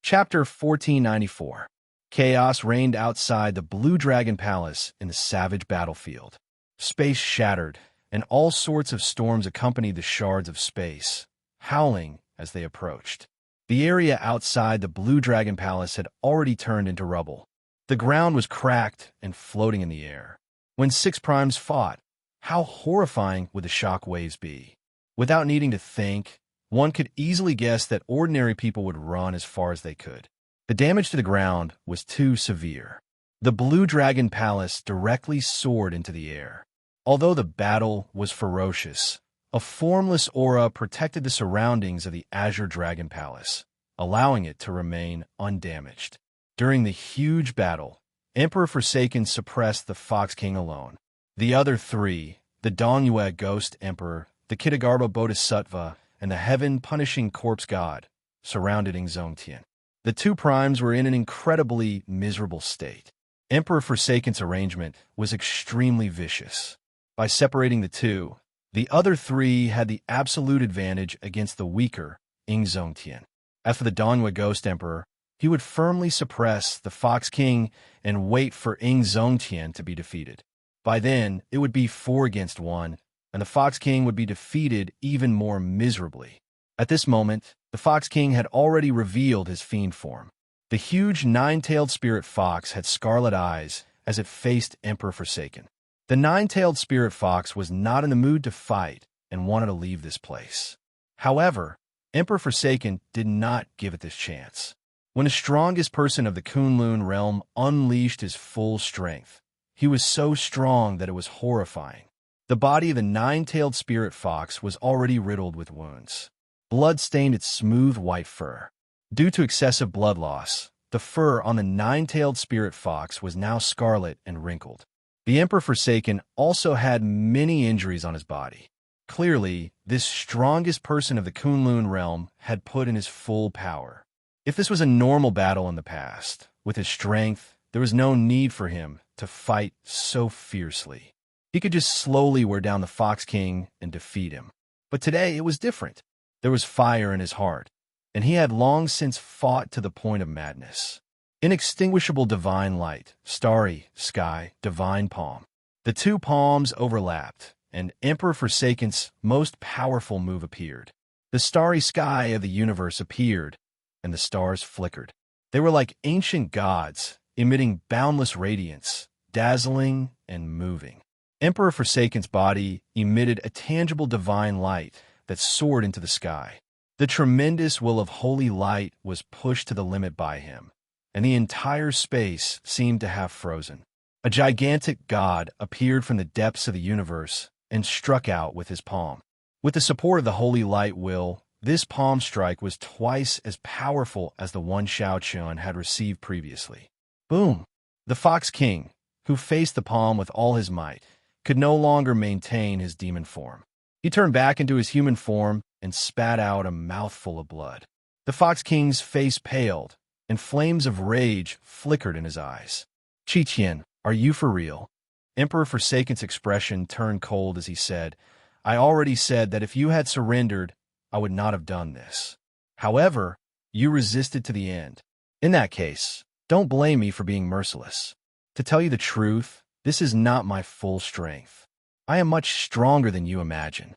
Chapter 1494. Chaos reigned outside the Blue Dragon Palace in the savage battlefield. Space shattered, and all sorts of storms accompanied the shards of space, howling as they approached. The area outside the Blue Dragon Palace had already turned into rubble. The ground was cracked and floating in the air. When six primes fought, how horrifying would the shock waves be? Without needing to think, one could easily guess that ordinary people would run as far as they could. The damage to the ground was too severe. The Blue Dragon Palace directly soared into the air. Although the battle was ferocious, a formless aura protected the surroundings of the Azure Dragon Palace, allowing it to remain undamaged. During the huge battle, Emperor Forsaken suppressed the Fox King alone. The other three, the Dongyue Ghost Emperor, the Kitagarbha Bodhisattva, and the heaven-punishing corpse god, surrounded Ingzongtian. The two primes were in an incredibly miserable state. Emperor Forsaken's arrangement was extremely vicious. By separating the two, the other three had the absolute advantage against the weaker Ingzongtian. As for the Dongyue Ghost Emperor, he would firmly suppress the Fox King and wait for Ingzongtian to be defeated. By then, it would be 4 against 1, and the Fox King would be defeated even more miserably. At this moment, the Fox King had already revealed his fiend form. The huge nine-tailed spirit fox had scarlet eyes as it faced Emperor Forsaken. The nine-tailed spirit fox was not in the mood to fight and wanted to leave this place. However, Emperor Forsaken did not give it this chance. When the strongest person of the Kunlun realm unleashed his full strength, he was so strong that it was horrifying. The body of the nine-tailed spirit fox was already riddled with wounds. Blood stained its smooth white fur. Due to excessive blood loss, the fur on the nine-tailed spirit fox was now scarlet and wrinkled. The Emperor Forsaken also had many injuries on his body. Clearly, this strongest person of the Kunlun realm had put in his full power. If this was a normal battle in the past, with his strength, there was no need for him to fight so fiercely. He could just slowly wear down the Fox King and defeat him. But today it was different. There was fire in his heart, and he had long since fought to the point of madness. Inextinguishable divine light, starry sky, divine palm. The two palms overlapped, and Emperor Forsaken's most powerful move appeared. The starry sky of the universe appeared, and the stars flickered. They were like ancient gods, emitting boundless radiance, dazzling and moving. Emperor Forsaken's body emitted a tangible divine light that soared into the sky. The tremendous will of holy light was pushed to the limit by him, and the entire space seemed to have frozen. A gigantic god appeared from the depths of the universe and struck out with his palm. With the support of the holy light will, this palm strike was twice as powerful as the one Shao Chun had received previously. Boom! The Fox King, who faced the palm with all his might, could no longer maintain his demon form. He turned back into his human form and spat out a mouthful of blood. The Fox King's face paled, and flames of rage flickered in his eyes. "Qi-Qian, are you for real?" Emperor Forsaken's expression turned cold as he said, "I already said that if you had surrendered, I would not have done this. However, you resisted to the end. In that case, don't blame me for being merciless. To tell you the truth, this is not my full strength. I am much stronger than you imagine.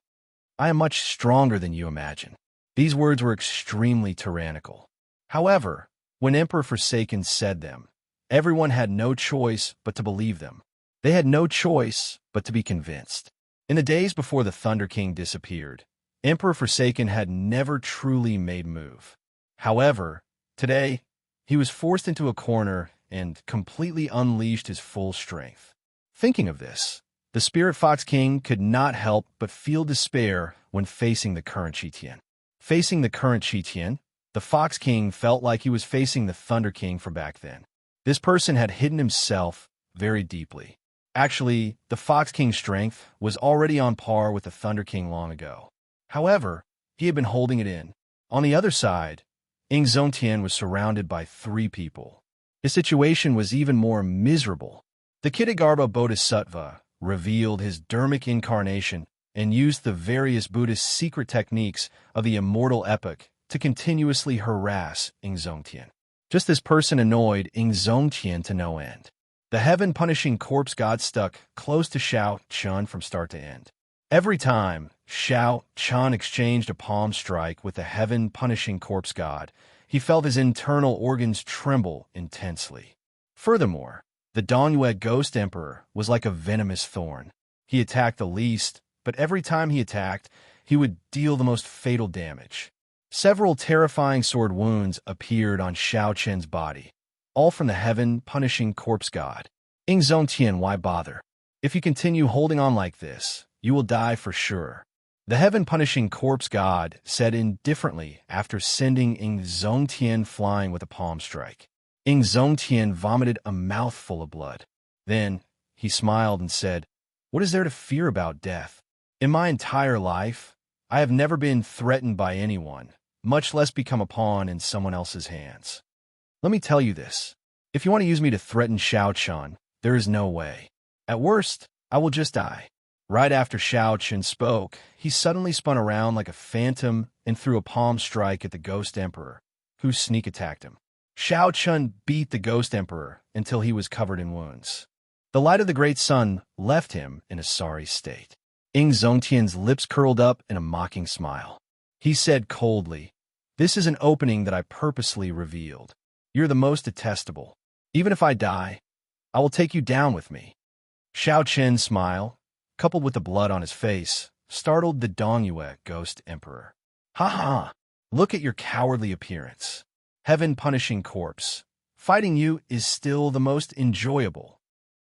I am much stronger than you imagine." These words were extremely tyrannical. However, when Emperor Forsaken said them, everyone had no choice but to believe them. They had no choice but to be convinced. In the days before the Thunder King disappeared, Emperor Forsaken had never truly made move. However, today, he was forced into a corner and completely unleashed his full strength. Thinking of this, the Spirit Fox King could not help but feel despair when facing the current Qi-Tian. Facing the current Qi-Tian, the Fox King felt like he was facing the Thunder King from back then. This person had hidden himself very deeply. Actually, the Fox King's strength was already on par with the Thunder King long ago. However, he had been holding it in. On the other side, Ingzongtian was surrounded by 3 people. His situation was even more miserable. The Kitagarbha Bodhisattva revealed his dharmic incarnation and used the various Buddhist secret techniques of the Immortal epoch to continuously harass Ingzongtian. Just this person annoyed Ing Zongtian to no end. The heaven-punishing corpse god stuck close to Xiao Chun from start to end. Every time Xiao Chun exchanged a palm strike with the heaven-punishing corpse god, he felt his internal organs tremble intensely. Furthermore, the Dongyue Ghost Emperor was like a venomous thorn. He attacked the least, but every time he attacked, he would deal the most fatal damage. Several terrifying sword wounds appeared on Xiao Chen's body, all from the heaven-punishing corpse god. Ing Zongtian, why bother? If you continue holding on like this, you will die for sure. The heaven-punishing corpse god said indifferently after sending Ing Zongtian flying with a palm strike. Ing Zongtian vomited a mouthful of blood. Then, he smiled and said, "What is there to fear about death? In my entire life, I have never been threatened by anyone, much less become a pawn in someone else's hands. Let me tell you this. If you want to use me to threaten Xiao Chun, there is no way. At worst, I will just die." Right after Xiao Chun spoke, he suddenly spun around like a phantom and threw a palm strike at the Ghost Emperor, who sneak attacked him. Xiao Chun beat the Ghost Emperor until he was covered in wounds. The light of the great sun left him in a sorry state. Ing Zongtian's lips curled up in a mocking smile. He said coldly, "This is an opening that I purposely revealed. You're the most detestable. Even if I die, I will take you down with me." Xiao Chen's smile, coupled with the blood on his face, startled the Dongyue Ghost Emperor. "Ha ha! Look at your cowardly appearance. Heaven-punishing corpse. Fighting you is still the most enjoyable."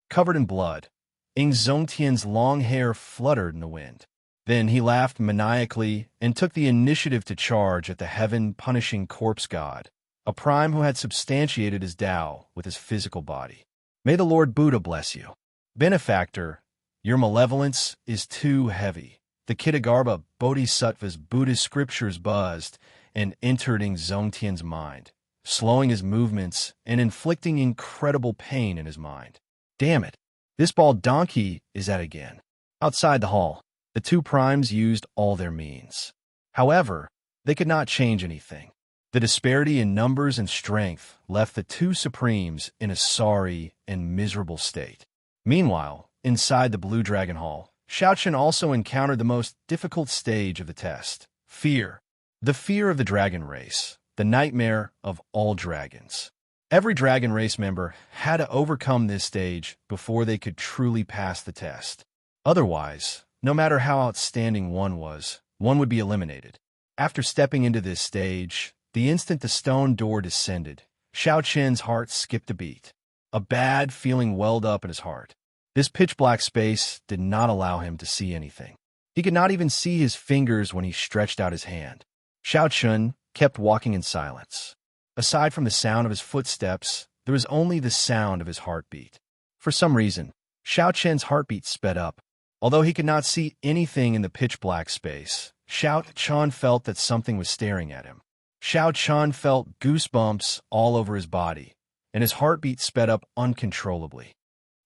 Covered in blood, Ing Zongtian's long hair fluttered in the wind. Then he laughed maniacally and took the initiative to charge at the heaven-punishing corpse god, a prime who had substantiated his Tao with his physical body. "May the Lord Buddha bless you. Benefactor, your malevolence is too heavy." The Kitagarbha Bodhisattva's Buddhist scriptures buzzed and entered Ing Zongtian's mind, slowing his movements and inflicting incredible pain in his mind. Damn it, this bald donkey is at it again. Outside the hall, the two primes used all their means. However, they could not change anything. The disparity in numbers and strength left the two supremes in a sorry and miserable state. Meanwhile, inside the Blue Dragon Hall, Xiao Chen also encountered the most difficult stage of the test: fear. The fear of the dragon race, the nightmare of all dragons. Every dragon race member had to overcome this stage before they could truly pass the test. Otherwise, no matter how outstanding one was, one would be eliminated. After stepping into this stage, the instant the stone door descended, Xiao Chen's heart skipped a beat. A bad feeling welled up in his heart. This pitch-black space did not allow him to see anything. He could not even see his fingers when he stretched out his hand. Xiao Chun kept walking in silence. Aside from the sound of his footsteps, there was only the sound of his heartbeat. For some reason, Xiao Chen's heartbeat sped up. Although he could not see anything in the pitch-black space, Xiao Chun felt that something was staring at him. Xiao Chun felt goosebumps all over his body, and his heartbeat sped up uncontrollably.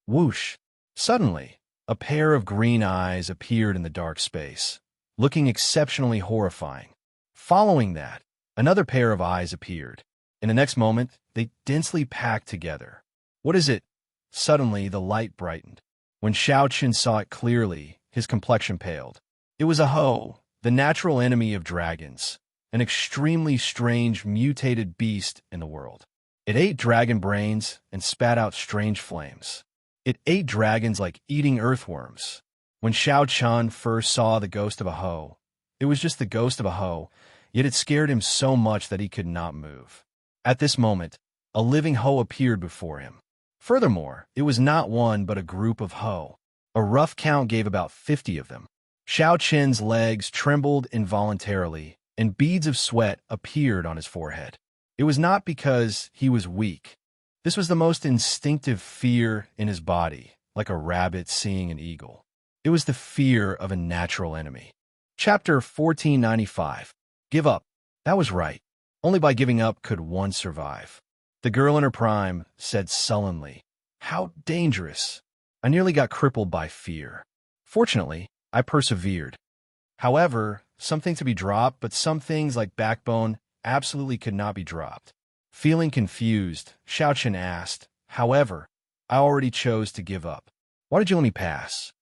Whoosh! Suddenly, a pair of green eyes appeared in the dark space, looking exceptionally horrifying. Following that, another pair of eyes appeared. In the next moment, they densely packed together. "What is it?" Suddenly, the light brightened. When Xiao Chen saw it clearly, his complexion paled. It was a Ho, the natural enemy of dragons, an extremely strange mutated beast in the world. It ate dragon brains and spat out strange flames. It ate dragons like eating earthworms. When Xiao Chun first saw the ghost of a Ho, it was just the ghost of a Ho, yet it scared him so much that he could not move. At this moment, a living Ho appeared before him. Furthermore, it was not one but a group of Ho. A rough count gave about 50 of them. Xiao Chen's legs trembled involuntarily, and beads of sweat appeared on his forehead. It was not because he was weak. This was the most instinctive fear in his body, like a rabbit seeing an eagle. It was the fear of a natural enemy. Chapter 1495. Give up. That was right. Only by giving up could one survive. The girl in her prime said sullenly, "How dangerous. I nearly got crippled by fear. Fortunately, I persevered. However, some things to be dropped, but some things like backbone absolutely could not be dropped. Feeling confused, Xiao Chen asked, "However, I already chose to give up. Why did you let me pass?"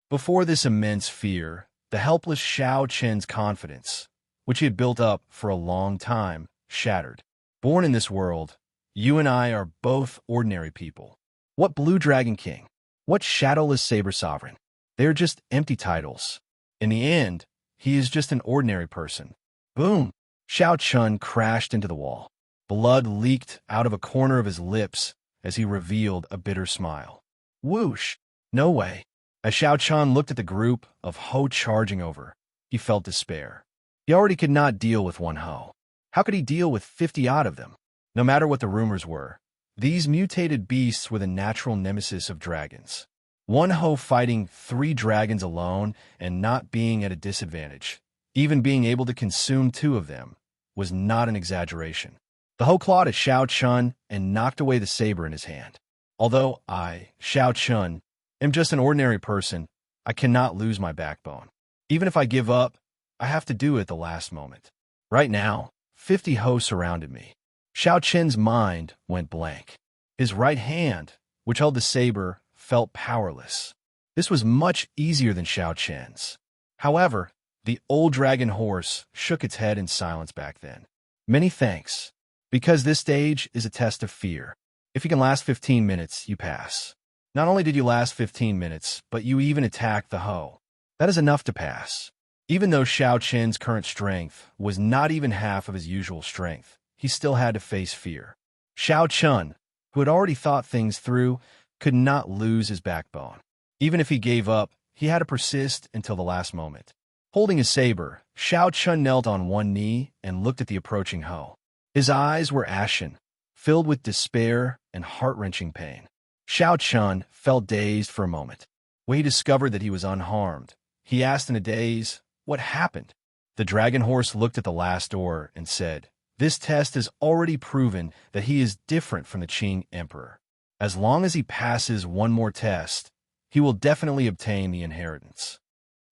Before this immense fear, the helpless Xiao Chen's confidence, which he had built up for a long time, shattered. Born in this world, you and I are both ordinary people. What Blue Dragon King? What Shadowless Saber Sovereign? They are just empty titles. In the end, he is just an ordinary person. Boom! Xiao Chun crashed into the wall. Blood leaked out of a corner of his lips as he revealed a bitter smile. Whoosh! No way. As Xiao Chun looked at the group of Ho charging over, he felt despair. He already could not deal with one Ho. How could he deal with 50-odd of them? No matter what the rumors were, these mutated beasts were the natural nemesis of dragons. One Ho fighting 3 dragons alone and not being at a disadvantage, even being able to consume 2 of them, was not an exaggeration. The Ho clawed at Xiao Chun and knocked away the saber in his hand. Although I, Xiao Chun, am just an ordinary person, I cannot lose my backbone. Even if I give up, I have to do it at the last moment. Right now, 50 Ho surrounded me. Xiao Chen's mind went blank. His right hand, which held the saber, felt powerless. This was much easier than Xiao Chen's. However, the old dragon horse shook its head in silence back then. Many thanks, because this stage is a test of fear. If you can last 15 minutes, you pass. Not only did you last 15 minutes, but you even attacked the Ho. That is enough to pass. Even though Xiao Chen's current strength was not even half of his usual strength, he still had to face fear. Xiao Chun, who had already thought things through, could not lose his backbone. Even if he gave up, he had to persist until the last moment. Holding his saber, Xiao Chun knelt on one knee and looked at the approaching Ho. His eyes were ashen, filled with despair and heart-wrenching pain. Xiao Chun felt dazed for a moment. When he discovered that he was unharmed, he asked in a daze, "What happened?" The dragon horse looked at the last door and said, "This test has already proven that he is different from the Qing Emperor. As long as he passes one more test, he will definitely obtain the inheritance."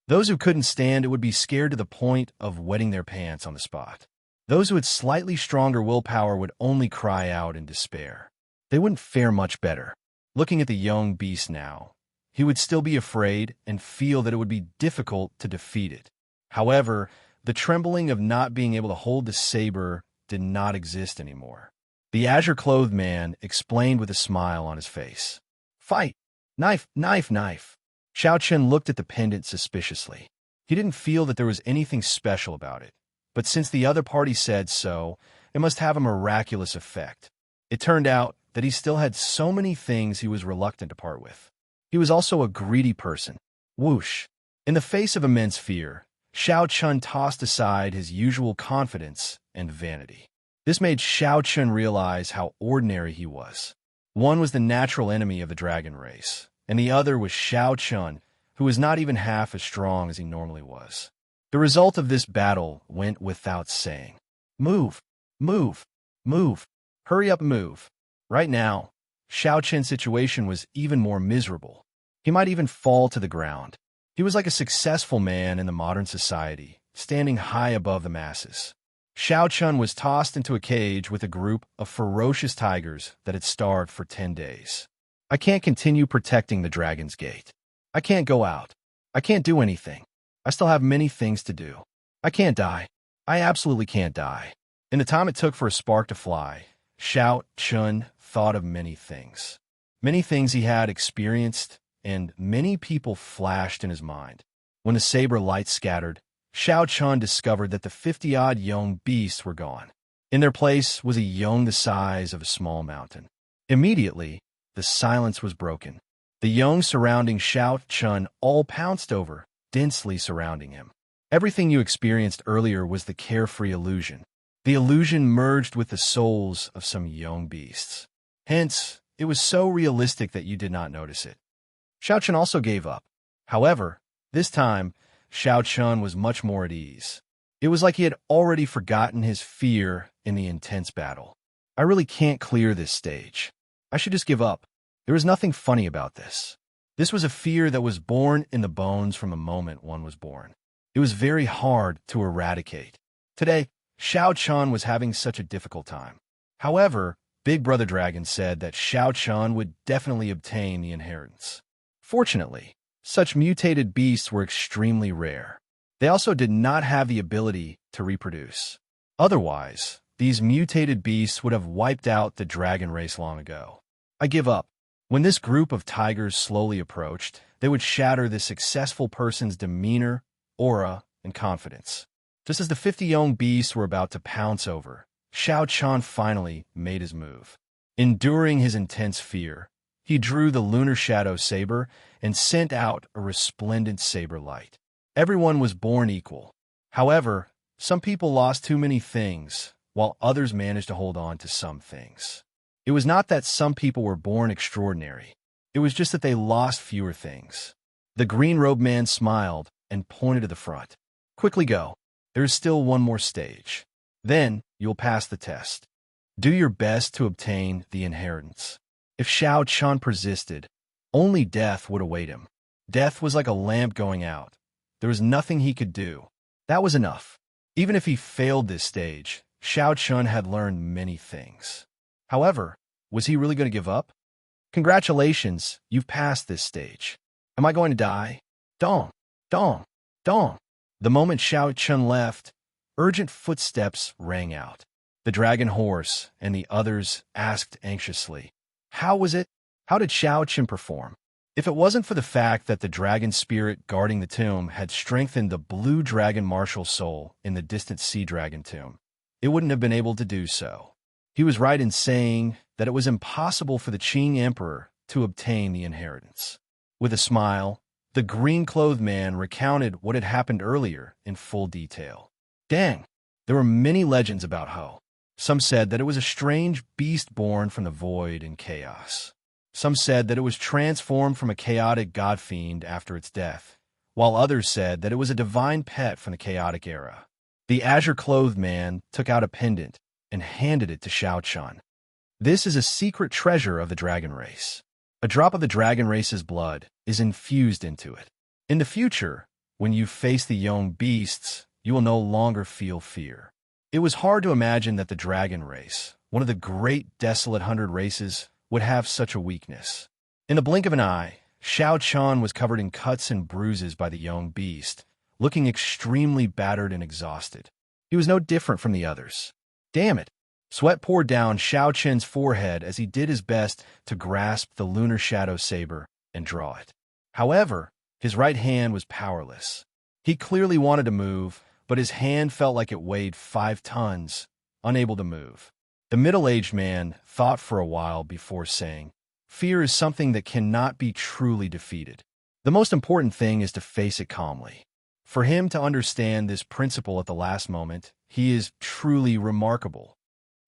Those who couldn't stand it would be scared to the point of wetting their pants on the spot. Those who had slightly stronger willpower would only cry out in despair. They wouldn't fare much better. Looking at the young beast now, he would still be afraid and feel that it would be difficult to defeat it. However, the trembling of not being able to hold the saber did not exist anymore. The azure-clothed man explained with a smile on his face. "Fight! Knife, knife, knife!" Xiao Chen looked at the pendant suspiciously. He didn't feel that there was anything special about it, but since the other party said so, it must have a miraculous effect. It turned out that he still had so many things he was reluctant to part with. He was also a greedy person. Whoosh! In the face of immense fear, Xiao Chun tossed aside his usual confidence and vanity. This made Xiao Chun realize how ordinary he was. One was the natural enemy of the dragon race, and the other was Xiao Chun, who was not even half as strong as he normally was. The result of this battle went without saying. Move, move, move, hurry up, move. Right now, Xiao Chen's situation was even more miserable. He might even fall to the ground. He was like a successful man in the modern society, standing high above the masses. Xiao Chun was tossed into a cage with a group of ferocious tigers that had starved for 10 days. I can't continue protecting the Dragon's Gate. I can't go out. I can't do anything. I still have many things to do. I can't die. I absolutely can't die. In the time it took for a spark to fly, Xiao Chun thought of many things. Many things he had experienced, and many people flashed in his mind. When the saber light scattered, Xiao Chun discovered that the 50-odd young beasts were gone. In their place was a young the size of a small mountain. Immediately, the silence was broken. The young surrounding Xiao Chun all pounced over, densely surrounding him. Everything you experienced earlier was the carefree illusion. The illusion merged with the souls of some young beasts. Hence, it was so realistic that you did not notice it. Xiao Chun also gave up. However, this time, Xiao Chun was much more at ease. It was like he had already forgotten his fear in the intense battle. I really can't clear this stage. I should just give up. There is nothing funny about this. This was a fear that was born in the bones from the moment one was born. It was very hard to eradicate. Today, Xiao Chun was having such a difficult time. However, Big Brother Dragon said that Shao Chun would definitely obtain the inheritance. Fortunately, such mutated beasts were extremely rare. They also did not have the ability to reproduce. Otherwise, these mutated beasts would have wiped out the dragon race long ago. I give up. When this group of tigers slowly approached, they would shatter this successful person's demeanor, aura, and confidence. Just as the 50 young beasts were about to pounce over, Shao Chun finally made his move. Enduring his intense fear, he drew the lunar shadow saber and sent out a resplendent saber light. Everyone was born equal. However, some people lost too many things, while others managed to hold on to some things. It was not that some people were born extraordinary. It was just that they lost fewer things. The green-robed man smiled and pointed to the front. Quickly go. There is still one more stage. Then you'll pass the test. Do your best to obtain the inheritance. If Shao Chun persisted, only death would await him. Death was like a lamp going out. There was nothing he could do. That was enough. Even if he failed this stage, Shao Chun had learned many things. However, was he really going to give up? Congratulations, you've passed this stage. Am I going to die? Dong, dong, dong. The moment Shao Chun left, urgent footsteps rang out. The dragon horse and the others asked anxiously, "How was it? How did Shao Chun perform?" If it wasn't for the fact that the dragon spirit guarding the tomb had strengthened the blue dragon martial soul in the distant sea dragon tomb, it wouldn't have been able to do so. He was right in saying that it was impossible for the Qing Emperor to obtain the inheritance. With a smile, the green-clothed man recounted what had happened earlier in full detail. Dang, there were many legends about Ho. Some said that it was a strange beast born from the void and chaos. Some said that it was transformed from a chaotic god-fiend after its death, while others said that it was a divine pet from the chaotic era. The azure-clothed man took out a pendant and handed it to Shao Chun. This is a secret treasure of the dragon race. A drop of the dragon race's blood is infused into it. In the future, when you face the young beasts, you will no longer feel fear. It was hard to imagine that the dragon race, one of the great desolate 100 races, would have such a weakness. In the blink of an eye, Shao Chun was covered in cuts and bruises by the young beast, looking extremely battered and exhausted. He was no different from the others. Damn it! Sweat poured down Shao Chun's forehead as he did his best to grasp the lunar shadow saber and draw it. However, his right hand was powerless. He clearly wanted to move, but his hand felt like it weighed 5 tons, unable to move. The middle-aged man thought for a while before saying, "Fear is something that cannot be truly defeated. The most important thing is to face it calmly." For him to understand this principle at the last moment, he is truly remarkable.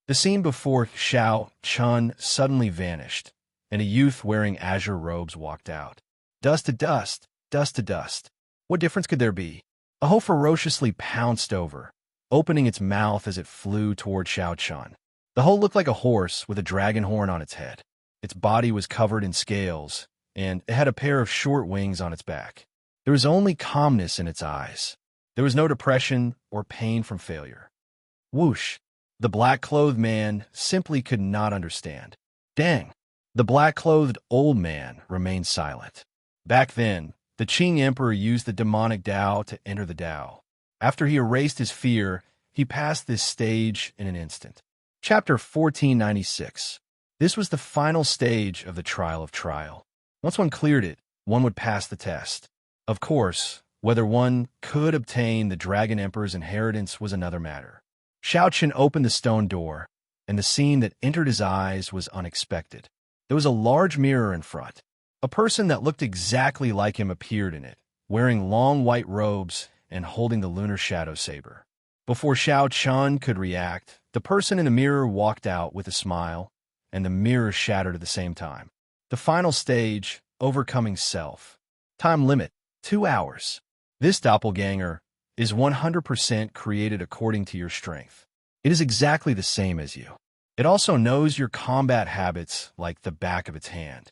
The scene before Shao Chun suddenly vanished, and a youth wearing azure robes walked out. Dust to dust, dust to dust. What difference could there be? A Ho ferociously pounced over, opening its mouth as it flew toward Shao Chun. The Ho looked like a horse with a dragon horn on its head. Its body was covered in scales, and it had a pair of short wings on its back. There was only calmness in its eyes. There was no depression or pain from failure. Whoosh! The black-clothed man simply could not understand. Dang! The black-clothed old man remained silent. Back then, the Qing Emperor used the demonic Tao to enter the Tao. After he erased his fear, he passed this stage in an instant. Chapter 1496. This was the final stage of the trial of trial. Once one cleared it, one would pass the test. Of course, whether one could obtain the Dragon Emperor's inheritance was another matter. Shao Chun opened the stone door, and the scene that entered his eyes was unexpected. There was a large mirror in front. A person that looked exactly like him appeared in it, wearing long white robes and holding the lunar shadow saber. Before Shao Chun could react, the person in the mirror walked out with a smile, and the mirror shattered at the same time. The final stage, overcoming self. Time limit, 2 hours. This doppelganger is 100% created according to your strength. It is exactly the same as you. It also knows your combat habits like the back of its hand.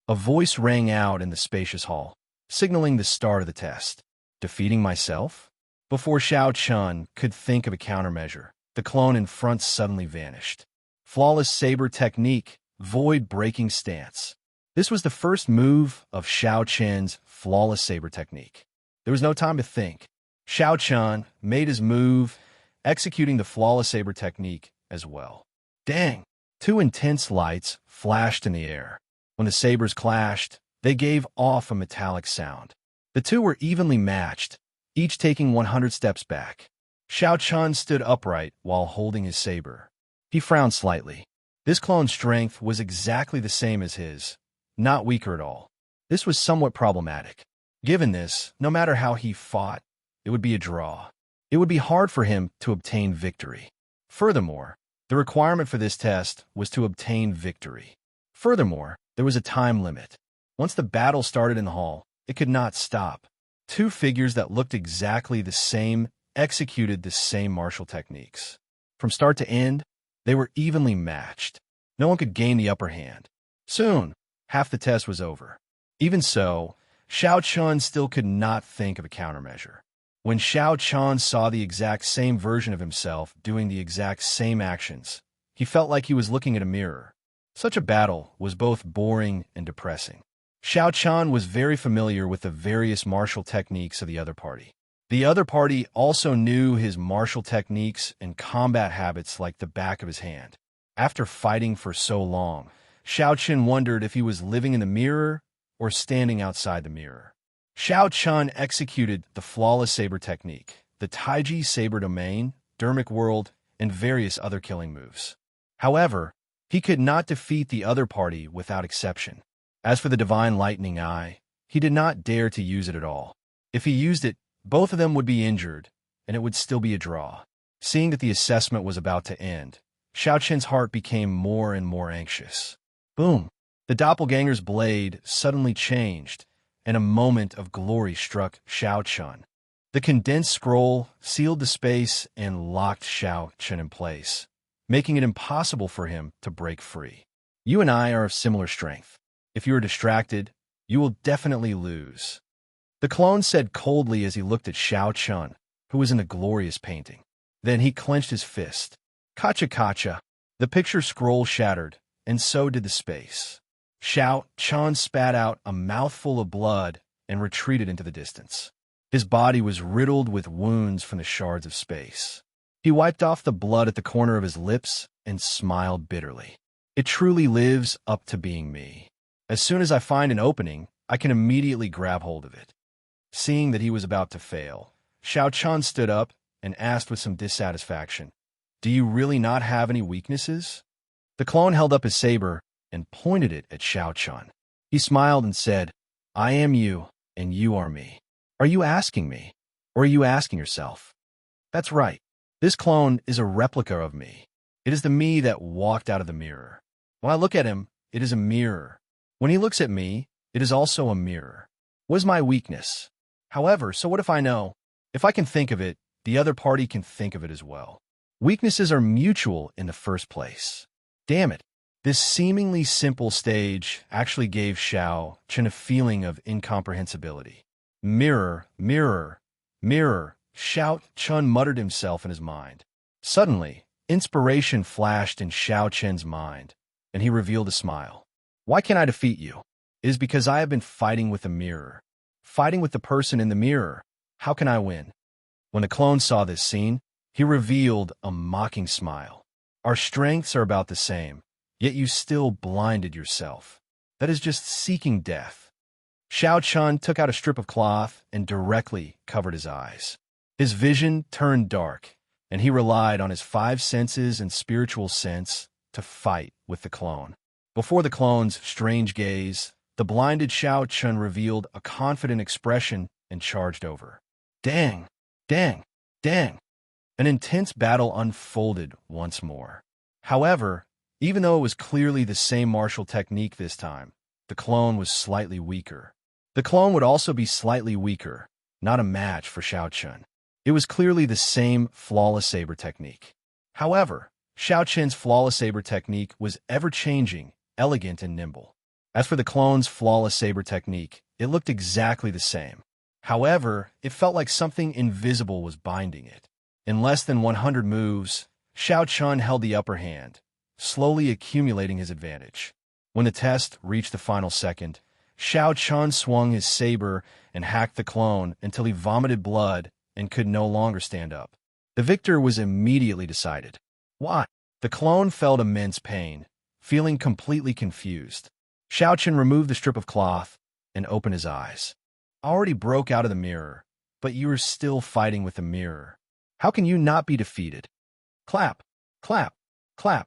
A voice rang out in the spacious hall, signaling the start of the test. Defeating myself? Before Shao Chun could think of a countermeasure, the clone in front suddenly vanished. Flawless saber technique, void-breaking stance. This was the first move of Xiao Chen's flawless saber technique. There was no time to think. Xiao Chen made his move, executing the flawless saber technique as well. Dang! Two intense lights flashed in the air. When the sabers clashed, they gave off a metallic sound. The two were evenly matched, each taking 100 steps back. Xiao Chen stood upright while holding his saber. He frowned slightly. This clone's strength was exactly the same as his, not weaker at all. This was somewhat problematic. Given this, no matter how he fought, it would be a draw. It would be hard for him to obtain victory. Furthermore, the requirement for this test was to obtain victory. Furthermore, there was a time limit. Once the battle started in the hall, it could not stop. Two figures that looked exactly the same executed the same martial techniques. From start to end, they were evenly matched. No one could gain the upper hand. Soon, half the test was over. Even so, Xiao Chen still could not think of a countermeasure. When Xiao Chen saw the exact same version of himself doing the exact same actions, he felt like he was looking at a mirror. Such a battle was both boring and depressing. Xiao Chen was very familiar with the various martial techniques of the other party. The other party also knew his martial techniques and combat habits like the back of his hand. After fighting for so long, Xiao Chen wondered if he was living in the mirror or standing outside the mirror. Xiao Chen executed the flawless saber technique, the Taiji saber domain, dermic world, and various other killing moves. However, he could not defeat the other party without exception. As for the divine lightning eye, he did not dare to use it at all. If he used it, both of them would be injured, and it would still be a draw. Seeing that the assessment was about to end, Xiao Chen's heart became more and more anxious. Boom! The doppelganger's blade suddenly changed, and a moment of glory struck Xiao Chen. The condensed scroll sealed the space and locked Xiao Chen in place, making it impossible for him to break free. You and I are of similar strength. If you are distracted, you will definitely lose. The clone said coldly as he looked at Xiao Chen, who was in a glorious painting. Then he clenched his fist. Kacha. The picture scroll shattered, and so did the space. Xiao Chen spat out a mouthful of blood and retreated into the distance. His body was riddled with wounds from the shards of space. He wiped off the blood at the corner of his lips and smiled bitterly. It truly lives up to being me. As soon as I find an opening, I can immediately grab hold of it. Seeing that he was about to fail, Xiao Chen stood up and asked with some dissatisfaction, "Do you really not have any weaknesses?" The clone held up his saber and pointed it at Xiao Chen. He smiled and said, "I am you, and you are me. Are you asking me, or are you asking yourself?" That's right. This clone is a replica of me. It is the me that walked out of the mirror. When I look at him, it is a mirror. When he looks at me, it is also a mirror. What is my weakness? However, so what if I know? If I can think of it, the other party can think of it as well. Weaknesses are mutual in the first place. Damn it. This seemingly simple stage actually gave Xiao Chen a feeling of incomprehensibility. Mirror, mirror, mirror, Xiao Chen muttered himself in his mind. Suddenly, inspiration flashed in Xiao Chen's mind, and he revealed a smile. Why can't I defeat you? It is because I have been fighting with a mirror. Fighting with the person in the mirror. How can I win? When the clone saw this scene, he revealed a mocking smile. Our strengths are about the same, yet you still blinded yourself. That is just seeking death. Xiao Chen took out a strip of cloth and directly covered his eyes. His vision turned dark, and he relied on his 5 senses and spiritual sense to fight with the clone. Before the clone's strange gaze, the blinded Xiao Chen revealed a confident expression and charged over. Dang, dang, dang. An intense battle unfolded once more. However, even though it was clearly the same martial technique this time, the clone was slightly weaker. The clone would also be slightly weaker, not a match for Xiao Chen. It was clearly the same flawless saber technique. However, Xiao Chen's flawless saber technique was ever-changing, elegant, and nimble. As for the clone's flawless saber technique, it looked exactly the same. However, it felt like something invisible was binding it. In less than 100 moves, Xiao Chen held the upper hand, slowly accumulating his advantage. When the test reached the final second, Xiao Chun swung his saber and hacked the clone until he vomited blood and could no longer stand up. The victor was immediately decided. Why? The clone felt immense pain, feeling completely confused. Xiao Chun removed the strip of cloth and opened his eyes. I already broke out of the mirror, but you are still fighting with the mirror. How can you not be defeated? Clap, clap, clap.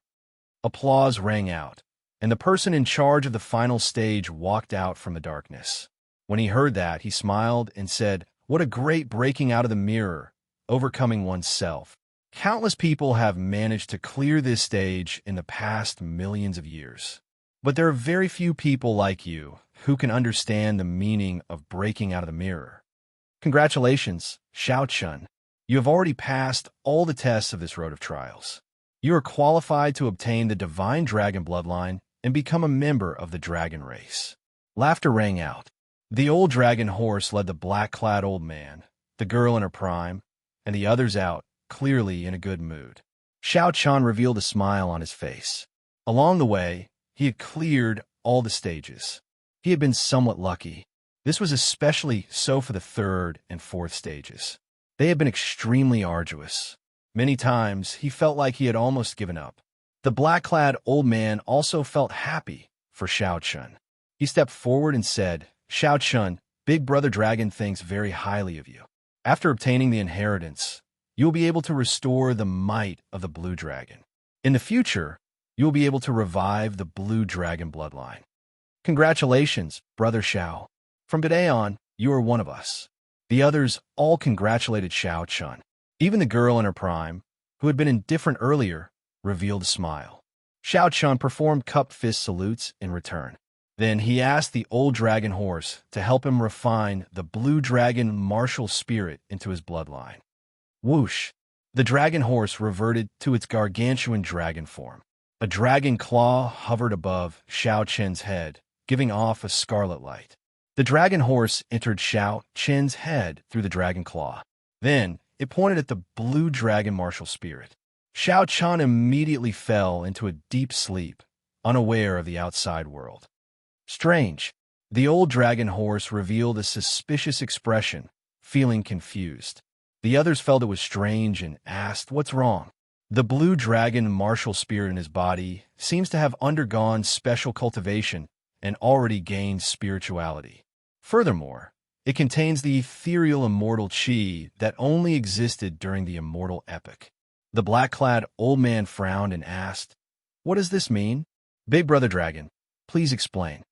Applause rang out, and the person in charge of the final stage walked out from the darkness. When he heard that, he smiled and said, "What a great breaking out of the mirror, overcoming oneself. Countless people have managed to clear this stage in the past millions of years. But there are very few people like you who can understand the meaning of breaking out of the mirror. Congratulations, Xiao Chun. You have already passed all the tests of this road of trials. You are qualified to obtain the divine dragon bloodline and become a member of the dragon race." Laughter rang out. The old dragon horse led the black-clad old man, the girl in her prime, and the others out, clearly in a good mood. Xiao Chun revealed a smile on his face. Along the way, he had cleared all the stages. He had been somewhat lucky. This was especially so for the third and fourth stages. They had been extremely arduous. Many times, he felt like he had almost given up. The black-clad old man also felt happy for Xiao Chun. He stepped forward and said, "Xiao Chun, Big Brother Dragon thinks very highly of you. After obtaining the inheritance, you will be able to restore the might of the blue dragon. In the future, you will be able to revive the blue dragon bloodline. Congratulations, Brother Xiao. From today on, you are one of us." The others all congratulated Xiao Chun. Even the girl in her prime, who had been indifferent earlier, revealed a smile. Xiao Chun performed cupped fist salutes in return. Then he asked the old dragon horse to help him refine the blue dragon martial spirit into his bloodline. Whoosh! The dragon horse reverted to its gargantuan dragon form. A dragon claw hovered above Xiao Chun's head, giving off a scarlet light. The dragon horse entered Xiao Chun's head through the dragon claw. Then it pointed at the blue dragon martial spirit. Xiao Chun immediately fell into a deep sleep, unaware of the outside world. Strange. The old dragon horse revealed a suspicious expression, feeling confused. The others felt it was strange and asked, "What's wrong?" The blue dragon martial spirit in his body seems to have undergone special cultivation and already gained spirituality. Furthermore, it contains the ethereal immortal chi that only existed during the immortal epoch. The black-clad old man frowned and asked, "What does this mean?" "Big Brother Dragon, please explain."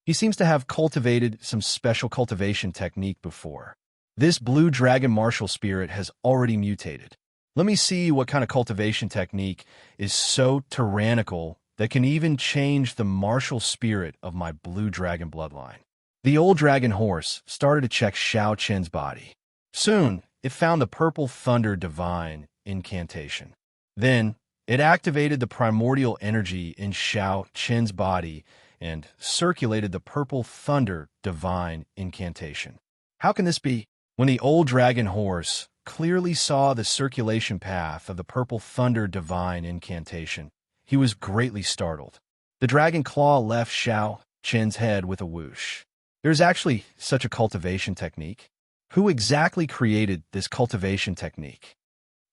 He seems to have cultivated some special cultivation technique before. This blue dragon martial spirit has already mutated. Let me see what kind of cultivation technique is so tyrannical that can even change the martial spirit of my blue dragon bloodline. The old dragon horse started to check Xiao Chun's body. Soon, it found the purple thunder divine incantation. Then, it activated the primordial energy in Xiao Chun's body and circulated the purple thunder divine incantation. How can this be? When the old dragon horse clearly saw the circulation path of the purple thunder divine incantation, he was greatly startled. The dragon claw left Xiao Chun's head with a whoosh. There's actually such a cultivation technique. Who exactly created this cultivation technique?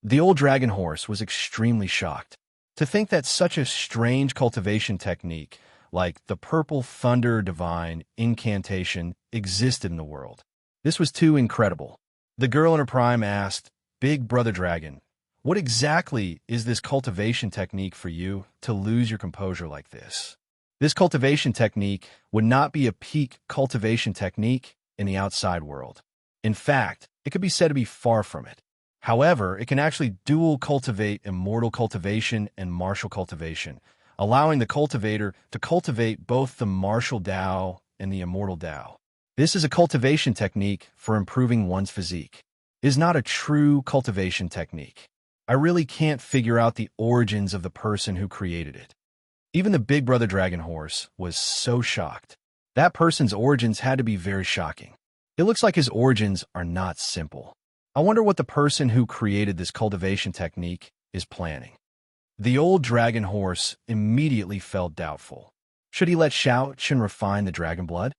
The old dragon horse was extremely shocked. To think that such a strange cultivation technique, like the purple thunder divine incantation, existed in the world. This was too incredible. The girl in her prime asked, "Big Brother Dragon, what exactly is this cultivation technique for you to lose your composure like this?" This cultivation technique would not be a peak cultivation technique in the outside world. In fact, it could be said to be far from it. However, it can actually dual cultivate immortal cultivation and martial cultivation, allowing the cultivator to cultivate both the martial Tao and the immortal Tao. This is a cultivation technique for improving one's physique. It is not a true cultivation technique. I really can't figure out the origins of the person who created it. Even the Big Brother Dragon horse was so shocked. That person's origins had to be very shocking. It looks like his origins are not simple. I wonder what the person who created this cultivation technique is planning. The old dragon horse immediately felt doubtful. Should he let Xiao Chen refine the dragon blood?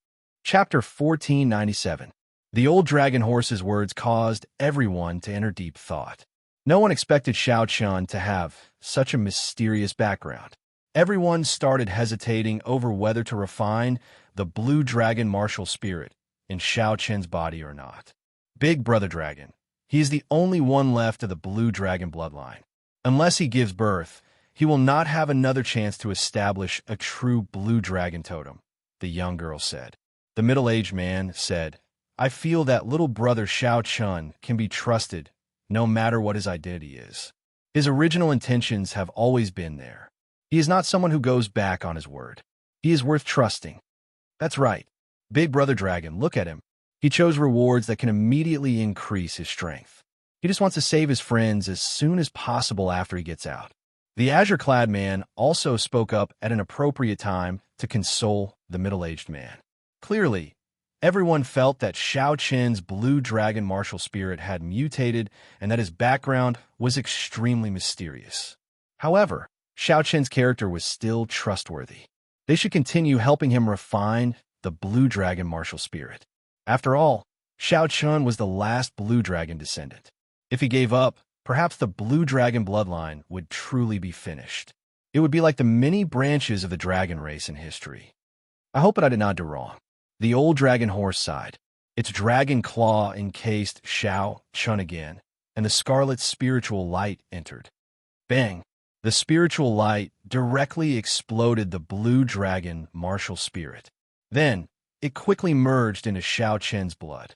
Chapter 1497. The old dragon horse's words caused everyone to enter deep thought. No one expected Xiao Chen to have such a mysterious background. Everyone started hesitating over whether to refine the blue dragon martial spirit in Xiao Chen's body or not. Big Brother Dragon. He is the only one left of the blue dragon bloodline. Unless he gives birth, he will not have another chance to establish a true blue dragon totem, the young girl said. The middle-aged man said, I feel that little brother Xiao Chen can be trusted no matter what his identity is. His original intentions have always been there. He is not someone who goes back on his word. He is worth trusting. That's right. Big Brother Dragon, look at him. He chose rewards that can immediately increase his strength. He just wants to save his friends as soon as possible after he gets out. The azure-clad man also spoke up at an appropriate time to console the middle-aged man. Clearly, everyone felt that Xiao Chen's blue dragon martial spirit had mutated and that his background was extremely mysterious. However, Xiao Chen's character was still trustworthy. They should continue helping him refine the blue dragon martial spirit. After all, Xiao Chen was the last blue dragon descendant. If he gave up, perhaps the blue dragon bloodline would truly be finished. It would be like the many branches of the dragon race in history. I hope that I did not do wrong. The old dragon horse sighed. Its dragon claw encased Xiao Chen again, and the scarlet spiritual light entered. Bang! The spiritual light directly exploded the blue dragon martial spirit. Then, it quickly merged into Xiao Chen's blood.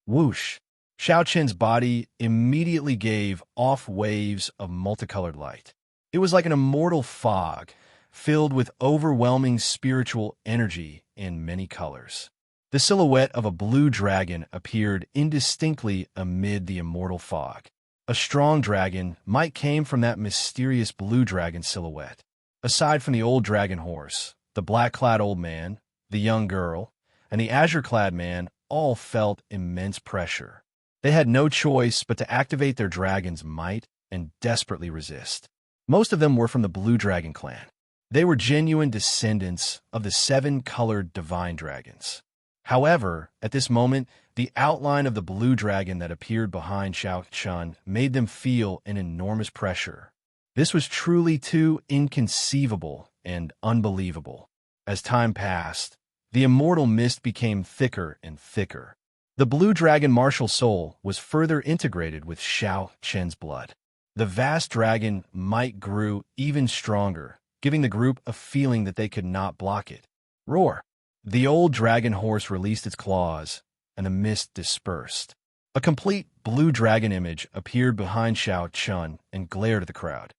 Whoosh! Xiao Chen's body immediately gave off waves of multicolored light. It was like an immortal fog, filled with overwhelming spiritual energy in many colors. The silhouette of a blue dragon appeared indistinctly amid the immortal fog. A strong dragon might came from that mysterious blue dragon silhouette. Aside from the old dragon horse, the black-clad old man, the young girl, and the azure-clad man all felt immense pressure. They had no choice but to activate their dragon's might and desperately resist. Most of them were from the blue dragon clan. They were genuine descendants of the 7-colored divine dragons. However, at this moment, the outline of the blue dragon that appeared behind Xiao Chen made them feel an enormous pressure. This was truly too inconceivable and unbelievable. As time passed, the immortal mist became thicker and thicker. The blue dragon martial soul was further integrated with Xiao Chen's blood. The vast dragon might grew even stronger, giving the group a feeling that they could not block it. Roar! The old dragon horse released its claws, and the mist dispersed. A complete blue dragon image appeared behind Xiao Chen and glared at the crowd.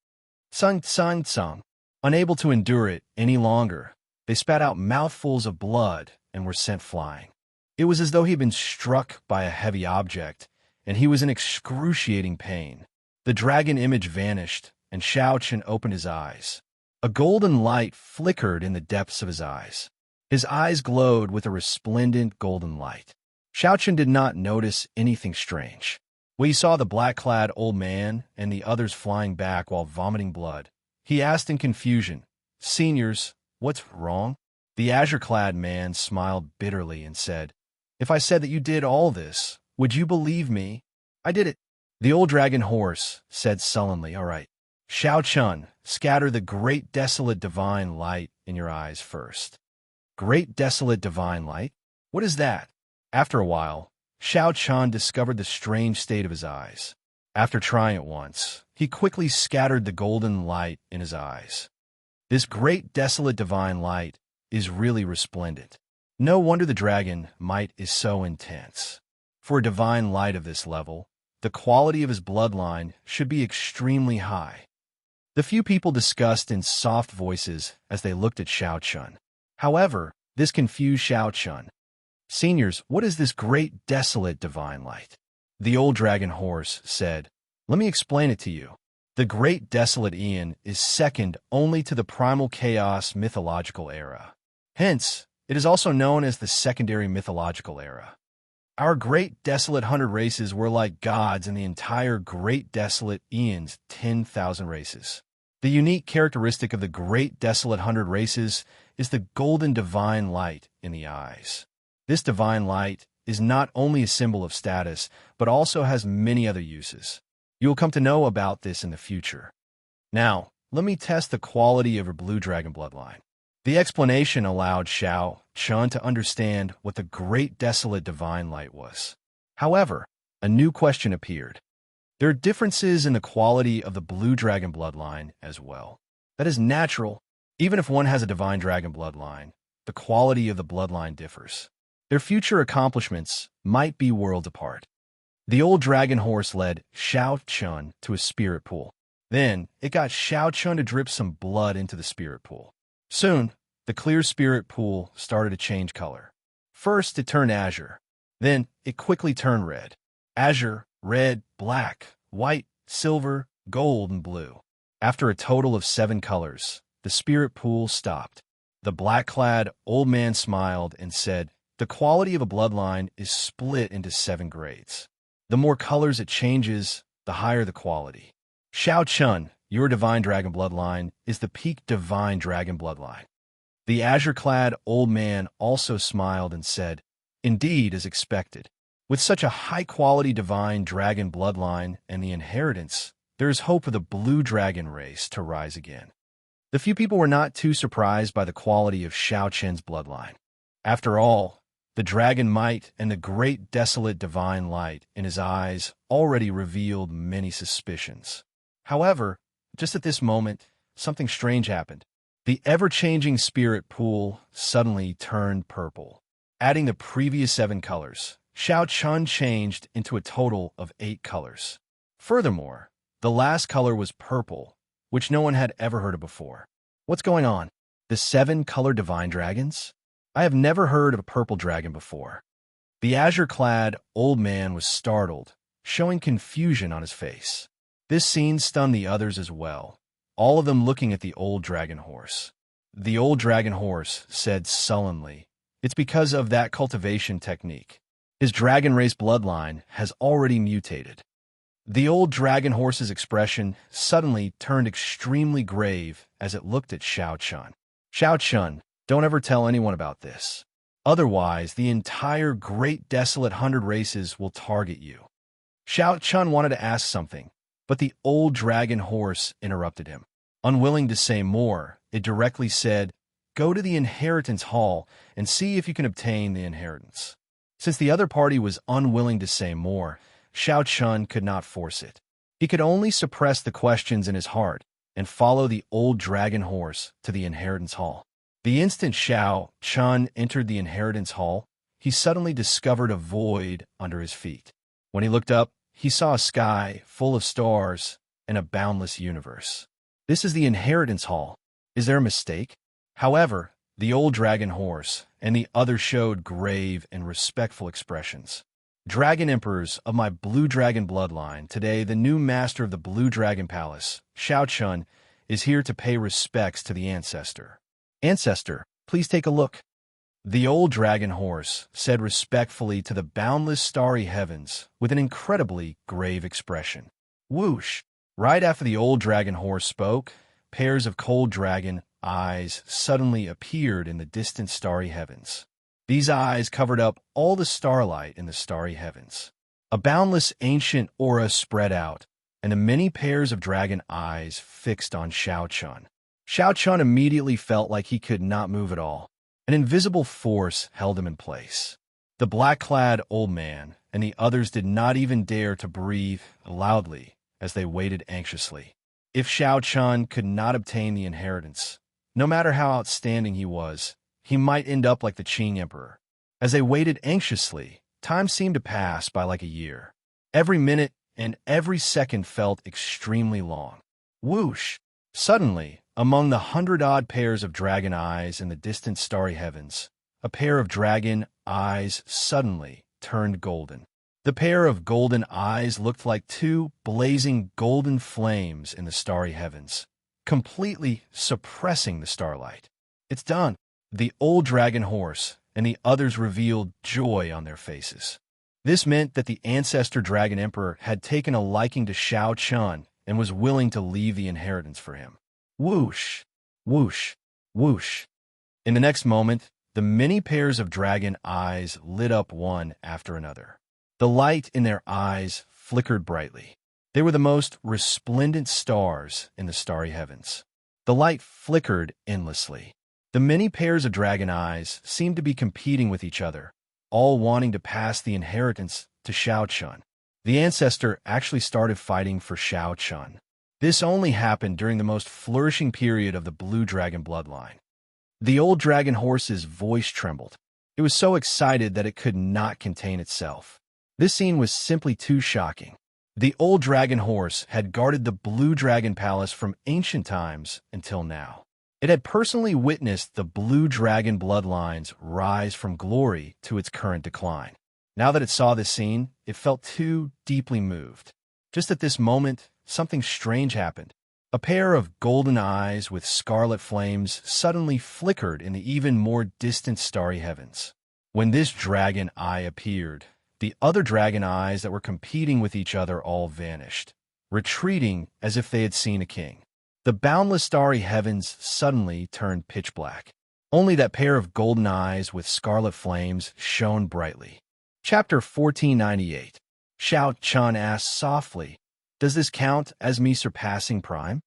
Sung, sung, sung. Unable to endure it any longer, they spat out mouthfuls of blood and were sent flying. It was as though he had been struck by a heavy object, and he was in excruciating pain. The dragon image vanished, and Xiao Chen opened his eyes. A golden light flickered in the depths of his eyes. His eyes glowed with a resplendent golden light. Xiao Chen did not notice anything strange. When he saw the black-clad old man and the others flying back while vomiting blood, he asked in confusion, "Seniors, what's wrong?" The azure-clad man smiled bitterly and said, "If I said that you did all this, would you believe me? I did it." The old dragon horse said sullenly, "All right. Xiao Chen, scatter the great desolate divine light in your eyes first." Great desolate divine light? What is that? After a while, Xiao Chen discovered the strange state of his eyes. After trying it once, he quickly scattered the golden light in his eyes. This great desolate divine light is really resplendent. No wonder the dragon might is so intense. For a divine light of this level, the quality of his bloodline should be extremely high. The few people discussed in soft voices as they looked at Xiao Chen. However, this confused Xiao Chen. "Seniors, what is this great desolate divine light?" The old dragon horse said, "Let me explain it to you. The great desolate Aeon is second only to the primal chaos mythological era. Hence, it is also known as the secondary mythological era. Our great desolate 100 races were like gods in the entire great desolate Aeon's 10,000 races. The unique characteristic of the great desolate 100 races is the golden divine light in the eyes. This divine light is not only a symbol of status, but also has many other uses. You will come to know about this in the future. Now, let me test the quality of your blue dragon bloodline. The explanation allowed Xiao Chun to understand what the great desolate divine light was. However, a new question appeared. There are differences in the quality of the blue dragon bloodline as well. That is natural. Even if one has a divine dragon bloodline, the quality of the bloodline differs. Their future accomplishments might be worlds apart. The old dragon horse led Xiao Chun to a spirit pool. Then, it got Xiao Chun to drip some blood into the spirit pool. Soon, the clear spirit pool started to change color. First, it turned azure. Then, it quickly turned red. Azure, red, black, white, silver, gold, and blue. After a total of 7 colors, the spirit pool stopped. The black-clad old man smiled and said, "The quality of a bloodline is split into 7 grades. The more colors it changes, the higher the quality. Xiao Chun, your divine dragon bloodline, is the peak divine dragon bloodline." The azure-clad old man also smiled and said, "Indeed, as expected. With such a high-quality divine dragon bloodline and the inheritance, there is hope for the blue dragon race to rise again." The few people were not too surprised by the quality of Xiao Chun's bloodline. After all, the dragon might and the great desolate divine light in his eyes already revealed many suspicions. However, just at this moment, something strange happened. The ever-changing spirit pool suddenly turned purple. Adding the previous 7 colors, Xiao Chun changed into a total of 8 colors. Furthermore, the last color was purple, which no one had ever heard of before. What's going on? The 7-color divine dragons? I have never heard of a purple dragon before. The azure-clad old man was startled, showing confusion on his face. This scene stunned the others as well, all of them looking at the old dragon horse. The old dragon horse said sullenly, "It's because of that cultivation technique. His dragon race bloodline has already mutated." The old dragon horse's expression suddenly turned extremely grave as it looked at Xiao Chun. "Xiao Chun, don't ever tell anyone about this. Otherwise, the entire great desolate 100 races will target you." Xiao Chun wanted to ask something, but the old dragon horse interrupted him. Unwilling to say more, it directly said, "Go to the inheritance hall and see if you can obtain the inheritance." Since the other party was unwilling to say more, Xiao Chun could not force it. He could only suppress the questions in his heart and follow the old dragon horse to the inheritance hall. The instant Xiao Chun entered the inheritance hall, he suddenly discovered a void under his feet. When he looked up, he saw a sky full of stars and a boundless universe. This is the inheritance hall. Is there a mistake? However, the old dragon horse and the others showed grave and respectful expressions. "Dragon Emperors of my blue dragon bloodline, today the new master of the Blue Dragon Palace, Xiao Chun, is here to pay respects to the ancestor. Ancestor, please take a look." The old dragon horse said respectfully to the boundless starry heavens with an incredibly grave expression. Whoosh! Right after the old dragon horse spoke, pairs of cold dragon eyes suddenly appeared in the distant starry heavens. These eyes covered up all the starlight in the starry heavens. A boundless ancient aura spread out, and the many pairs of dragon eyes fixed on Xiao Chun. Xiao Chun immediately felt like he could not move at all. An invisible force held him in place. The black-clad old man and the others did not even dare to breathe loudly as they waited anxiously. If Xiao Chun could not obtain the inheritance, no matter how outstanding he was, he might end up like the Qing Emperor. As they waited anxiously, time seemed to pass by like a year. Every minute and every second felt extremely long. Whoosh! Suddenly, among the 100-odd pairs of dragon eyes in the distant starry heavens, a pair of dragon eyes suddenly turned golden. The pair of golden eyes looked like 2 blazing golden flames in the starry heavens, completely suppressing the starlight. "It's done." The old dragon horse and the others revealed joy on their faces. This meant that the ancestor dragon emperor had taken a liking to Xiao Chun and was willing to leave the inheritance for him. Whoosh, whoosh, whoosh. In the next moment, the many pairs of dragon eyes lit up one after another. The light in their eyes flickered brightly. They were the most resplendent stars in the starry heavens. The light flickered endlessly. The many pairs of dragon eyes seemed to be competing with each other, all wanting to pass the inheritance to Shao Chun. The ancestor actually started fighting for Shao Chun. This only happened during the most flourishing period of the blue dragon bloodline. The old dragon horse's voice trembled. It was so excited that it could not contain itself. This scene was simply too shocking. The old dragon horse had guarded the blue dragon palace from ancient times until now. It had personally witnessed the blue dragon bloodline's rise from glory to its current decline. Now that it saw this scene, it felt too deeply moved. Just at this moment, something strange happened. A pair of golden eyes with scarlet flames suddenly flickered in the even more distant starry heavens. When this dragon eye appeared, the other dragon eyes that were competing with each other all vanished, retreating as if they had seen a king. The boundless starry heavens suddenly turned pitch black. Only that pair of golden eyes with scarlet flames shone brightly. Chapter 1498. Shao Chun asked softly, "Does this count as me surpassing Prime?"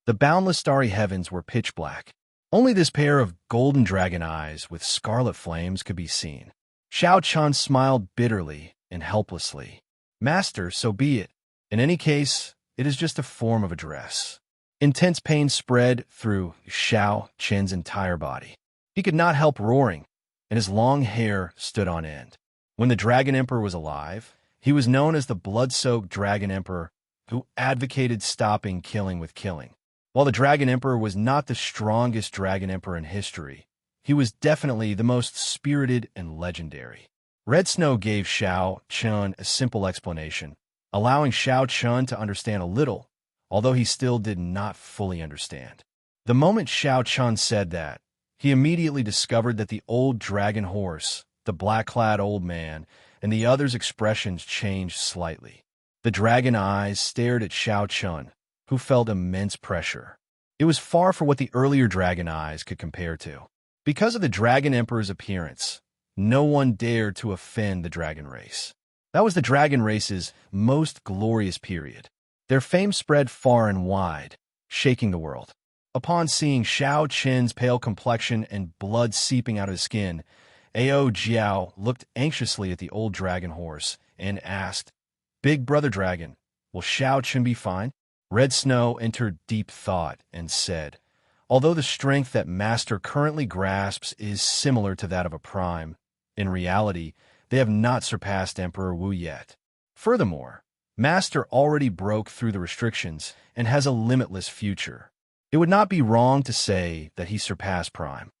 The boundless starry heavens were pitch black. Only this pair of golden dragon eyes with scarlet flames could be seen. Shao Chun smiled bitterly and helplessly. "Master, so be it. In any case, it is just a form of address." Intense pain spread through Shao Chun's entire body. He could not help roaring, and his long hair stood on end. When the Dragon Emperor was alive, he was known as the blood-soaked Dragon Emperor who advocated stopping killing with killing. While the Dragon Emperor was not the strongest Dragon Emperor in history, he was definitely the most spirited and legendary. Red Snow gave Shao Chun a simple explanation, allowing Shao Chun to understand a little, although he still did not fully understand. The moment Shao Chun said that, he immediately discovered that the old dragon horse, the black-clad old man, and the other's expressions changed slightly. The dragon eyes stared at Shao Chun, who felt immense pressure. It was far from what the earlier dragon eyes could compare to. Because of the Dragon Emperor's appearance, no one dared to offend the dragon race. That was the dragon race's most glorious period. Their fame spread far and wide, shaking the world. Upon seeing Shao Chun's pale complexion and blood seeping out of his skin, Ao Jiao looked anxiously at the old dragon horse and asked, "Big brother dragon, will Shao Chun be fine?" Red Snow entered deep thought and said, "Although the strength that Master currently grasps is similar to that of a prime, in reality, they have not surpassed Emperor Wu yet. Furthermore, Master already broke through the restrictions and has a limitless future. It would not be wrong to say that he surpassed Prime.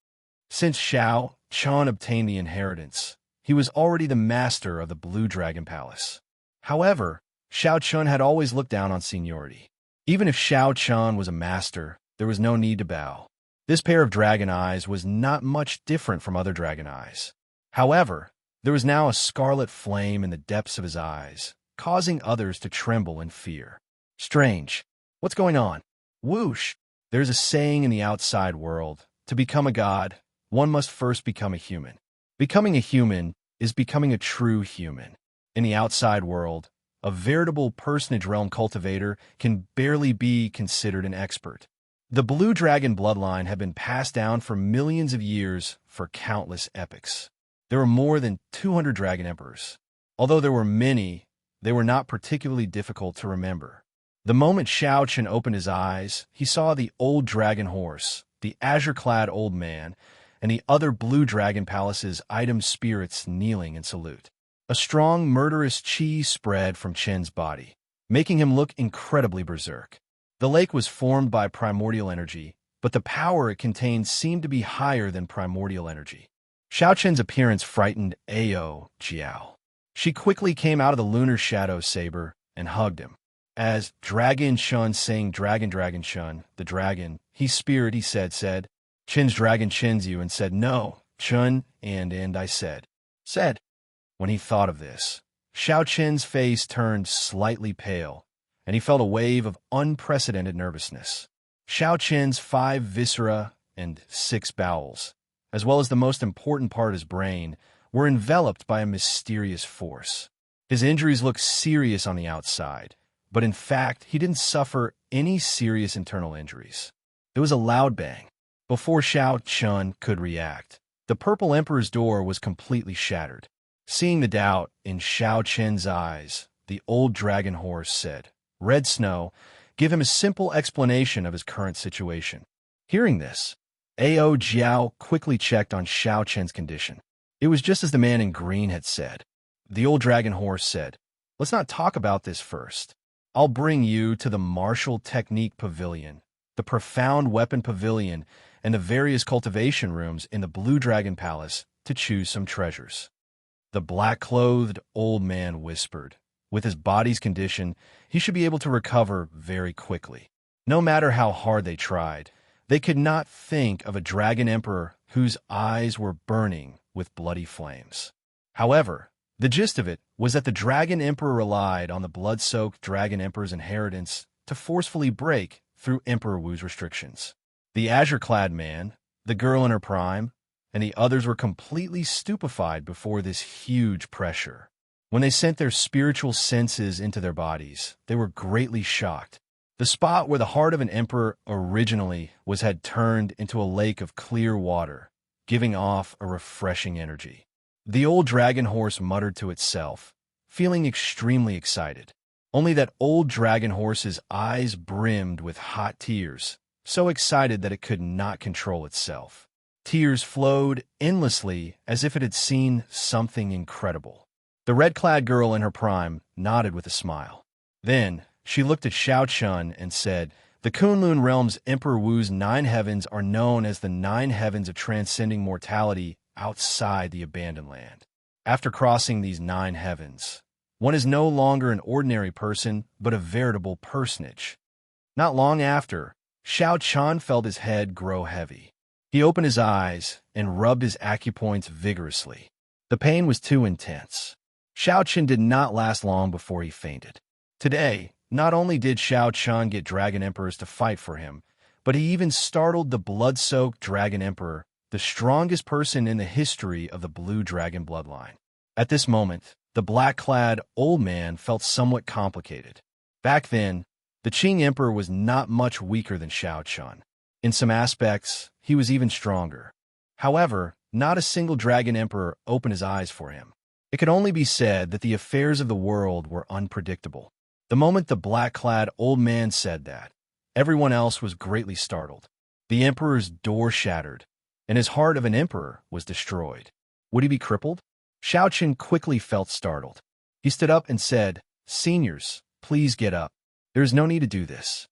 Since Shao Chun obtained the inheritance, he was already the master of the Blue Dragon Palace. However, Shao Chun had always looked down on seniority. Even if Shao Chun was a master, there was no need to bow. This pair of dragon eyes was not much different from other dragon eyes. However, there was now a scarlet flame in the depths of his eyes, causing others to tremble in fear. Strange. What's going on? Whoosh! There's a saying in the outside world, to become a god, one must first become a human. Becoming a human is becoming a true human. In the outside world, a veritable personage realm cultivator can barely be considered an expert. The Blue Dragon bloodline had been passed down for millions of years for countless epochs. There were more than 200 dragon emperors. Although there were many, they were not particularly difficult to remember. The moment Shao Chun opened his eyes, he saw the old dragon horse, the azure-clad old man, and the other Blue Dragon Palace's item spirits kneeling in salute. A strong, murderous chi spread from Chen's body, making him look incredibly berserk. The lake was formed by primordial energy, but the power it contained seemed to be higher than primordial energy. Shao Chen's appearance frightened Ao Jiao. She quickly came out of the lunar shadow saber and hugged him. As Dragon Chun saying Dragon Chun, the dragon, he said, "Chen's dragon chins you," and said, "No, Chun, and I said. When he thought of this, Shao Chen's face turned slightly pale, and he felt a wave of unprecedented nervousness. Shao Qin's 5 viscera and 6 bowels, as well as the most important part, his brain, were enveloped by a mysterious force. His injuries looked serious on the outside, but in fact, he didn't suffer any serious internal injuries. There was a loud bang. Before Shao Chun could react, the Purple Emperor's door was completely shattered. Seeing the doubt in Shao Chen's eyes, the old dragon horse said, "Red Snow, give him a simple explanation of his current situation." Hearing this, Ao Jiao quickly checked on Shao Chen's condition. It was just as the man in green had said. The old dragon horse said, "Let's not talk about this first. I'll bring you to the martial technique pavilion, the profound weapon pavilion, and the various cultivation rooms in the Blue Dragon Palace to choose some treasures." The black-clothed old man whispered. With his body's condition, he should be able to recover very quickly. No matter how hard they tried, they could not think of a dragon emperor whose eyes were burning with bloody flames. However, the gist of it was that the dragon emperor relied on the blood-soaked dragon emperor's inheritance to forcefully break through Emperor Wu's restrictions. The azure-clad man, the girl in her prime, and the others were completely stupefied before this huge pressure. When they sent their spiritual senses into their bodies, they were greatly shocked. The spot where the heart of an emperor originally was had turned into a lake of clear water, giving off a refreshing energy. The old dragon horse muttered to itself, feeling extremely excited. Only that old dragon horse's eyes brimmed with hot tears, so excited that it could not control itself. Tears flowed endlessly as if it had seen something incredible. The red-clad girl in her prime nodded with a smile. Then she looked at Shao Chun and said, "The Kunlun realm's Emperor Wu's 9 heavens are known as the 9 heavens of transcending mortality outside the abandoned land. After crossing these 9 heavens, one is no longer an ordinary person, but a veritable personage." Not long after, Shao Chun felt his head grow heavy. He opened his eyes and rubbed his acupoints vigorously. The pain was too intense. Shao Chun did not last long before he fainted. Today, not only did Shao Chun get dragon emperors to fight for him, but he even startled the blood-soaked dragon emperor, the strongest person in the history of the blue dragon bloodline. At this moment, the black-clad old man felt somewhat complicated. Back then, the Qing emperor was not much weaker than Shao Chun. In some aspects, he was even stronger. However, not a single dragon emperor opened his eyes for him. It could only be said that the affairs of the world were unpredictable. The moment the black-clad old man said that, everyone else was greatly startled. The emperor's door shattered, and his heart of an emperor was destroyed. Would he be crippled? Shao Chun quickly felt startled. He stood up and said, "Seniors, please get up. There is no need to do this."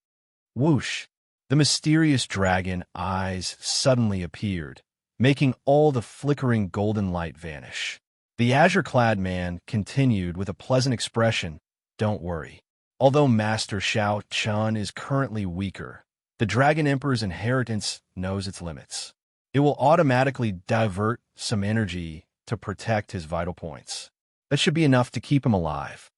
Whoosh! The mysterious dragon eyes suddenly appeared, making all the flickering golden light vanish. The azure-clad man continued with a pleasant expression, "Don't worry. Although Master Shao Chun is currently weaker, the Dragon Emperor's inheritance knows its limits. It will automatically divert some energy to protect his vital points. That should be enough to keep him alive."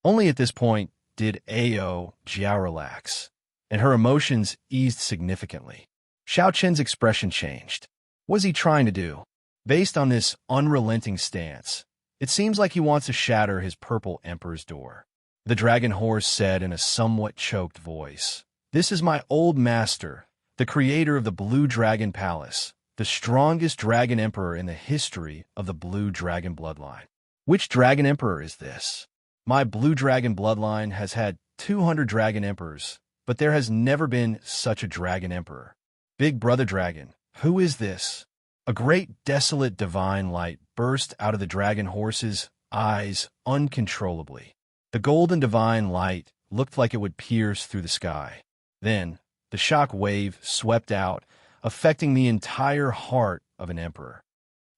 Only at this point did Ao Jiao relax, and her emotions eased significantly. Shao Chen's expression changed. What is he trying to do? Based on this unrelenting stance, it seems like he wants to shatter his Purple Emperor's door. The dragon horse said in a somewhat choked voice, "This is my old master, the creator of the Blue Dragon Palace, the strongest dragon emperor in the history of the Blue Dragon bloodline." "Which dragon emperor is this?" "My Blue Dragon bloodline has had 200 dragon emperors, but there has never been such a dragon emperor. Big Brother Dragon, who is this?" A great desolate divine light burst out of the dragon horse's eyes uncontrollably. The golden divine light looked like it would pierce through the sky. Then, the shock wave swept out, affecting the entire heart of an emperor.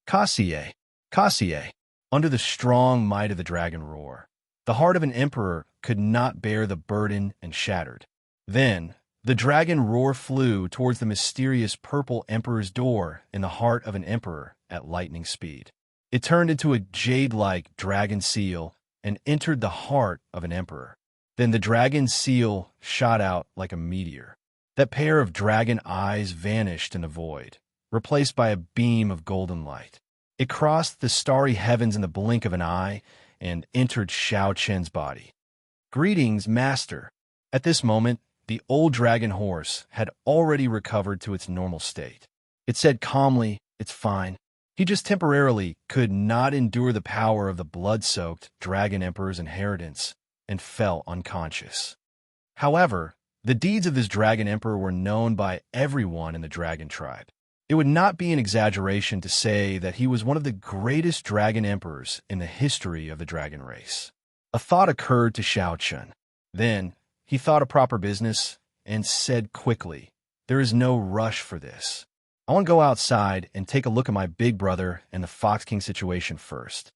Kasie, Kasie! Under the strong might of the dragon roar, the heart of an emperor could not bear the burden and shattered. Then, the dragon roar flew towards the mysterious Purple Emperor's door in the heart of an emperor at lightning speed. It turned into a jade-like dragon seal and entered the heart of an emperor. Then the dragon seal shot out like a meteor. That pair of dragon eyes vanished in the void, replaced by a beam of golden light. It crossed the starry heavens in the blink of an eye and entered Xiao Chen's body. "Greetings, Master." At this moment, the old dragon horse had already recovered to its normal state. It said calmly, "It's fine." He just temporarily could not endure the power of the blood-soaked Dragon Emperor's inheritance and fell unconscious. However, the deeds of this Dragon Emperor were known by everyone in the Dragon tribe. It would not be an exaggeration to say that he was one of the greatest Dragon Emperors in the history of the Dragon race. A thought occurred to Xiao Chen. Then, he thought of proper business and said quickly, "There is no rush for this. I want to go outside and take a look at my big brother and the Fox King situation first."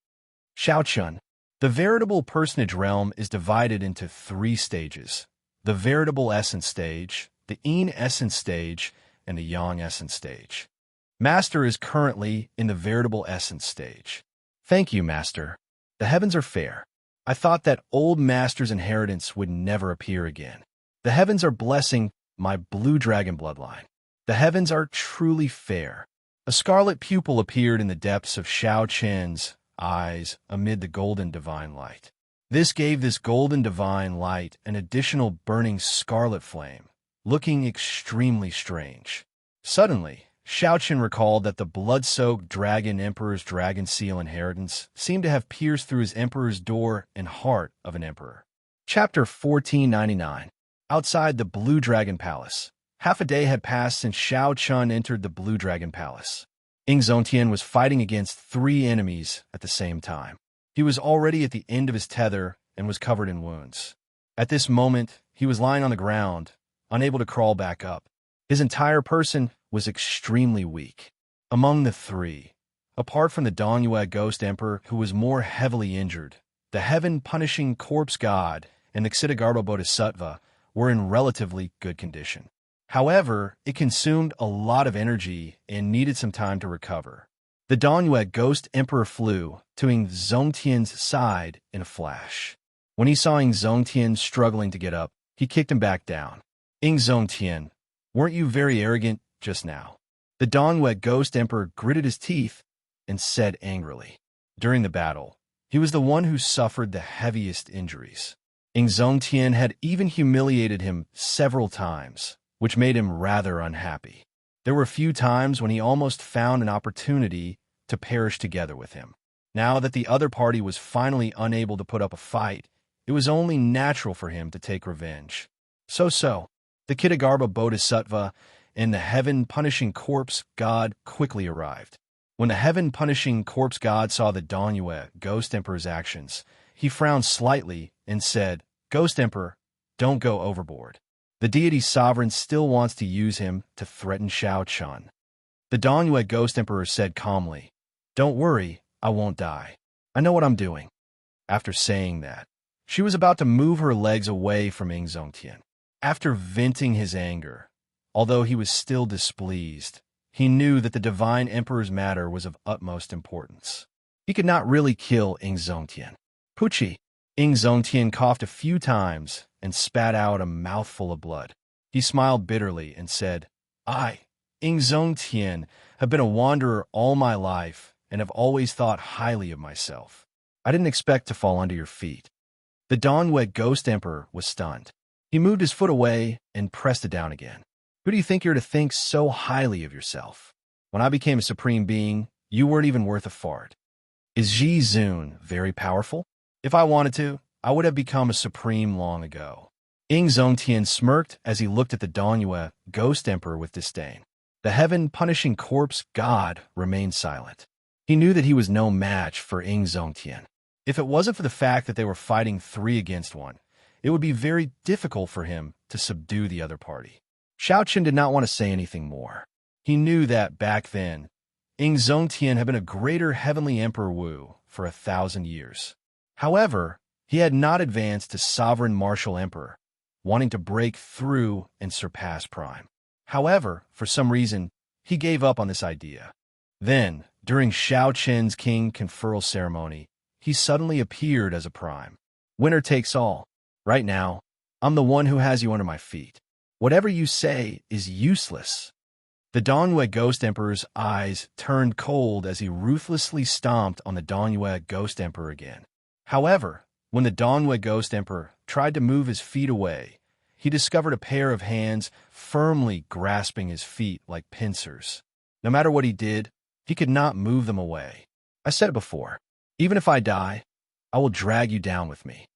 Xiao Chen, the veritable personage realm is divided into 3 stages: the veritable essence stage, the Yin essence stage, and the Yang essence stage. Master is currently in the veritable essence stage. "Thank you, Master. The heavens are fair. I thought that old Master's inheritance would never appear again. The heavens are blessing my blue dragon bloodline. The heavens are truly fair." A scarlet pupil appeared in the depths of Xiao Chen's eyes amid the golden divine light. This gave this golden divine light an additional burning scarlet flame, looking extremely strange. Suddenly, Xiao Chen recalled that the blood-soaked Dragon Emperor's Dragon Seal inheritance seemed to have pierced through his Emperor's door and heart of an Emperor. Chapter 1499. Outside the Blue Dragon Palace. Half a day had passed since Xiao Chen entered the Blue Dragon Palace. Zongtian was fighting against 3 enemies at the same time. He was already at the end of his tether and was covered in wounds. At this moment, he was lying on the ground, unable to crawl back up. His entire person was extremely weak. Among the 3, apart from the Dongyue Ghost Emperor, who was more heavily injured, the heaven-punishing corpse god and the Xittagarbha Bodhisattva were in relatively good condition. However, it consumed a lot of energy and needed some time to recover. The Dongyue Ghost Emperor flew to Zongtian's side in a flash. When he saw Zongtian struggling to get up, he kicked him back down. "Zongtian, weren't you very arrogant just now?" The Dongyue Ghost Emperor gritted his teeth and said angrily. During the battle, he was the one who suffered the heaviest injuries. Zongtian had even humiliated him several times, which made him rather unhappy. There were a few times when he almost found an opportunity to perish together with him. Now that the other party was finally unable to put up a fight, it was only natural for him to take revenge. So, the Xittagarbha Bodhisattva and the heaven-punishing corpse god quickly arrived. When the heaven-punishing corpse god saw the Dongyue Ghost Emperor's actions, he frowned slightly and said, "Ghost Emperor, don't go overboard. The deity sovereign still wants to use him to threaten Xiao Chen." The Dongyue Ghost Emperor said calmly, "Don't worry, I won't die. I know what I'm doing." After saying that, she was about to move her legs away from Zongtian. After venting his anger, although he was still displeased, he knew that the Divine Emperor's matter was of utmost importance. He could not really kill Zongtian. "Puchi." Zongtian coughed a few times and spat out a mouthful of blood. He smiled bitterly and said, "I, Zongtian, have been a wanderer all my life and have always thought highly of myself. I didn't expect to fall under your feet." The Dongyue Ghost Emperor was stunned. He moved his foot away and pressed it down again. "Who do you think you're to think so highly of yourself? When I became a supreme being, you weren't even worth a fart. Is Ji Zun very powerful? If I wanted to, I would have become a supreme long ago." Zongtian smirked as he looked at the Dongyue Ghost Emperor with disdain. The heaven-punishing corpse god remained silent. He knew that he was no match for Zongtian. If it wasn't for the fact that they were fighting 3 against 1, it would be very difficult for him to subdue the other party. Xiao Chen did not want to say anything more. He knew that back then, Zongtian had been a greater heavenly Emperor Wu for 1,000 years. However, he had not advanced to Sovereign Martial Emperor, wanting to break through and surpass Prime. However, for some reason, he gave up on this idea. Then, during Xiao Chen's king conferral ceremony, he suddenly appeared as a Prime. "Winner takes all. Right now, I'm the one who has you under my feet." Whatever you say is useless. The Dongyue Ghost Emperor's eyes turned cold as he ruthlessly stomped on the Dongyue Ghost Emperor again. However, when the Dongyue Ghost Emperor tried to move his feet away, he discovered a pair of hands firmly grasping his feet like pincers. No matter what he did, he could not move them away. I said it before, even if I die, I will drag you down with me.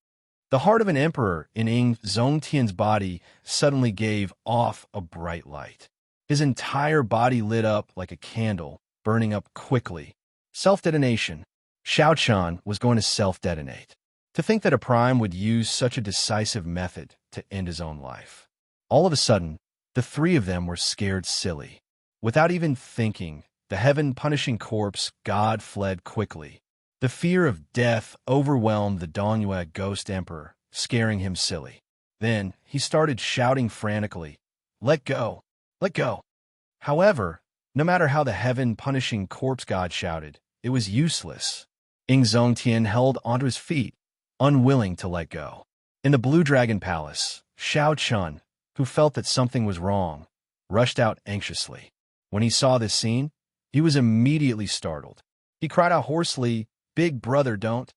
The heart of an emperor in Ing Zongtian's body suddenly gave off a bright light. His entire body lit up like a candle, burning up quickly. Self-detonation. Xiao Chun was going to self-detonate. To think that a prime would use such a decisive method to end his own life. All of a sudden, the three of them were scared silly. Without even thinking, the heaven-punishing corpse god fled quickly. The fear of death overwhelmed the Dongyue Ghost Emperor, scaring him silly. Then, he started shouting frantically, "Let go! Let go!" However, no matter how the heaven-punishing corpse god shouted, it was useless. Ing Zongtian held onto his feet, unwilling to let go. In the Blue Dragon Palace, Xiao Chun, who felt that something was wrong, rushed out anxiously. When he saw this scene, he was immediately startled. He cried out hoarsely, "Big brother, don't!"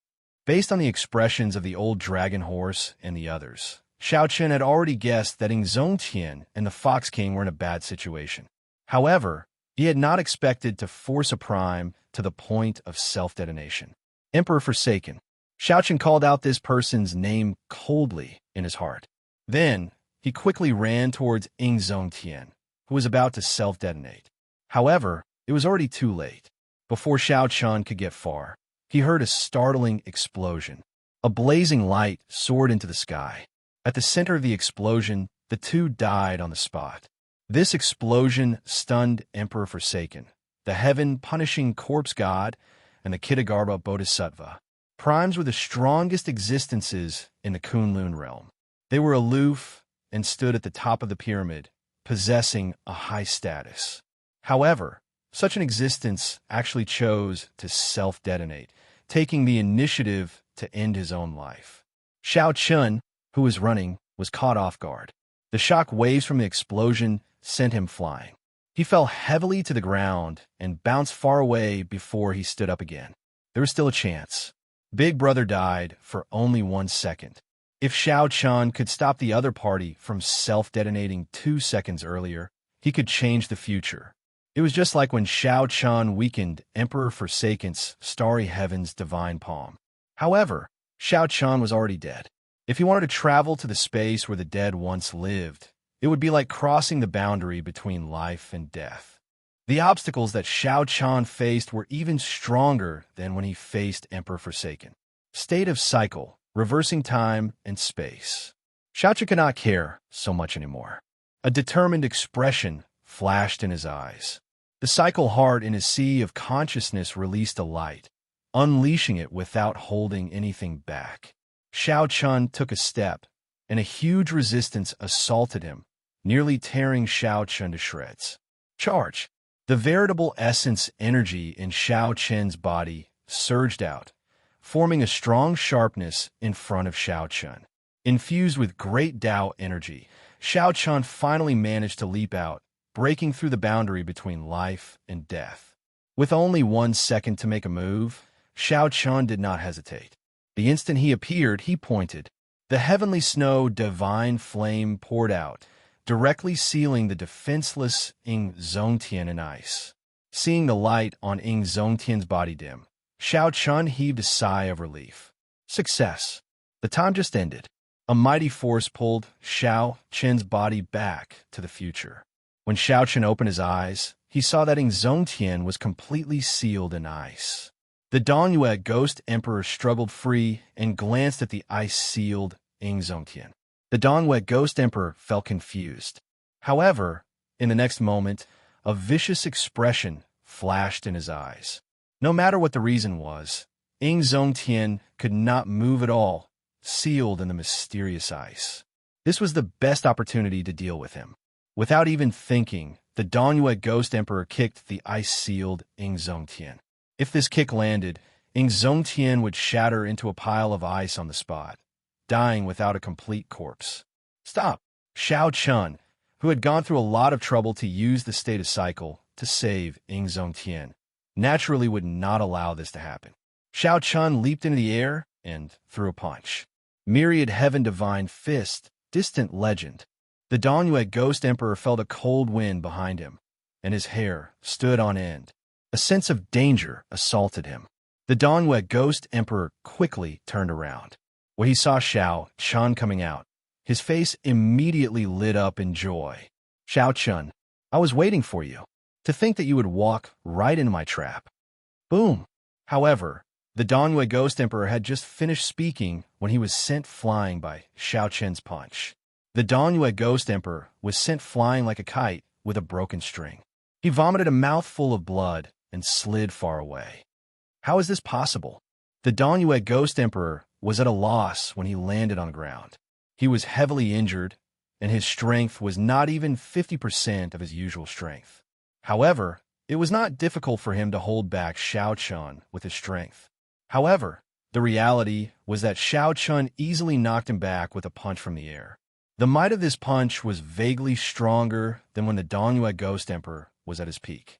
Based on the expressions of the old dragon horse and the others, Xiao Chun had already guessed that Ing Zongtian and the Fox King were in a bad situation. However, he had not expected to force a prime to the point of self-detonation. Emperor Forsaken. Xiao Chun called out this person's name coldly in his heart. Then, he quickly ran towards Ing Zongtian, who was about to self-detonate. However, it was already too late. Before Xiao Chun could get far, he heard a startling explosion. A blazing light soared into the sky. At the center of the explosion, the two died on the spot. This explosion stunned Emperor Forsaken, the heaven-punishing corpse god, and the Kitagarbha Bodhisattva. Primes were the strongest existences in the Kunlun realm. They were aloof and stood at the top of the pyramid, possessing a high status. However, such an existence actually chose to self-detonate, taking the initiative to end his own life. Xiao Chun, who was running, was caught off guard. The shock waves from the explosion sent him flying. He fell heavily to the ground and bounced far away before he stood up again. There was still a chance. Big Brother died for only 1 second. If Xiao Chun could stop the other party from self-detonating 2 seconds earlier, he could change the future. It was just like when Xiao Chun weakened Emperor Forsaken's Starry Heaven's divine palm. However, Xiao Chun was already dead. If he wanted to travel to the space where the dead once lived, it would be like crossing the boundary between life and death. The obstacles that Xiao Chun faced were even stronger than when he faced Emperor Forsaken. State of cycle, reversing time and space. Xiao Chun could not care so much anymore. A determined expression flashed in his eyes. The cycle heart in his sea of consciousness released a light, unleashing it without holding anything back. Xiao Chun took a step, and a huge resistance assaulted him, nearly tearing Xiao Chun to shreds. Charge! The veritable essence energy in Xiao Chun's body surged out, forming a strong sharpness in front of Xiao Chun. Infused with great Tao energy, Xiao Chun finally managed to leap out, breaking through the boundary between life and death. With only 1 second to make a move, Xiao Chun did not hesitate. The instant he appeared, he pointed. The heavenly snow divine flame poured out, directly sealing the defenseless Ing Zongtian in ice. Seeing the light on Ing Zongtian's body dim, Xiao Chun heaved a sigh of relief. Success. The time just ended. A mighty force pulled Xiao Chun's body back to the future. When Xiao Chun opened his eyes, he saw that Ing Zongtian was completely sealed in ice. The Dongyue Ghost Emperor struggled free and glanced at the ice-sealed Ing Zongtian. The Dongyue Ghost Emperor felt confused. However, in the next moment, a vicious expression flashed in his eyes. No matter what the reason was, Ing Zongtian could not move at all, sealed in the mysterious ice. This was the best opportunity to deal with him. Without even thinking, the Dongyue Ghost Emperor kicked the ice-sealed Ing Zongtian. If this kick landed, Ing Zongtian would shatter into a pile of ice on the spot, dying without a complete corpse. Stop! Xiao Chun, who had gone through a lot of trouble to use the status cycle to save Zongtian, naturally would not allow this to happen. Xiao Chun leaped into the air and threw a punch. Myriad Heaven Divine Fist, distant legend. The Danyue Ghost Emperor felt a cold wind behind him, and his hair stood on end. A sense of danger assaulted him. The Danyue Ghost Emperor quickly turned around. When he saw Xiao Chun coming out, his face immediately lit up in joy. Xiao Chun, I was waiting for you. To think that you would walk right into my trap. Boom. However, the Danyue Ghost Emperor had just finished speaking when he was sent flying by Xiao Chun's punch. The Danyue Ghost Emperor was sent flying like a kite with a broken string. He vomited a mouthful of blood and slid far away. How is this possible? The Danyue Ghost Emperor was at a loss when he landed on the ground. He was heavily injured, and his strength was not even 50% of his usual strength. However, it was not difficult for him to hold back Xiao Chun with his strength. However, the reality was that Xiao Chun easily knocked him back with a punch from the air. The might of this punch was vaguely stronger than when the Danyue Ghost Emperor was at his peak.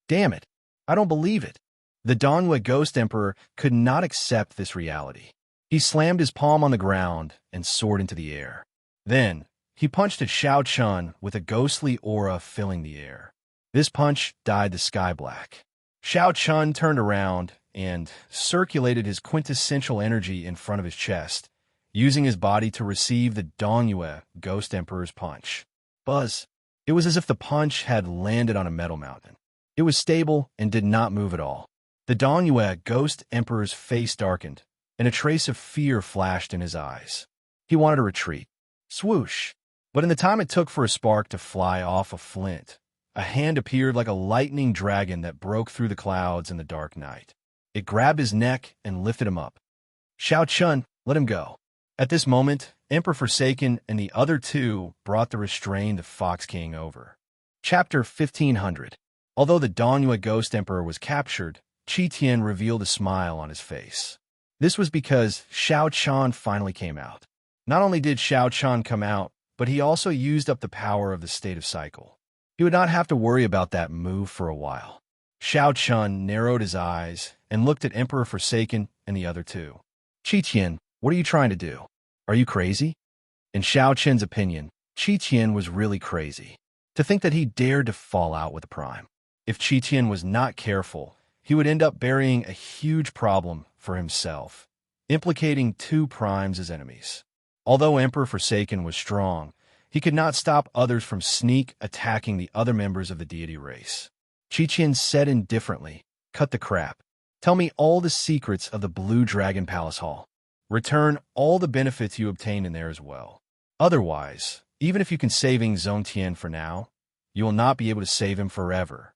Damn it! I don't believe it. The Danyue Ghost Emperor could not accept this reality. He slammed his palm on the ground and soared into the air. Then, he punched at Xiao Chun with a ghostly aura filling the air. This punch dyed the sky black. Xiao Chun turned around and circulated his quintessential energy in front of his chest, using his body to receive the Danyue Ghost Emperor's punch. Buzz. It was as if the punch had landed on a metal mountain. It was stable and did not move at all. The Danyue Ghost Emperor's face darkened, and a trace of fear flashed in his eyes. He wanted to retreat. Swoosh! But in the time it took for a spark to fly off a flint, a hand appeared like a lightning dragon that broke through the clouds in the dark night. It grabbed his neck and lifted him up. Xiao Chun, let him go. At this moment, Emperor Forsaken and the other two brought the restrained Fox King over. Chapter 1500. Although the Danyue Ghost Emperor was captured, Qi Tian revealed a smile on his face. This was because Xiao Chun finally came out. Not only did Xiao Chun come out, but he also used up the power of the state of cycle. He would not have to worry about that move for a while. Xiao Chun narrowed his eyes and looked at Emperor Forsaken and the other two. Qi Tian, what are you trying to do? Are you crazy? In Xiao Chen's opinion, Qi Tian was really crazy. To think that he dared to fall out with a prime. If Qi Tian was not careful, he would end up burying a huge problem for himself, implicating two primes as enemies. Although Emperor Forsaken was strong, he could not stop others from sneak attacking the other members of the deity race. Qi Tian said indifferently, cut the crap. Tell me all the secrets of the Blue Dragon Palace Hall. Return all the benefits you obtained in there as well. Otherwise, even if you can save Zongtian for now, you will not be able to save him forever.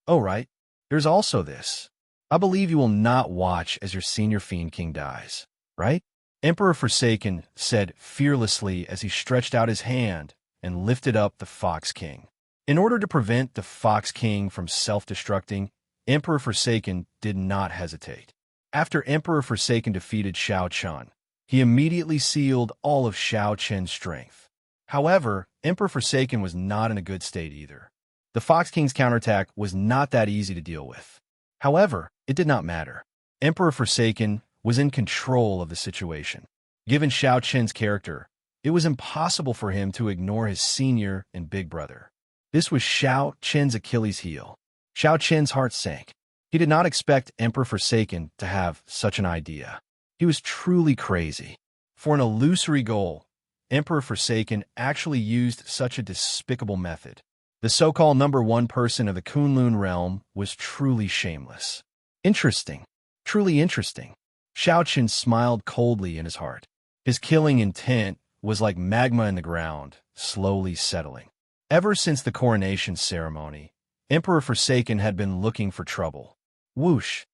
Oh, right. There's also this. I believe you will not watch as your senior Fiend King dies, right? Emperor Forsaken said fearlessly as he stretched out his hand and lifted up the Fox King. In order to prevent the Fox King from self-destructing, Emperor Forsaken did not hesitate. After Emperor Forsaken defeated Xiao Chun, he immediately sealed all of Xiao Chen's strength. However, Emperor Forsaken was not in a good state either. The Fox King's counterattack was not that easy to deal with. However, it did not matter. Emperor Forsaken was in control of the situation. Given Xiao Chen's character, it was impossible for him to ignore his senior and big brother. This was Xiao Chen's Achilles heel. Xiao Chen's heart sank. He did not expect Emperor Forsaken to have such an idea. He was truly crazy. For an illusory goal, Emperor Forsaken actually used such a despicable method. The so-called #1 person of the Kunlun realm was truly shameless. Interesting. Truly interesting. Xiao Chen smiled coldly in his heart. His killing intent was like magma in the ground, slowly settling. Ever since the coronation ceremony, Emperor Forsaken had been looking for trouble. Whoosh.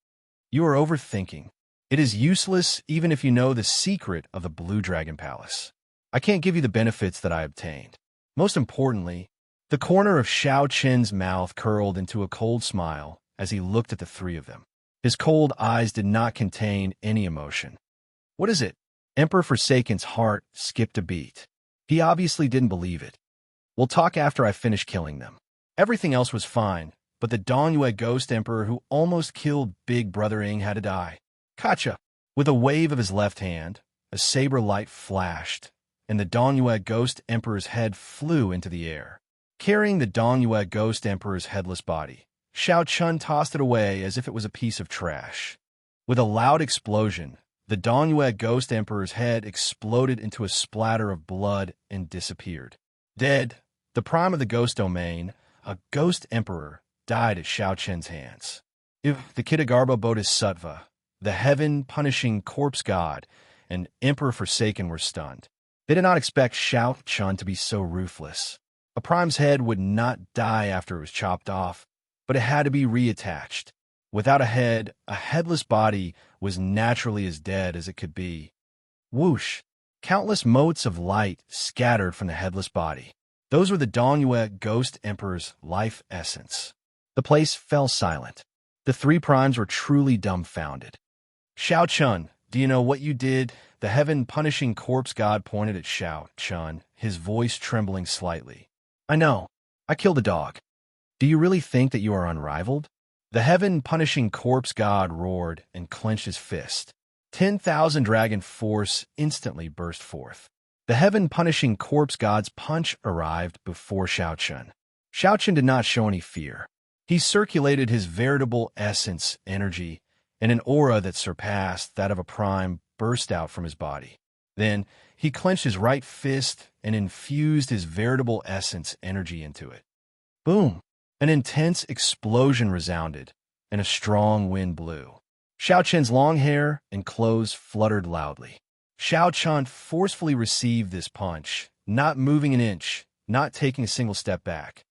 You are overthinking. It is useless even if you know the secret of the Blue Dragon Palace. I can't give you the benefits that I obtained. Most importantly, the corner of Xiao Chen's mouth curled into a cold smile as he looked at the three of them. His cold eyes did not contain any emotion. What is it? Emperor Forsaken's heart skipped a beat. He obviously didn't believe it. We'll talk after I finish killing them. Everything else was fine, but the Dongyue Ghost Emperor who almost killed Big Brother Ing had to die. Kacha! With a wave of his left hand, a saber light flashed, and the Dongyue Ghost Emperor's head flew into the air. Carrying the Dongyue Ghost Emperor's headless body, Xiao Chun tossed it away as if it was a piece of trash. With a loud explosion, the Dongyue Ghost Emperor's head exploded into a splatter of blood and disappeared. Dead, the prime of the Ghost Domain, a Ghost Emperor, died at Xiao Chen's hands. If the Kitagarbha Bodhisattva, the heaven-punishing corpse god, and Emperor Forsaken were stunned. They did not expect Xiao Chun to be so ruthless. A prime's head would not die after it was chopped off, but it had to be reattached. Without a head, a headless body was naturally as dead as it could be. Whoosh! Countless motes of light scattered from the headless body. Those were the Dongyue Ghost Emperor's life essence. The place fell silent. The three primes were truly dumbfounded. Xiao Chun, do you know what you did? The heaven-punishing corpse god pointed at Xiao Chun, his voice trembling slightly. I know. I killed a dog. Do you really think that you are unrivaled? The heaven-punishing corpse god roared and clenched his fist. 10,000 dragon force instantly burst forth. The heaven-punishing corpse god's punch arrived before Xiao Chun. Xiao Chun did not show any fear. He circulated his veritable essence, energy, and an aura that surpassed that of a prime burst out from his body. Then he clenched his right fist and infused his veritable essence, energy into it. Boom! An intense explosion resounded, and a strong wind blew. Xiao Chen's long hair and clothes fluttered loudly. Xiao Chun forcefully received this punch, not moving an inch, not taking a single step back.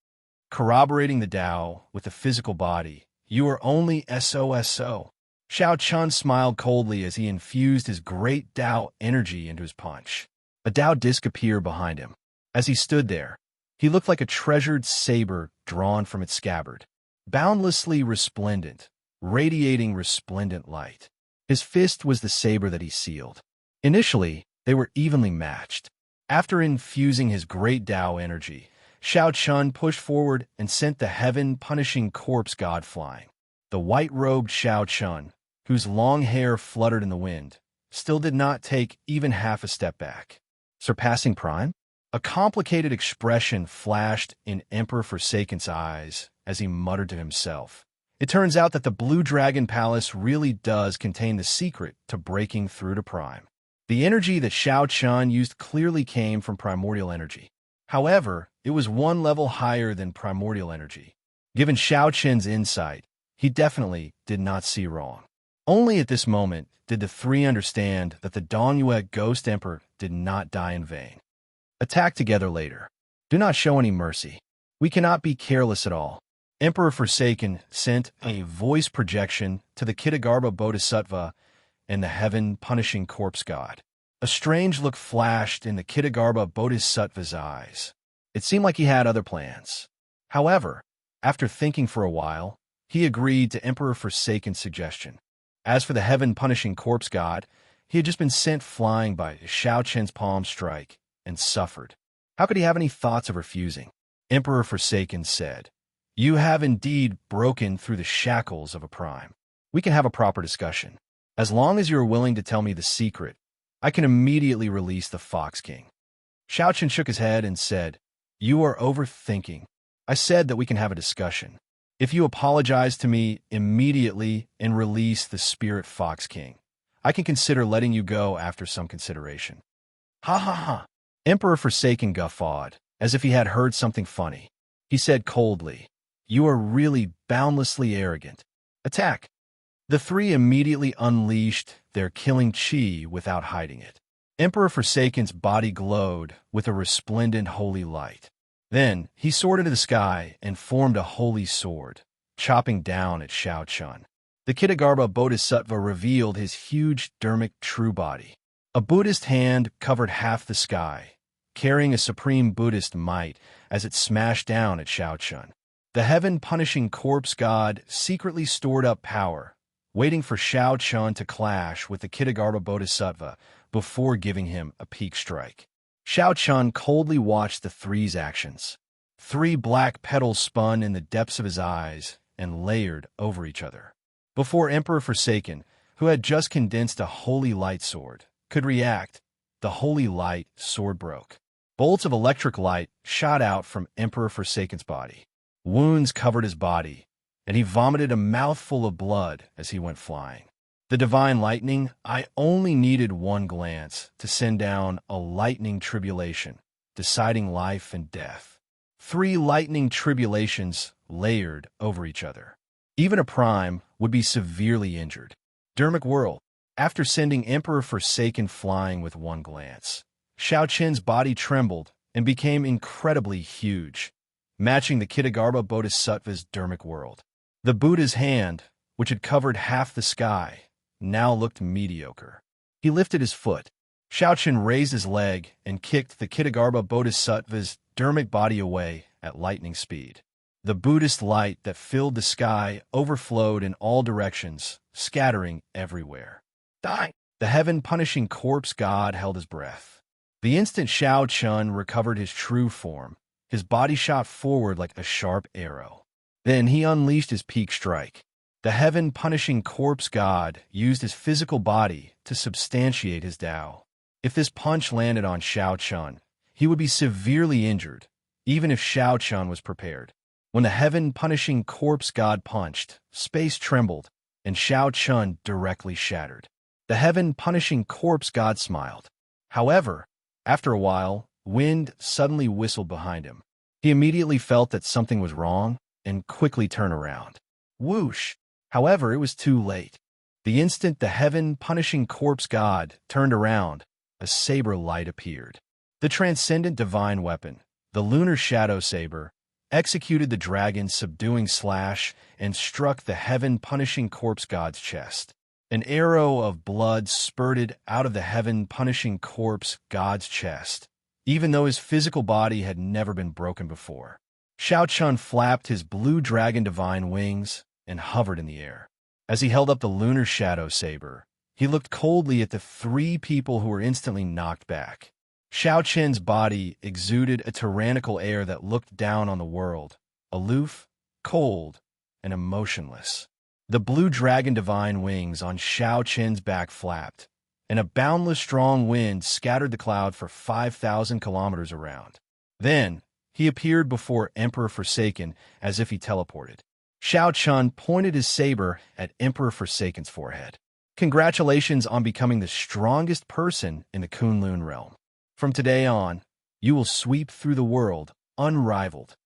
Corroborating the Tao with the physical body, you are only SOSO. Xiao Chun smiled coldly as he infused his great Tao energy into his punch. A Tao disc appeared behind him. As he stood there, he looked like a treasured saber drawn from its scabbard, boundlessly resplendent, radiating resplendent light. His fist was the saber that he sealed. Initially, they were evenly matched. After infusing his great Tao energy, Xiao Chun pushed forward and sent the heaven-punishing corpse god flying. The white-robed Xiao Chun, whose long hair fluttered in the wind, still did not take even half a step back. Surpassing Prime? A complicated expression flashed in Emperor Forsaken's eyes as he muttered to himself. It turns out that the Blue Dragon Palace really does contain the secret to breaking through to Prime. The energy that Xiao Chun used clearly came from primordial energy. However, it was one level higher than primordial energy. Given Xiao Chen's insight, he definitely did not see wrong. Only at this moment did the three understand that the Dongyue Ghost Emperor did not die in vain. Attack together later. Do not show any mercy. We cannot be careless at all. Emperor Forsaken sent a voice projection to the Kitagarbha Bodhisattva and the heaven-punishing corpse god. A strange look flashed in the Kitagarbha Bodhisattva's eyes. It seemed like he had other plans. However, after thinking for a while, he agreed to Emperor Forsaken's suggestion. As for the heaven-punishing corpse god, he had just been sent flying by Xiao Chen's palm strike and suffered. How could he have any thoughts of refusing? Emperor Forsaken said, "You have indeed broken through the shackles of a prime. We can have a proper discussion. As long as you are willing to tell me the secret, I can immediately release the Fox King." Xiao Chen shook his head and said, "You are overthinking. I said that we can have a discussion. If you apologize to me immediately and release the Spirit Fox King, I can consider letting you go after some consideration." Ha ha ha! Emperor Forsaken guffawed, as if he had heard something funny. He said coldly, "You are really boundlessly arrogant. Attack!" The three immediately unleashed their killing chi without hiding it. Emperor Forsaken's body glowed with a resplendent holy light. Then he soared into the sky and formed a holy sword, chopping down at Xiao Chun. The Kitagarbha Bodhisattva revealed his huge dermic true body. A Buddhist hand covered half the sky, carrying a supreme Buddhist might as it smashed down at Xiao Chun. The heaven-punishing corpse god secretly stored up power, waiting for Xiao Chun to clash with the Kitagarbha Bodhisattva before giving him a peak strike. Xiao Chun coldly watched the three's actions. 3 black petals spun in the depths of his eyes and layered over each other. Before Emperor Forsaken, who had just condensed a holy light sword, could react, the holy light sword broke. Bolts of electric light shot out from Emperor Forsaken's body. Wounds covered his body, and he vomited a mouthful of blood as he went flying. The divine lightning, I only needed one glance to send down a lightning tribulation, deciding life and death. 3 lightning tribulations layered over each other. Even a prime would be severely injured. Dermic Whirl, after sending Emperor Forsaken flying with one glance, Xiao Qin's body trembled and became incredibly huge, matching the Kitagarbha Bodhisattva's Dermic World. The Buddha's hand, which had covered half the sky, now looked mediocre. He lifted his foot. Xiao Qin raised his leg and kicked the Kitagarbha Bodhisattva's Dermic body away at lightning speed. The Buddhist light that filled the sky overflowed in all directions, scattering everywhere. Die! The heaven-punishing corpse god held his breath. The instant Xiao Chun recovered his true form, his body shot forward like a sharp arrow. Then he unleashed his peak strike. The heaven-punishing corpse god used his physical body to substantiate his Tao. If this punch landed on Xiao Chun, he would be severely injured, even if Xiao Chun was prepared. When the heaven-punishing corpse god punched, space trembled, and Xiao Chun directly shattered. The heaven-punishing corpse god smiled. However, after a while, wind suddenly whistled behind him. He immediately felt that something was wrong and quickly turned around. Whoosh! However, it was too late. The instant the heaven-punishing corpse god turned around, a saber light appeared. The transcendent divine weapon, the lunar shadow saber, executed the dragon's subduing slash and struck the heaven-punishing corpse god's chest. An arrow of blood spurted out of the heaven-punishing corpse god's chest, even though his physical body had never been broken before. Xiao Chun flapped his blue dragon divine wings and hovered in the air. As he held up the lunar shadow saber, he looked coldly at the 3 people who were instantly knocked back. Xiao Qin's body exuded a tyrannical air that looked down on the world, aloof, cold, and emotionless. The blue dragon divine wings on Xiao Qin's back flapped, and a boundless strong wind scattered the cloud for 5,000 kilometers around. Then, he appeared before Emperor Forsaken as if he teleported. Xiao Chun pointed his saber at Emperor Forsaken's forehead. Congratulations on becoming the strongest person in the Kunlun realm. From today on, you will sweep through the world unrivaled.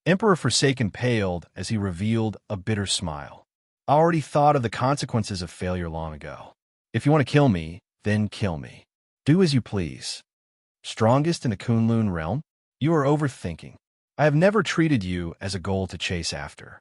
Emperor Forsaken paled as he revealed a bitter smile. I already thought of the consequences of failure long ago. If you want to kill me, then kill me. Do as you please. Strongest in the Kunlun realm? You are overthinking. I have never treated you as a goal to chase after.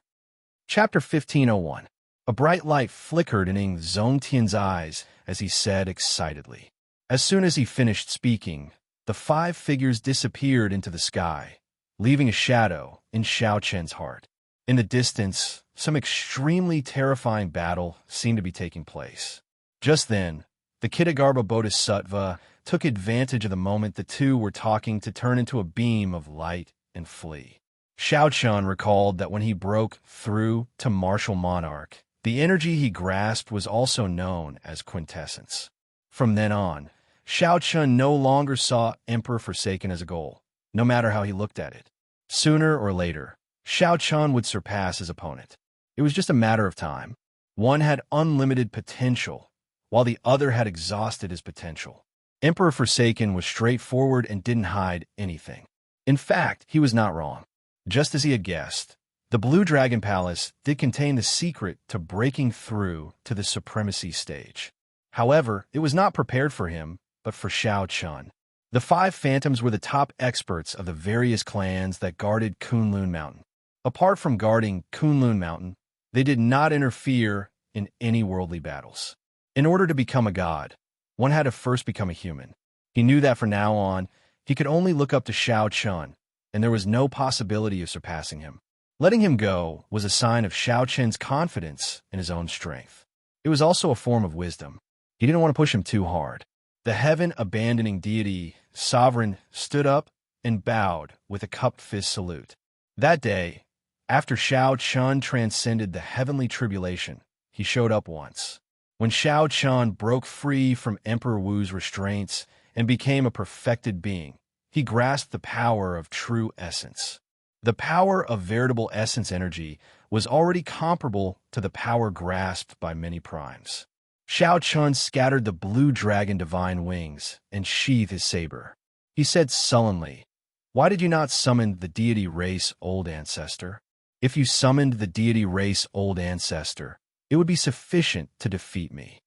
Chapter 1501. A bright light flickered in Zongtian's eyes as he said excitedly. As soon as he finished speaking, the 5 figures disappeared into the sky, leaving a shadow in Xiao Chen's heart. In the distance, some extremely terrifying battle seemed to be taking place. Just then, the Kitagarbha Bodhisattva took advantage of the moment the 2 were talking to turn into a beam of light and flee. Xiao Chun recalled that when he broke through to Martial Monarch, the energy he grasped was also known as quintessence. From then on, Xiao Chun no longer saw Emperor Forsaken as a goal, no matter how he looked at it. Sooner or later, Xiao Chun would surpass his opponent. It was just a matter of time. One had unlimited potential, while the other had exhausted his potential. Emperor Forsaken was straightforward and didn't hide anything. In fact, he was not wrong. Just as he had guessed, the Blue Dragon Palace did contain the secret to breaking through to the supremacy stage. However, it was not prepared for him, but for Xiao Chun. The 5 phantoms were the top experts of the various clans that guarded Kunlun Mountain. Apart from guarding Kunlun Mountain, they did not interfere in any worldly battles. In order to become a god, one had to first become a human. He knew that from now on, he could only look up to Xiao Chun, and there was no possibility of surpassing him. Letting him go was a sign of Xiao Chen's confidence in his own strength. It was also a form of wisdom. He didn't want to push him too hard. The heaven-abandoning deity, sovereign, stood up and bowed with a cupped fist salute. That day, after Shao Chun transcended the heavenly tribulation, he showed up once. When Shao Chun broke free from Emperor Wu's restraints and became a perfected being, he grasped the power of true essence. The power of veritable essence energy was already comparable to the power grasped by many primes. Shao Chun scattered the blue dragon divine wings and sheathed his saber. He said sullenly, "Why did you not summon the deity race old ancestor? If you summoned the deity race old ancestor, it would be sufficient to defeat me."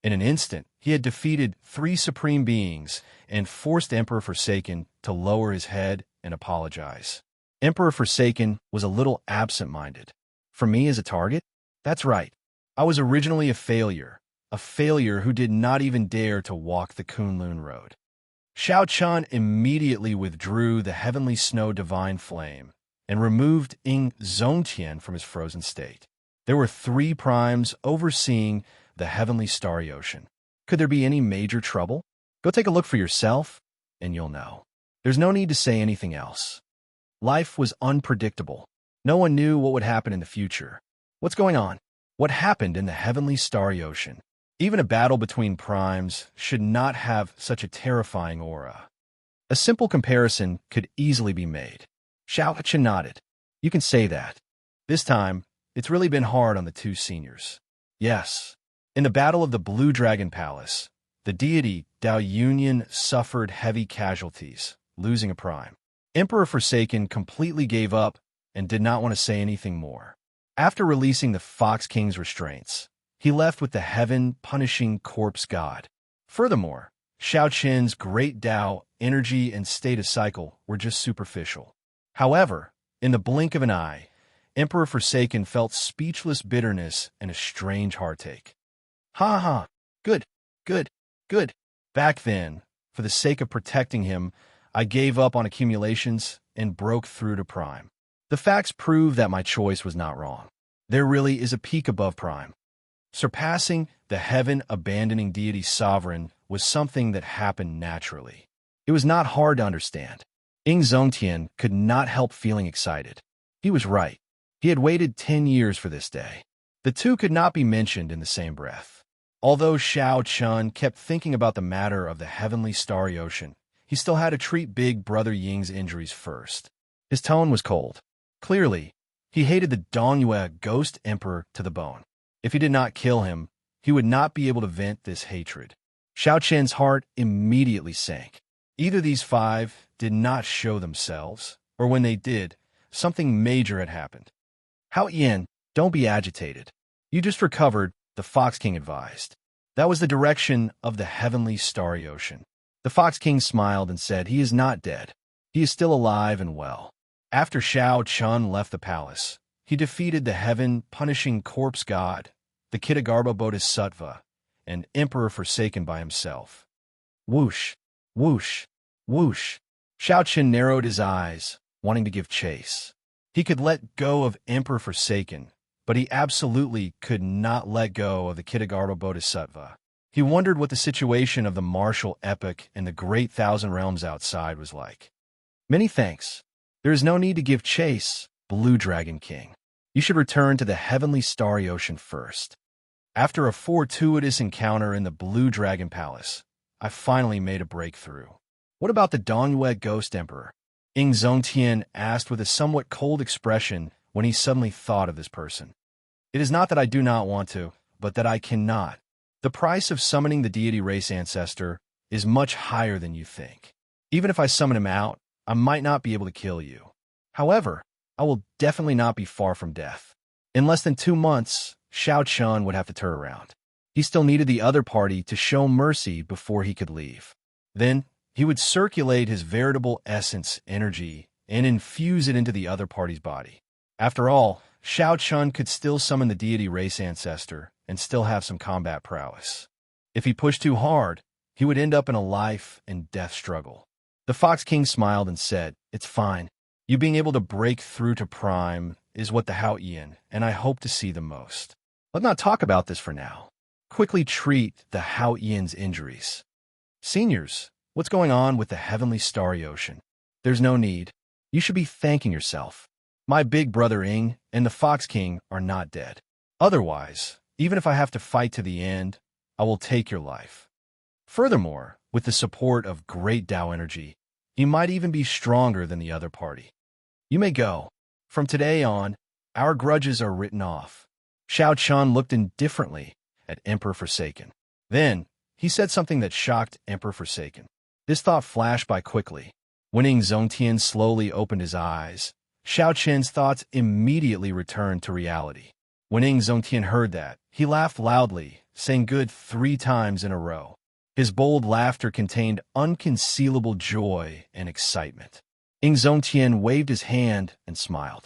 In an instant, he had defeated 3 supreme beings and forced Emperor Forsaken to lower his head and apologize. Emperor Forsaken was a little absent-minded. For me as a target? That's right. I was originally a failure who did not even dare to walk the Kunlun road. Shao Chun immediately withdrew the heavenly snow divine flame and removed Ing Zongtian from his frozen state. There were 3 primes overseeing the heavenly starry ocean. Could there be any major trouble? Go take a look for yourself, and you'll know. There's no need to say anything else. Life was unpredictable. No one knew what would happen in the future. What's going on? What happened in the heavenly starry ocean? Even a battle between primes should not have such a terrifying aura. A simple comparison could easily be made. Shao Chun nodded. You can say that. This time, it's really been hard on the 2 seniors. Yes. In the Battle of the Blue Dragon Palace, the deity Dao Union suffered heavy casualties, losing a prime. Emperor Forsaken completely gave up and did not want to say anything more. After releasing the Fox King's restraints, he left with the heaven-punishing corpse god. Furthermore, Shao Chen's great Dao, energy, and status cycle were just superficial. However, in the blink of an eye, Emperor Forsaken felt speechless bitterness and a strange heartache. Ha ha, good. Back then, for the sake of protecting him, I gave up on accumulations and broke through to Prime. The facts prove that my choice was not wrong. There really is a peak above Prime. Surpassing the heaven-abandoning deity sovereign was something that happened naturally. It was not hard to understand. Ing Zongtian could not help feeling excited. He was right. He had waited 10 years for this day. The 2 could not be mentioned in the same breath. Although Shao Chun kept thinking about the matter of the heavenly starry ocean, he still had to treat Big Brother Ying's injuries first. His tone was cold. Clearly, he hated the Dongyue Ghost Emperor to the bone. If he did not kill him, he would not be able to vent this hatred. Shao Chen's heart immediately sank. Either these 5 did not show themselves, or when they did, something major had happened. Hao Yin, don't be agitated. You just recovered, the Fox King advised. That was the direction of the heavenly starry ocean. The Fox King smiled and said, "He is not dead. He is still alive and well." After Shao Chun left the palace, he defeated the heaven-punishing corpse god, the Kitagarbha Bodhisattva, and Emperor Forsaken by himself. Whoosh, whoosh, whoosh. Shao Chun narrowed his eyes, wanting to give chase. He could let go of Emperor Forsaken, but he absolutely could not let go of the Kitagarbha Bodhisattva. He wondered what the situation of the martial epic and the great thousand realms outside was like. Many thanks. There is no need to give chase, Blue Dragon King. You should return to the heavenly starry ocean first. After a fortuitous encounter in the Blue Dragon Palace, I finally made a breakthrough. What about the Dongyue Ghost Emperor? Ing Zongtian asked with a somewhat cold expression when he suddenly thought of this person. It is not that I do not want to, but that I cannot. The price of summoning the deity race ancestor is much higher than you think. Even if I summon him out, I might not be able to kill you. However, I will definitely not be far from death. In less than 2 months, Shao Chun would have to turn around. He still needed the other party to show mercy before he could leave. Then, he would circulate his veritable essence energy and infuse it into the other party's body. After all, Shao Chun could still summon the deity race ancestor and still have some combat prowess. If he pushed too hard, he would end up in a life and death struggle. The Fox King smiled and said, "It's fine. You being able to break through to Prime is what the Hao Yin and I hope to see the most. Let's not talk about this for now. Quickly treat the Hao Yin's injuries." Seniors, what's going on with the heavenly starry ocean? There's no need. You should be thanking yourself. My big brother Ing and the Fox King are not dead. Otherwise, even if I have to fight to the end, I will take your life. Furthermore, with the support of great Tao energy, you might even be stronger than the other party. You may go. From today on, our grudges are written off. Xiao Chun looked indifferently at Emperor Forsaken. Then, he said something that shocked Emperor Forsaken. This thought flashed by quickly. When Ing Zongtian slowly opened his eyes, Xiao Chen's thoughts immediately returned to reality. When Ing Zongtian heard that, he laughed loudly, saying good 3 times in a row. His bold laughter contained unconcealable joy and excitement. Ing Zongtian waved his hand and smiled.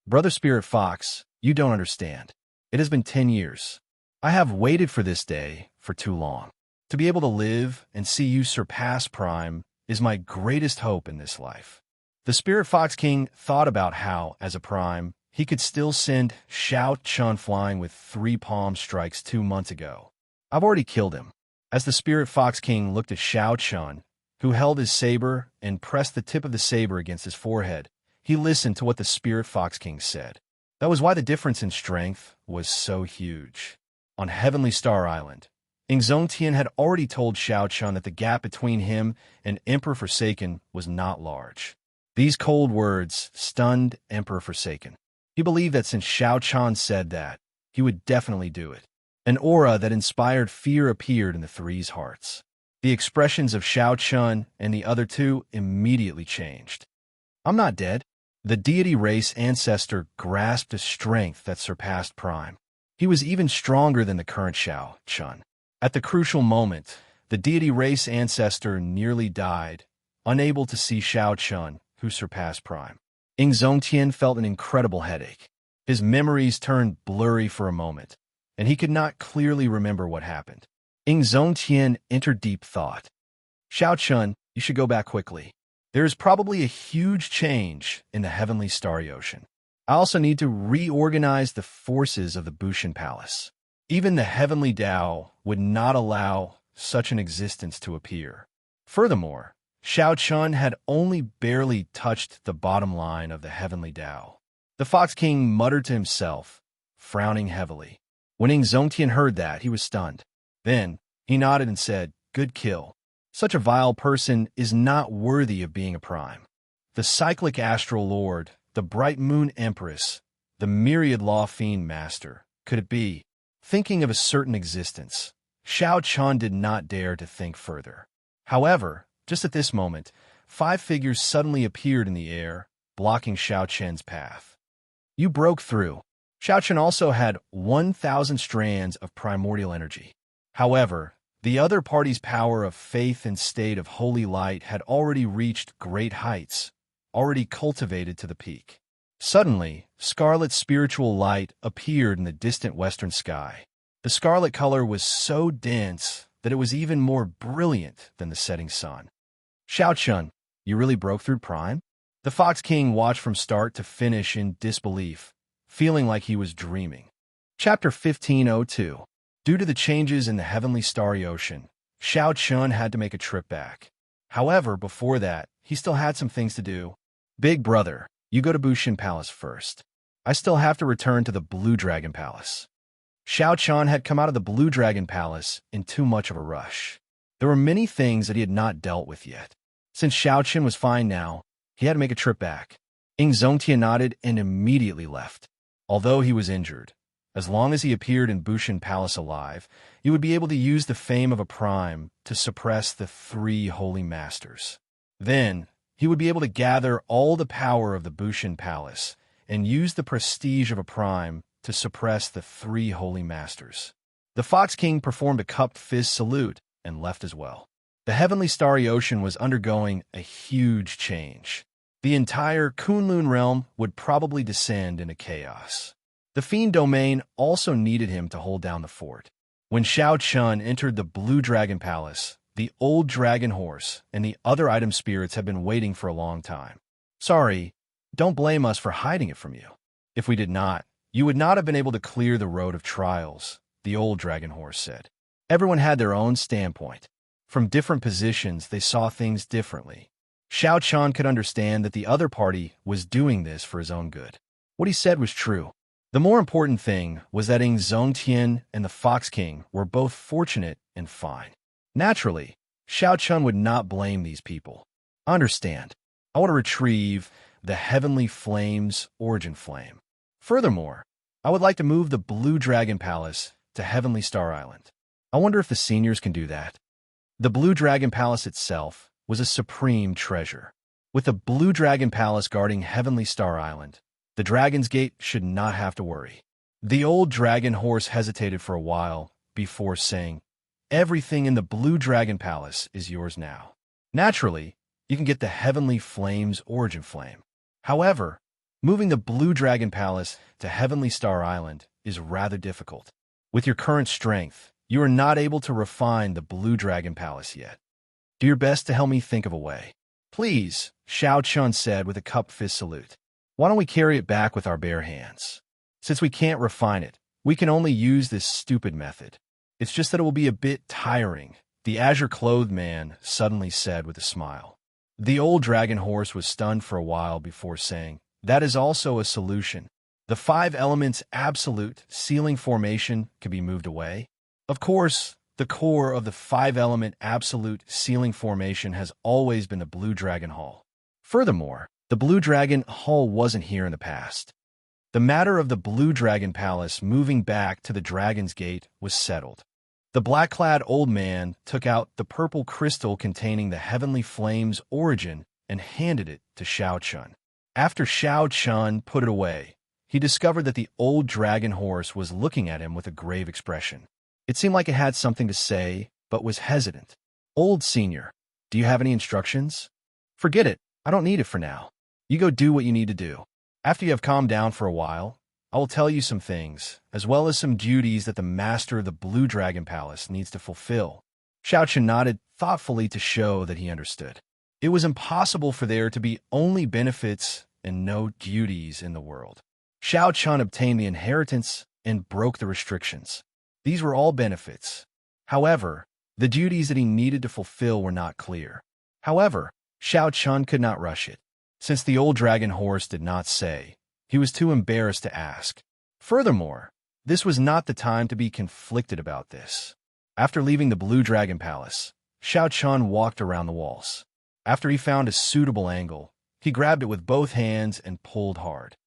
Brother Spirit Fox, you don't understand. It has been 10 years. I have waited for this day for too long. To be able to live and see you surpass Prime is my greatest hope in this life. The Spirit Fox King thought about how, as a Prime, he could still send Xiao Chun flying with 3 palm strikes 2 months ago. I've already killed him. As the Spirit Fox King looked at Xiao Chun, who held his saber and pressed the tip of the saber against his forehead, he listened to what the Spirit Fox King said. That was why the difference in strength was so huge. On Heavenly Star Island, Ing Zongtian had already told Xiao Chun that the gap between him and Emperor Forsaken was not large. These cold words stunned Emperor Forsaken. He believed that since Xiao Chun said that, he would definitely do it. An aura that inspired fear appeared in the 3's hearts. The expressions of Xiao Chun and the other 2 immediately changed. I'm not dead. The deity race ancestor grasped a strength that surpassed Prime. He was even stronger than the current Xiao Chun. At the crucial moment, the deity race ancestor nearly died, unable to see Xiao Chun, who surpassed Prime. Ing Zongtian felt an incredible headache. His memories turned blurry for a moment, and he could not clearly remember what happened. Ing Zongtian entered deep thought. Xiao Chun, you should go back quickly. There is probably a huge change in the heavenly starry ocean. I also need to reorganize the forces of the Bushin Palace. Even the heavenly Tao would not allow such an existence to appear. Furthermore, Xiao Chun had only barely touched the bottom line of the heavenly Tao. The Fox King muttered to himself, frowning heavily. When Ing Zongtian heard that, he was stunned. Then, he nodded and said, good kill. Such a vile person is not worthy of being a Prime. The cyclic astral lord, the bright moon empress, the myriad law fiend master, could it be? Thinking of a certain existence, Xiao Chun did not dare to think further. However, just at this moment, 5 figures suddenly appeared in the air, blocking Xiao Chen's path. You broke through. Xiao Chen also had 1,000 strands of primordial energy. However, the other party's power of faith and state of holy light had already reached great heights, already cultivated to the peak. Suddenly, scarlet spiritual light appeared in the distant western sky. The scarlet color was so dense that it was even more brilliant than the setting sun. Xiao Chun, you really broke through Prime? The Fox King watched from start to finish in disbelief, feeling like he was dreaming. Chapter 1502. Due to the changes in the heavenly starry ocean, Xiao Chun had to make a trip back. However, before that, he still had some things to do. Big brother, you go to Bushin Palace first. I still have to return to the Blue Dragon Palace. Xiao Chun had come out of the Blue Dragon Palace in too much of a rush. There were many things that he had not dealt with yet. Since Xiao Chun was fine now, he had to make a trip back. Ing Zongtian nodded and immediately left. Although he was injured, as long as he appeared in Bushin Palace alive, he would be able to use the fame of a Prime to suppress the 3 holy masters. Then, he would be able to gather all the power of the Bushin Palace and use the prestige of a Prime to suppress the 3 holy masters. The Fox King performed a cupped fist salute and left as well. The heavenly starry ocean was undergoing a huge change. The entire Kunlun realm would probably descend into chaos. The Fiend Domain also needed him to hold down the fort. When Xiao Chun entered the Blue Dragon Palace, the old dragon horse and the other item spirits had been waiting for a long time. Sorry, don't blame us for hiding it from you. If we did not, you would not have been able to clear the road of trials, the old dragon horse said. Everyone had their own standpoint. From different positions, they saw things differently. Xiao Chun could understand that the other party was doing this for his own good. What he said was true. The more important thing was that Ing Zongtian and the Fox King were both fortunate and fine. Naturally, Xiao Chun would not blame these people. Understand, I want to retrieve the Heavenly Flame's origin flame. Furthermore, I would like to move the Blue Dragon Palace to Heavenly Star Island. I wonder if the seniors can do that. The Blue Dragon Palace itself was a supreme treasure. With the Blue Dragon Palace guarding Heavenly Star Island, the Dragon's Gate should not have to worry. The old dragon horse hesitated for a while before saying, "Everything in the Blue Dragon Palace is yours now. Naturally, you can get the Heavenly Flame's origin flame. However, moving the Blue Dragon Palace to Heavenly Star Island is rather difficult. With your current strength, you are not able to refine the Blue Dragon Palace yet. Do your best to help me think of a way." "Please," Xiao Chun said with a cupped fist salute. "Why don't we carry it back with our bare hands? Since we can't refine it, we can only use this stupid method. It's just that it will be a bit tiring," the azure-clothed man suddenly said with a smile. The old dragon horse was stunned for a while before saying, "That is also a solution. The 5 elements absolute sealing formation can be moved away." Of course, the core of the 5-element absolute sealing formation has always been the Blue Dragon Hall. Furthermore, the Blue Dragon Hall wasn't here in the past. The matter of the Blue Dragon Palace moving back to the Dragon's Gate was settled. The black-clad old man took out the purple crystal containing the Heavenly Flame's origin and handed it to Xiao Chun. After Xiao Chun put it away, he discovered that the old dragon horse was looking at him with a grave expression. It seemed like it had something to say, but was hesitant. "Old senior, do you have any instructions?" "Forget it. I don't need it for now. You go do what you need to do. After you have calmed down for a while, I will tell you some things, as well as some duties that the master of the Blue Dragon Palace needs to fulfill." Xiao Chun nodded thoughtfully to show that he understood. It was impossible for there to be only benefits and no duties in the world. Xiao Chun obtained the inheritance and broke the restrictions. These were all benefits. However, the duties that he needed to fulfill were not clear. However, Xiao Chun could not rush it. Since the old dragon horse did not say, he was too embarrassed to ask. Furthermore, this was not the time to be conflicted about this. After leaving the Blue Dragon Palace, Xiao Chun walked around the walls. After he found a suitable angle, he grabbed it with both hands and pulled hard.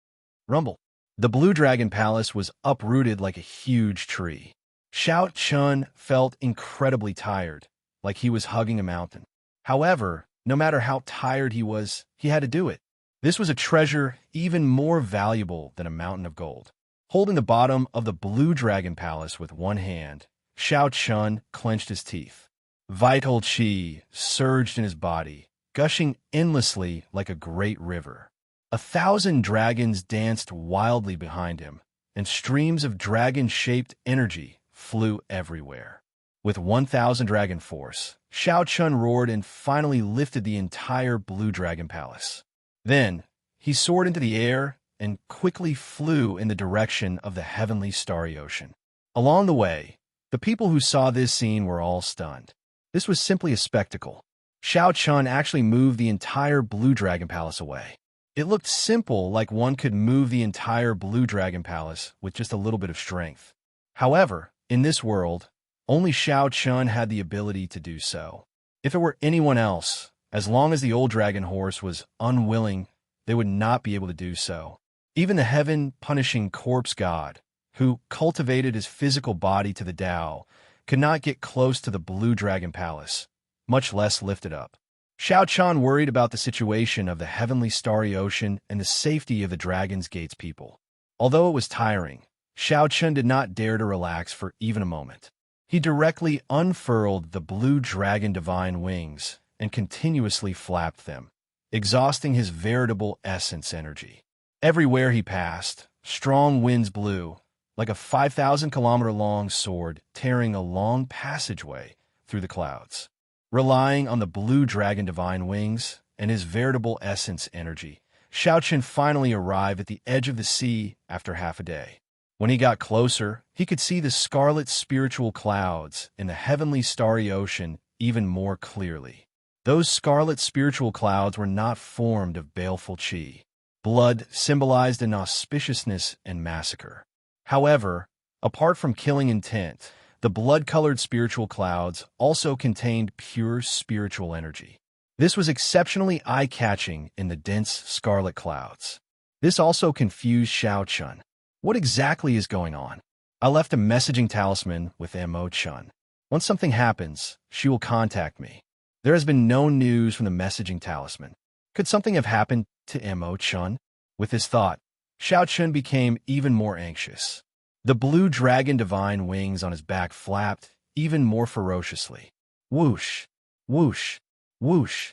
Rumble. The Blue Dragon Palace was uprooted like a huge tree. Xiao Chun felt incredibly tired, like he was hugging a mountain. However, no matter how tired he was, he had to do it. This was a treasure even more valuable than a mountain of gold. Holding the bottom of the Blue Dragon Palace with one hand, Xiao Chun clenched his teeth. Vital qi surged in his body, gushing endlessly like a great river. 1,000 dragons danced wildly behind him, and streams of dragon-shaped energy flew everywhere. With 1,000 dragon force, Xiao Chun roared and finally lifted the entire Blue Dragon Palace. Then, he soared into the air and quickly flew in the direction of the heavenly starry ocean. Along the way, the people who saw this scene were all stunned. This was simply a spectacle. Xiao Chun actually moved the entire Blue Dragon Palace away. It looked simple, like one could move the entire Blue Dragon Palace with just a little bit of strength. However, in this world, only Xiao Chun had the ability to do so. If it were anyone else, as long as the old dragon horse was unwilling, they would not be able to do so. Even the heaven-punishing corpse god, who cultivated his physical body to the Tao, could not get close to the Blue Dragon Palace, much less lift it up. Xiao Chun worried about the situation of the heavenly starry ocean and the safety of the Dragon's Gate's people. Although it was tiring, Xiao Chun did not dare to relax for even a moment. He directly unfurled the blue dragon divine wings and continuously flapped them, exhausting his veritable essence energy. Everywhere he passed, strong winds blew, like a 5,000-kilometer-long sword tearing a long passageway through the clouds. Relying on the blue dragon divine wings and his veritable essence energy, Xiao Chun finally arrived at the edge of the sea after half a day. When he got closer, he could see the scarlet spiritual clouds in the heavenly starry ocean even more clearly. Those scarlet spiritual clouds were not formed of baleful chi. Blood symbolized inauspiciousness and massacre. However, apart from killing intent, the blood-colored spiritual clouds also contained pure spiritual energy. This was exceptionally eye-catching in the dense scarlet clouds. This also confused Xiao Chun. What exactly is going on? I left a messaging talisman with Mo Chun. Once something happens, she will contact me. There has been no news from the messaging talisman. Could something have happened to Mo Chun? With this thought, Xiao Chun became even more anxious. The blue dragon divine wings on his back flapped even more ferociously. Whoosh, whoosh, whoosh.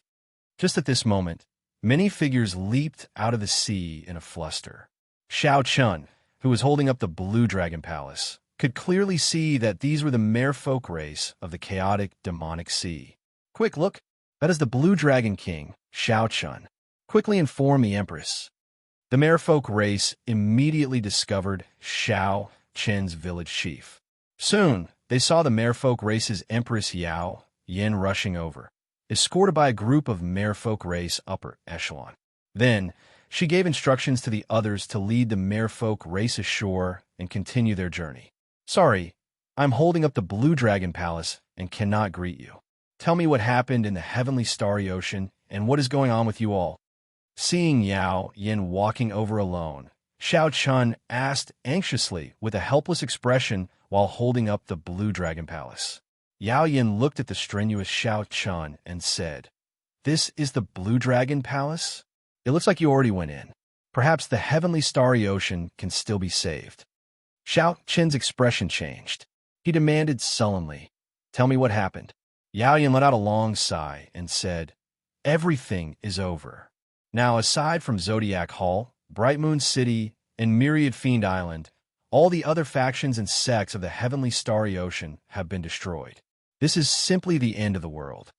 Just at this moment, many figures leaped out of the sea in a fluster. Xiao Chun, who was holding up the blue dragon palace, could clearly see that these were the merfolk race of the chaotic demonic sea. Quick, look! That is the blue dragon king, Xiao Chun. Quickly inform the empress. The merfolk race immediately discovered Xiao Chen's village chief. Soon, they saw the merfolk race's empress Yao Yin rushing over, escorted by a group of merfolk race upper echelon. Then, she gave instructions to the others to lead the merfolk race ashore and continue their journey. Sorry, I'm holding up the blue dragon palace and cannot greet you. Tell me what happened in the heavenly starry ocean and what is going on with you all. Seeing Yao Yin walking over alone, Xiao Chun asked anxiously with a helpless expression while holding up the blue dragon palace. Yao Yin looked at the strenuous Xiao Chun and said, "This is the blue dragon palace? It looks like you already went in. Perhaps the heavenly starry ocean can still be saved." Xiao Chun's expression changed. He demanded sullenly, "Tell me what happened." Yao Yin let out a long sigh and said, "Everything is over. Now, aside from Zodiac Hall, Bright Moon City, and Myriad Fiend Island, all the other factions and sects of the heavenly starry ocean have been destroyed. This is simply the end of the world."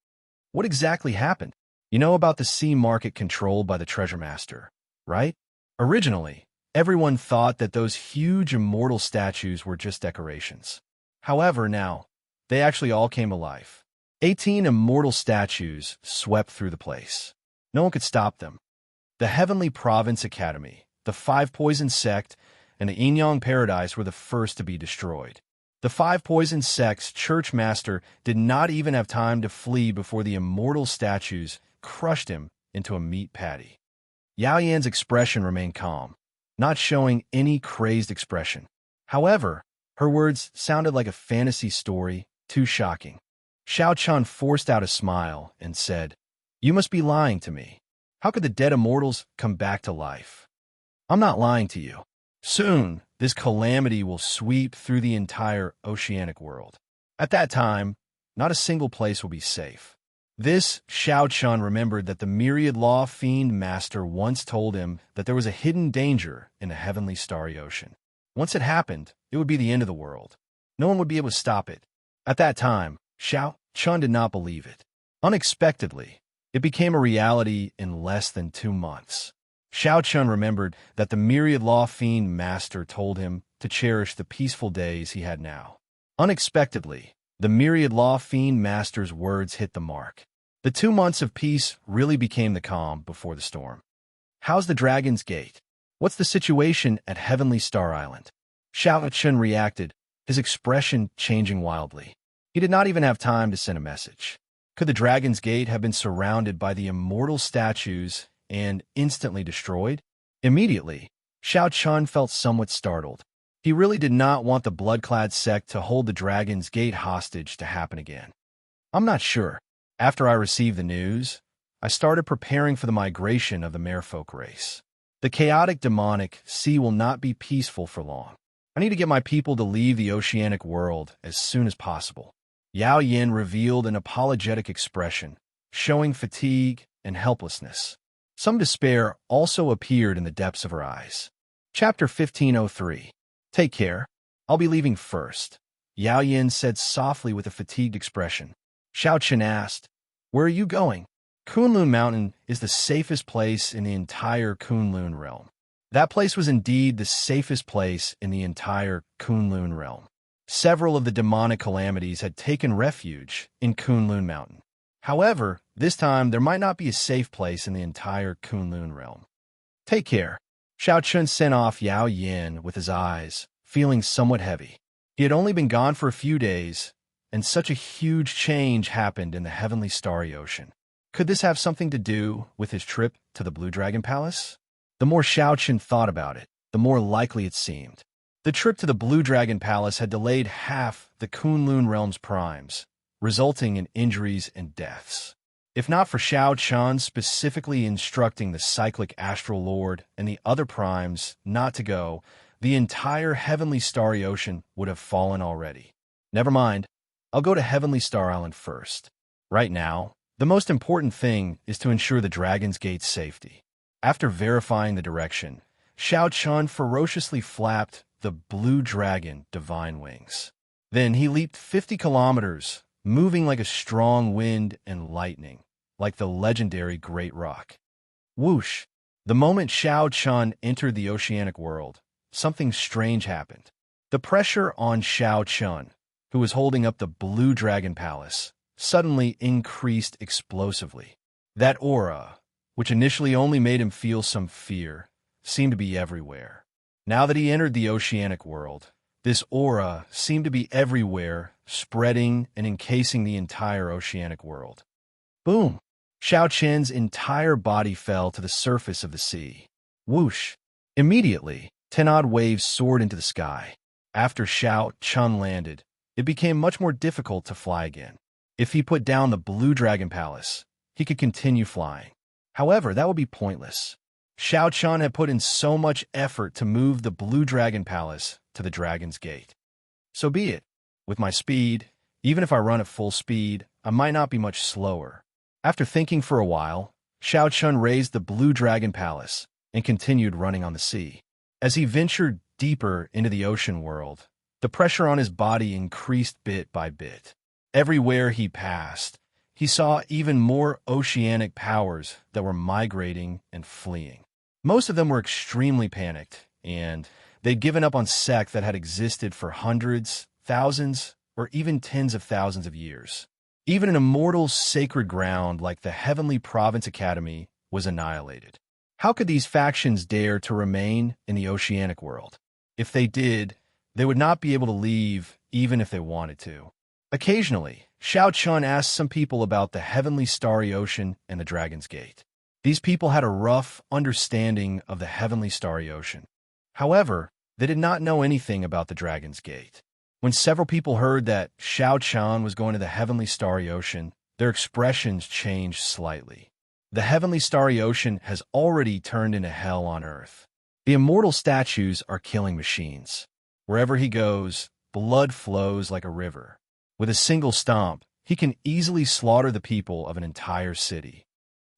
What exactly happened? You know about the sea market controlled by the Treasure Master, right? Originally, everyone thought that those huge immortal statues were just decorations. However, now, they actually all came to life. 18 immortal statues swept through the place. No one could stop them. The Heavenly Province Academy, the Five Poison Sect, and the Yin-Yang Paradise were the first to be destroyed. The Five Poison Sect's church master did not even have time to flee before the immortal statues crushed him into a meat patty. Yao Yan's expression remained calm, not showing any crazed expression. However, her words sounded like a fantasy story, too shocking. Xiao Chun forced out a smile and said, "You must be lying to me. How could the dead immortals come back to life?" "I'm not lying to you. Soon, this calamity will sweep through the entire oceanic world. At that time, not a single place will be safe." This, Xiao Chun remembered that the Myriad Law Fiend Master once told him that there was a hidden danger in the heavenly starry ocean. Once it happened, it would be the end of the world. No one would be able to stop it. At that time, Xiao Chun did not believe it. Unexpectedly, it became a reality in less than 2 months. Xiao Chun remembered that the Myriad Law Fiend Master told him to cherish the peaceful days he had now. Unexpectedly, the Myriad Law Fiend Master's words hit the mark. The 2 months of peace really became the calm before the storm. "How's the Dragon's Gate? What's the situation at Heavenly Star Island?" Xiao Chun reacted, his expression changing wildly. He did not even have time to send a message. Could the Dragon's Gate have been surrounded by the immortal statues and instantly destroyed? Immediately, Xiao Chun felt somewhat startled. He really did not want the blood-clad sect to hold the Dragon's Gate hostage to happen again. "I'm not sure. After I received the news, I started preparing for the migration of the merfolk race. The chaotic demonic sea will not be peaceful for long. I need to get my people to leave the oceanic world as soon as possible." Yao Yin revealed an apologetic expression, showing fatigue and helplessness. Some despair also appeared in the depths of her eyes. Chapter 1503. "Take care. I'll be leaving first," Yao Yin said softly with a fatigued expression. Xiao Chen asked, "Where are you going?" "Kunlun Mountain is the safest place in the entire Kunlun realm." That place was indeed the safest place in the entire Kunlun realm. Several of the demonic calamities had taken refuge in Kunlun Mountain. However, this time there might not be a safe place in the entire Kunlun realm. Take care. Xiao Chun sent off Yao Yin with his eyes, feeling somewhat heavy. He had only been gone for a few days, and such a huge change happened in the heavenly starry ocean. Could this have something to do with his trip to the Blue Dragon Palace? The more Xiao Chun thought about it, the more likely it seemed. The trip to the Blue Dragon Palace had delayed half the Kunlun realm's primes, resulting in injuries and deaths. If not for Xiao Chun specifically instructing the cyclic astral lord and the other primes not to go, the entire heavenly starry ocean would have fallen already. Never mind, I'll go to Heavenly Star Island first. Right now, the most important thing is to ensure the Dragon's Gate's safety. After verifying the direction, Xiao Chun ferociously flapped the blue dragon divine wings. Then he leaped 50 kilometers, moving like a strong wind and lightning, like the legendary Great Rock. Whoosh! The moment Xiao Chun entered the oceanic world, something strange happened. The pressure on Xiao Chun, who was holding up the Blue Dragon Palace, suddenly increased explosively. That aura, which initially only made him feel some fear, seemed to be everywhere. Now that he entered the oceanic world, this aura seemed to be everywhere, spreading and encasing the entire oceanic world. Boom! Xiao Chen's entire body fell to the surface of the sea. Whoosh! Immediately, 10 odd waves soared into the sky. After Xiao Chun landed, it became much more difficult to fly again. If he put down the Blue Dragon Palace, he could continue flying. However, that would be pointless. Xiao Chun had put in so much effort to move the Blue Dragon Palace to the Dragon's Gate. So be it. With my speed, even if I run at full speed, I might not be much slower. After thinking for a while, Xiao Chun raised the Blue Dragon Palace and continued running on the sea. As he ventured deeper into the ocean world, the pressure on his body increased bit by bit. Everywhere he passed, he saw even more oceanic powers that were migrating and fleeing. Most of them were extremely panicked, and they'd given up on sect that had existed for hundreds, thousands, or even tens of thousands of years. Even an immortal sacred ground like the Heavenly Province Academy was annihilated. How could these factions dare to remain in the oceanic world? If they did, they would not be able to leave even if they wanted to. Occasionally, Xiao Chun asked some people about the heavenly starry ocean and the Dragon's Gate. These people had a rough understanding of the heavenly starry ocean. However, they did not know anything about the Dragon's Gate. When several people heard that Xiao Chun was going to the heavenly starry ocean, their expressions changed slightly. The heavenly starry ocean has already turned into hell on earth. The immortal statues are killing machines. Wherever he goes, blood flows like a river. With a single stomp, he can easily slaughter the people of an entire city.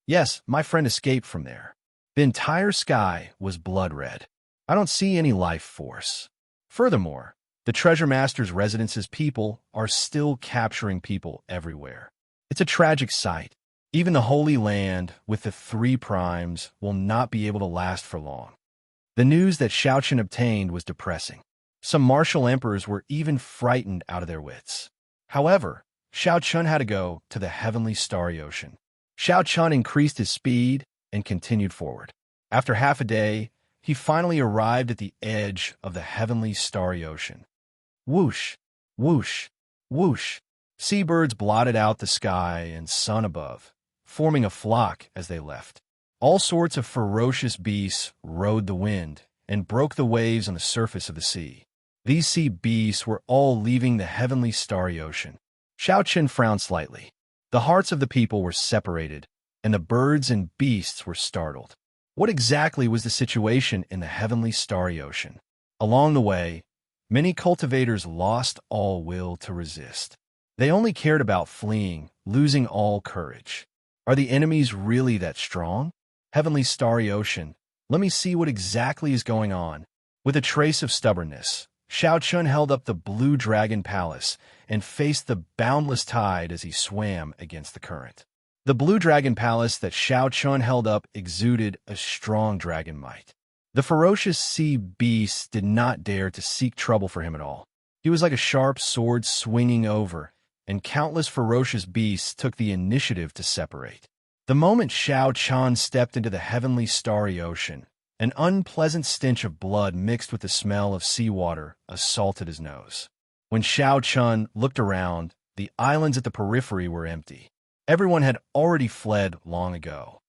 Yes, my friend escaped from there. The entire sky was blood red. I don't see any life force. Furthermore, the Treasure Master's residence's people are still capturing people everywhere. It's a tragic sight. Even the Holy Land, with the 3 primes, will not be able to last for long. The news that Xiao Chun obtained was depressing. Some martial emperors were even frightened out of their wits. However, Xiao Chun had to go to the heavenly starry ocean. Xiao Chun increased his speed and continued forward. After half a day, he finally arrived at the edge of the heavenly starry ocean. Whoosh, whoosh, whoosh. Seabirds blotted out the sky and sun above, forming a flock as they left. All sorts of ferocious beasts rode the wind and broke the waves on the surface of the sea. These sea beasts were all leaving the heavenly starry ocean. Xiao Chun frowned slightly. The hearts of the people were separated, and the birds and beasts were startled. What exactly was the situation in the heavenly starry ocean? Along the way, many cultivators lost all will to resist. They only cared about fleeing, losing all courage. Are the enemies really that strong? Heavenly starry ocean, let me see what exactly is going on. With a trace of stubbornness, Xiao Chun held up the Blue Dragon Palace and faced the boundless tide as he swam against the current. The Blue Dragon Palace that Xiao Chun held up exuded a strong dragon might. The ferocious sea beasts did not dare to seek trouble for him at all. He was like a sharp sword swinging over, and countless ferocious beasts took the initiative to separate. The moment Xiao Chan stepped into the heavenly starry ocean, an unpleasant stench of blood mixed with the smell of seawater assaulted his nose. When Xiao Chun looked around, the islands at the periphery were empty. Everyone had already fled long ago.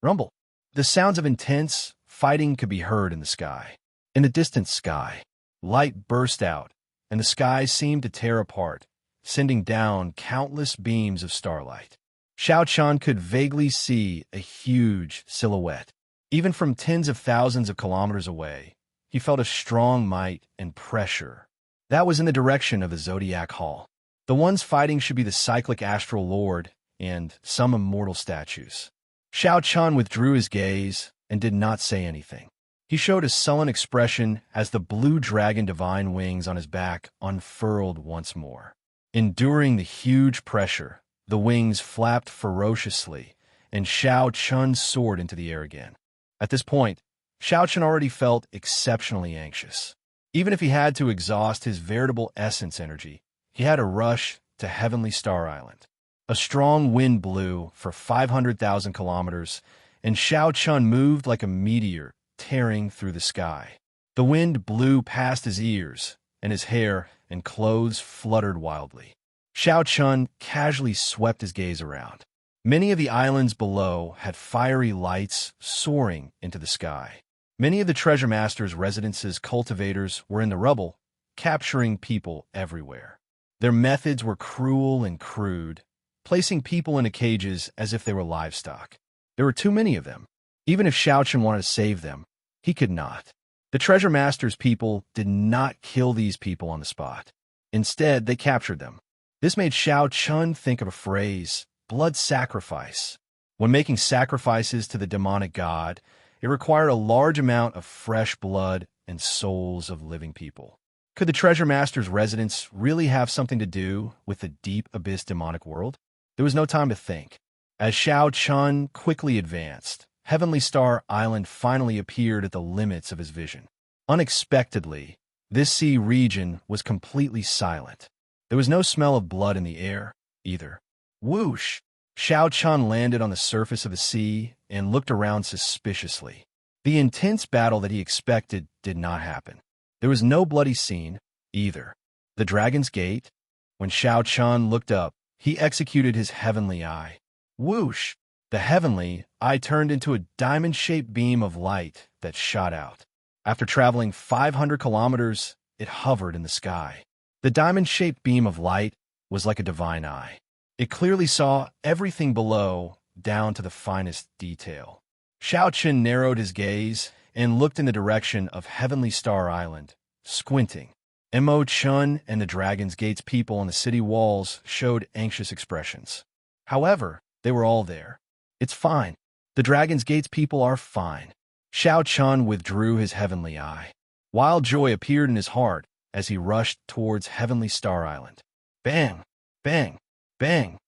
Rumble. The sounds of intense fighting could be heard in the sky. In the distant sky, light burst out, and the sky seemed to tear apart, sending down countless beams of starlight. Xiao Chan could vaguely see a huge silhouette. Even from tens of thousands of kilometers away, he felt a strong might and pressure. That was in the direction of the Zodiac Hall. The ones fighting should be the cyclic astral lord and some immortal statues. Xiao Chan withdrew his gaze and did not say anything. He showed a sullen expression as the blue dragon divine wings on his back unfurled once more. Enduring the huge pressure, the wings flapped ferociously, and Xiao Chun soared into the air again. At this point, Xiao Chun already felt exceptionally anxious. Even if he had to exhaust his veritable essence energy, he had to rush to Heavenly Star Island. A strong wind blew for 500,000 kilometers, and Xiao Chun moved like a meteor tearing through the sky. The wind blew past his ears, and his hair and clothes fluttered wildly. Xiao Chun casually swept his gaze around. Many of the islands below had fiery lights soaring into the sky. Many of the Treasure Master's residence's cultivators were in the rubble, capturing people everywhere. Their methods were cruel and crude, placing people into cages as if they were livestock. There were too many of them. Even if Xiao Chun wanted to save them, he could not. The Treasure Master's people did not kill these people on the spot. Instead, they captured them. This made Xiao Chun think of a phrase, blood sacrifice. When making sacrifices to the demonic god, it required a large amount of fresh blood and souls of living people. Could the Treasure Master's residence really have something to do with the deep abyss demonic world? There was no time to think. As Xiao Chun quickly advanced, Heavenly Star Island finally appeared at the limits of his vision. Unexpectedly, this sea region was completely silent. There was no smell of blood in the air, either. Whoosh! Xiao Chun landed on the surface of the sea and looked around suspiciously. The intense battle that he expected did not happen. There was no bloody scene, either. The Dragon's Gate? When Xiao Chun looked up, he executed his heavenly eye. Whoosh! The heavenly eye turned into a diamond-shaped beam of light that shot out. After traveling 500 kilometers, it hovered in the sky. The diamond-shaped beam of light was like a divine eye. It clearly saw everything below, down to the finest detail. Xiao Chun narrowed his gaze and looked in the direction of Heavenly Star Island, squinting. Mo Chun and the Dragon's Gate's people on the city walls showed anxious expressions. However, they were all there. It's fine. The Dragon's Gate's people are fine. Xiao Chun withdrew his heavenly eye. Wild joy appeared in his heart as he rushed towards Heavenly Star Island. Bang! Bang! Bang!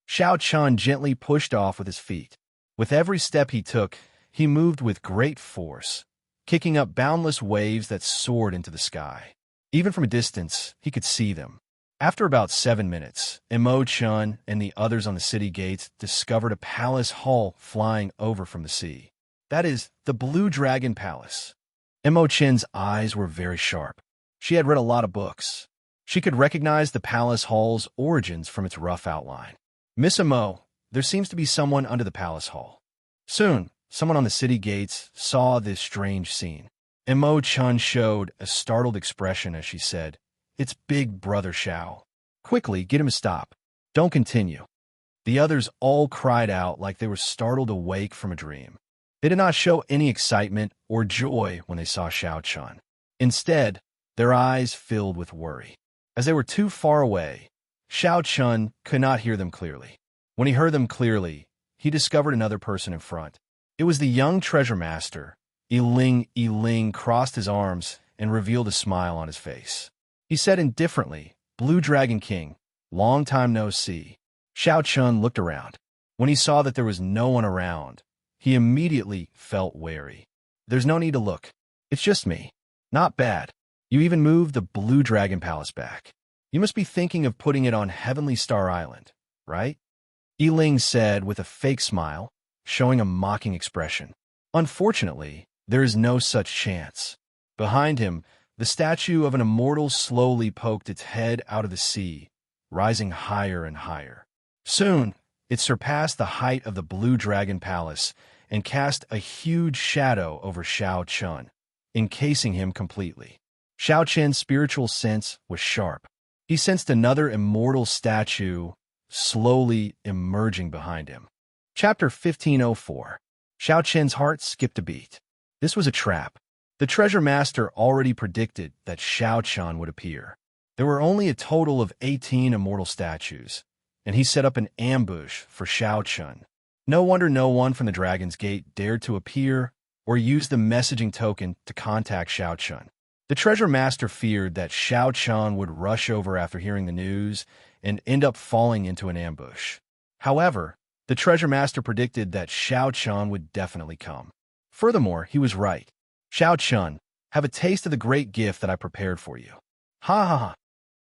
Xiao Chun gently pushed off with his feet. With every step he took, he moved with great force, kicking up boundless waves that soared into the sky. Even from a distance, he could see them. After about 7 minutes, Mo Chun and the others on the city gates discovered a palace hall flying over from the sea. That is, the Blue Dragon Palace. Mo Chun's eyes were very sharp. She had read a lot of books. She could recognize the palace hall's origins from its rough outline. Miss Mo, there seems to be someone under the palace hall. Soon, someone on the city gates saw this strange scene. Mo Chun showed a startled expression as she said, "It's Big Brother Xiao. Quickly, get him to stop. Don't continue." The others all cried out like they were startled awake from a dream. They did not show any excitement or joy when they saw Xiao Chun. Instead, their eyes filled with worry. As they were too far away, Xiao Chun could not hear them clearly. When he heard them clearly, he discovered another person in front. It was the young treasure master. Yi Ling crossed his arms and revealed a smile on his face. He said indifferently, "Blue Dragon King, long time no see." Xiao Chun looked around. When he saw that there was no one around, he immediately felt wary. "There's no need to look. It's just me. Not bad. You even moved the Blue Dragon Palace back. You must be thinking of putting it on Heavenly Star Island, right? Yiling said with a fake smile, showing a mocking expression. Unfortunately, there is no such chance. Behind him, the statue of an immortal slowly poked its head out of the sea, rising higher and higher. Soon, it surpassed the height of the Blue Dragon Palace and cast a huge shadow over Xiao Chun, encasing him completely. Xiao Chen's spiritual sense was sharp. He sensed another immortal statue slowly emerging behind him. Chapter 1504. Xiao Chen's heart skipped a beat. This was a trap. The treasure master already predicted that Xiao Chun would appear. There were only a total of 18 immortal statues, and he set up an ambush for Xiao Chun. No wonder no one from the Dragon's Gate dared to appear or use the messaging token to contact Xiao Chun. The treasure master feared that Xiao Chun would rush over after hearing the news and end up falling into an ambush. However, the treasure master predicted that Xiao Chun would definitely come. Furthermore, he was right. Xiao Chun, have a taste of the great gift that I prepared for you. Ha ha ha.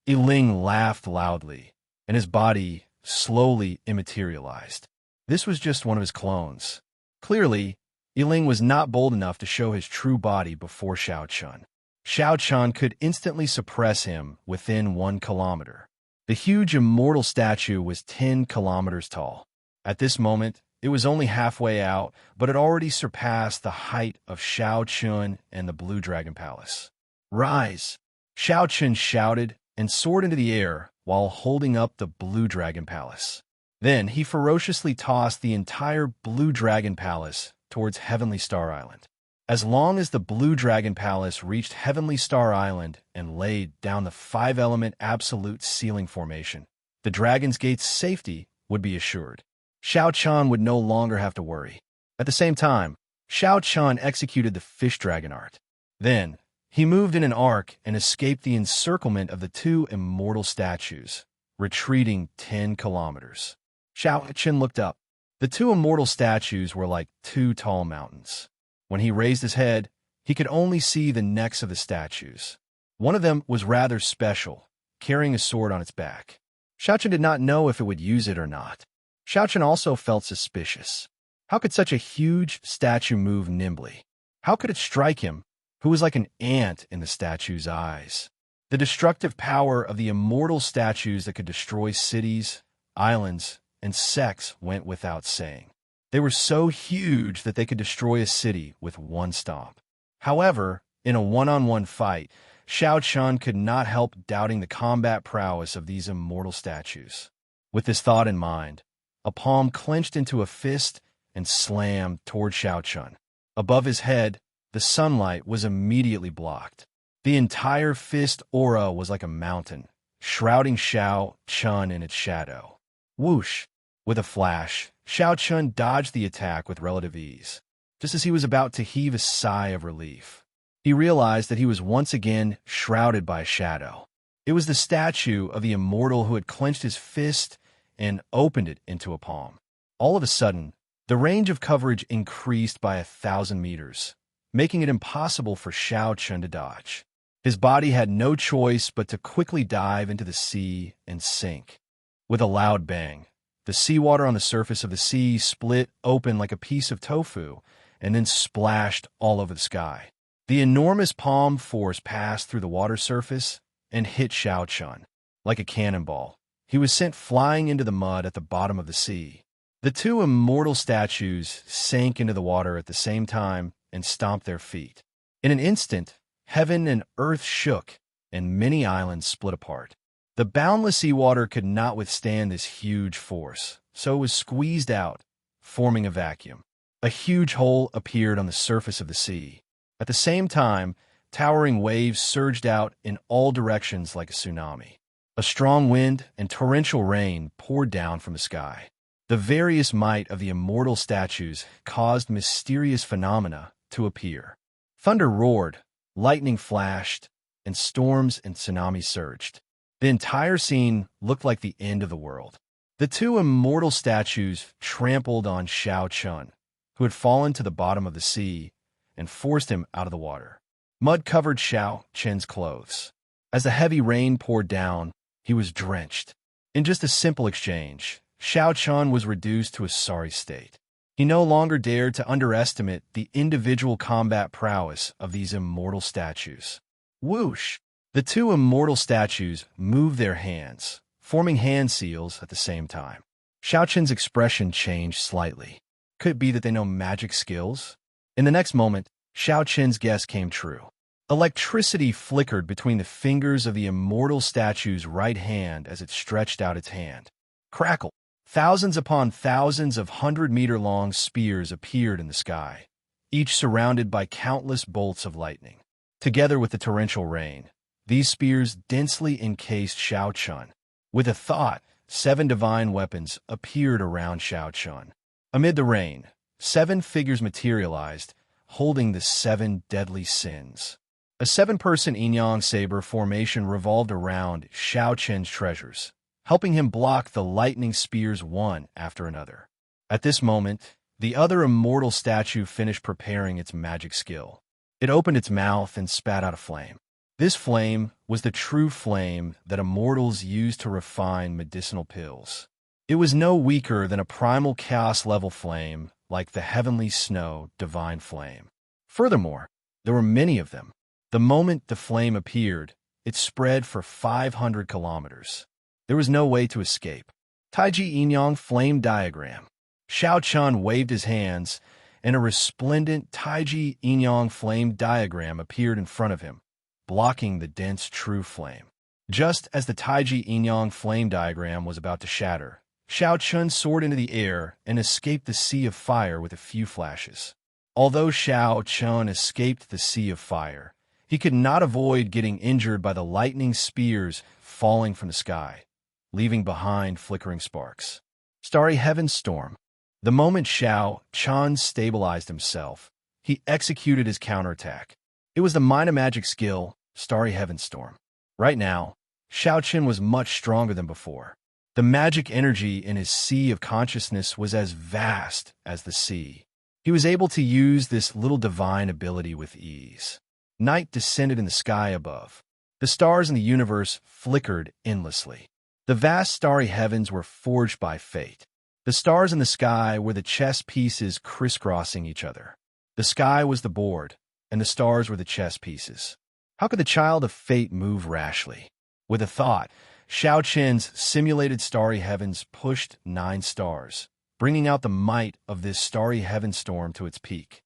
Yiling laughed loudly, and his body slowly immaterialized. This was just one of his clones. Clearly, Yiling was not bold enough to show his true body before Xiao Chun. Xiao Chun could instantly suppress him within 1 kilometer. The huge immortal statue was 10 kilometers tall. At this moment, it was only halfway out, but it already surpassed the height of Xiao Chun and the Blue Dragon Palace. Rise! Xiao Chun shouted and soared into the air while holding up the Blue Dragon Palace. Then he ferociously tossed the entire Blue Dragon Palace towards Heavenly Star Island. As long as the Blue Dragon Palace reached Heavenly Star Island and laid down the 5-element absolute ceiling formation, the Dragon's Gate's safety would be assured. Xiao Chun would no longer have to worry. At the same time, Xiao Chun executed the fish dragon art. Then, he moved in an arc and escaped the encirclement of the 2 immortal statues, retreating 10 kilometers. Xiao Chun looked up. The 2 immortal statues were like 2 tall mountains. When he raised his head, he could only see the necks of the statues. One of them was rather special, carrying a sword on its back. Xiao Chun did not know if it would use it or not. Xiao Chun also felt suspicious. How could such a huge statue move nimbly? How could it strike him, who was like an ant in the statue's eyes? The destructive power of the immortal statues that could destroy cities, islands, and sects went without saying. They were so huge that they could destroy a city with one stomp. However, in a one-on-one fight, Xiao Chun could not help doubting the combat prowess of these immortal statues. With this thought in mind, a palm clenched into a fist and slammed toward Xiao Chun. Above his head, the sunlight was immediately blocked. The entire fist aura was like a mountain, shrouding Xiao Chun in its shadow. Whoosh! With a flash, Xiao Chun dodged the attack with relative ease. Just as he was about to heave a sigh of relief, he realized that he was once again shrouded by a shadow. It was the statue of the immortal who had clenched his fist and opened it into a palm. All of a sudden, the range of coverage increased by 1,000 meters, making it impossible for Xiao Chun to dodge. His body had no choice but to quickly dive into the sea and sink. With a loud bang, the seawater on the surface of the sea split open like a piece of tofu and then splashed all over the sky. The enormous palm force passed through the water surface and hit Xiao Chun. Like a cannonball, he was sent flying into the mud at the bottom of the sea. The 2 immortal statues sank into the water at the same time and stomped their feet. In an instant, heaven and earth shook, and many islands split apart. The boundless seawater could not withstand this huge force, so it was squeezed out, forming a vacuum. A huge hole appeared on the surface of the sea. At the same time, towering waves surged out in all directions like a tsunami. A strong wind and torrential rain poured down from the sky. The various might of the immortal statues caused mysterious phenomena to appear. Thunder roared, lightning flashed, and storms and tsunamis surged. The entire scene looked like the end of the world. The 2 immortal statues trampled on Xiao Chun, who had fallen to the bottom of the sea, and forced him out of the water. Mud covered Xiao Chen's clothes. As the heavy rain poured down, he was drenched. In just a simple exchange, Xiao Chen was reduced to a sorry state. He no longer dared to underestimate the individual combat prowess of these immortal statues. Whoosh! The two immortal statues moved their hands, forming hand seals at the same time. Xiao Chen's expression changed slightly. Could it be that they know magic skills? In the next moment, Xiao Chen's guess came true. Electricity flickered between the fingers of the immortal statue's right hand as it stretched out its hand. Crackle! Thousands upon thousands of 100-meter-long spears appeared in the sky, each surrounded by countless bolts of lightning. Together with the torrential rain, these spears densely encased Xiao Chen. With a thought, 7 divine weapons appeared around Xiao Chen. Amid the rain, 7 figures materialized, holding the 7 deadly sins. A 7-person yin-yang saber formation revolved around Xiao Chen's treasures, helping him block the lightning spears one after another. At this moment, the other immortal statue finished preparing its magic skill. It opened its mouth and spat out a flame. This flame was the true flame that immortals use to refine medicinal pills. It was no weaker than a primal chaos-level flame like the heavenly snow divine flame. Furthermore, there were many of them. The moment the flame appeared, it spread for 500 kilometers. There was no way to escape. Taiji Yin-Yang flame diagram. Xiao Chen waved his hands, and a resplendent Taiji Yin-Yang flame diagram appeared in front of him, blocking the dense true flame. Just as the Taiji Yin-Yang flame diagram was about to shatter, Xiao Chen soared into the air and escaped the sea of fire with a few flashes. Although Xiao Chen escaped the sea of fire, he could not avoid getting injured by the lightning spears falling from the sky, leaving behind flickering sparks. Starry Heaven Storm. The moment Xiao Chen stabilized himself, he executed his counterattack. It was the minor magic skill, Starry Heaven Storm. Right now, Xiao Chen was much stronger than before. The magic energy in his sea of consciousness was as vast as the sea. He was able to use this little divine ability with ease. Night descended in the sky above. The stars in the universe flickered endlessly. The vast starry heavens were forged by fate. The stars in the sky were the chess pieces crisscrossing each other. The sky was the board, and the stars were the chess pieces. How could the child of fate move rashly? With a thought, Xiao Chen's simulated starry heavens pushed 9 stars, bringing out the might of this starry heaven storm to its peak.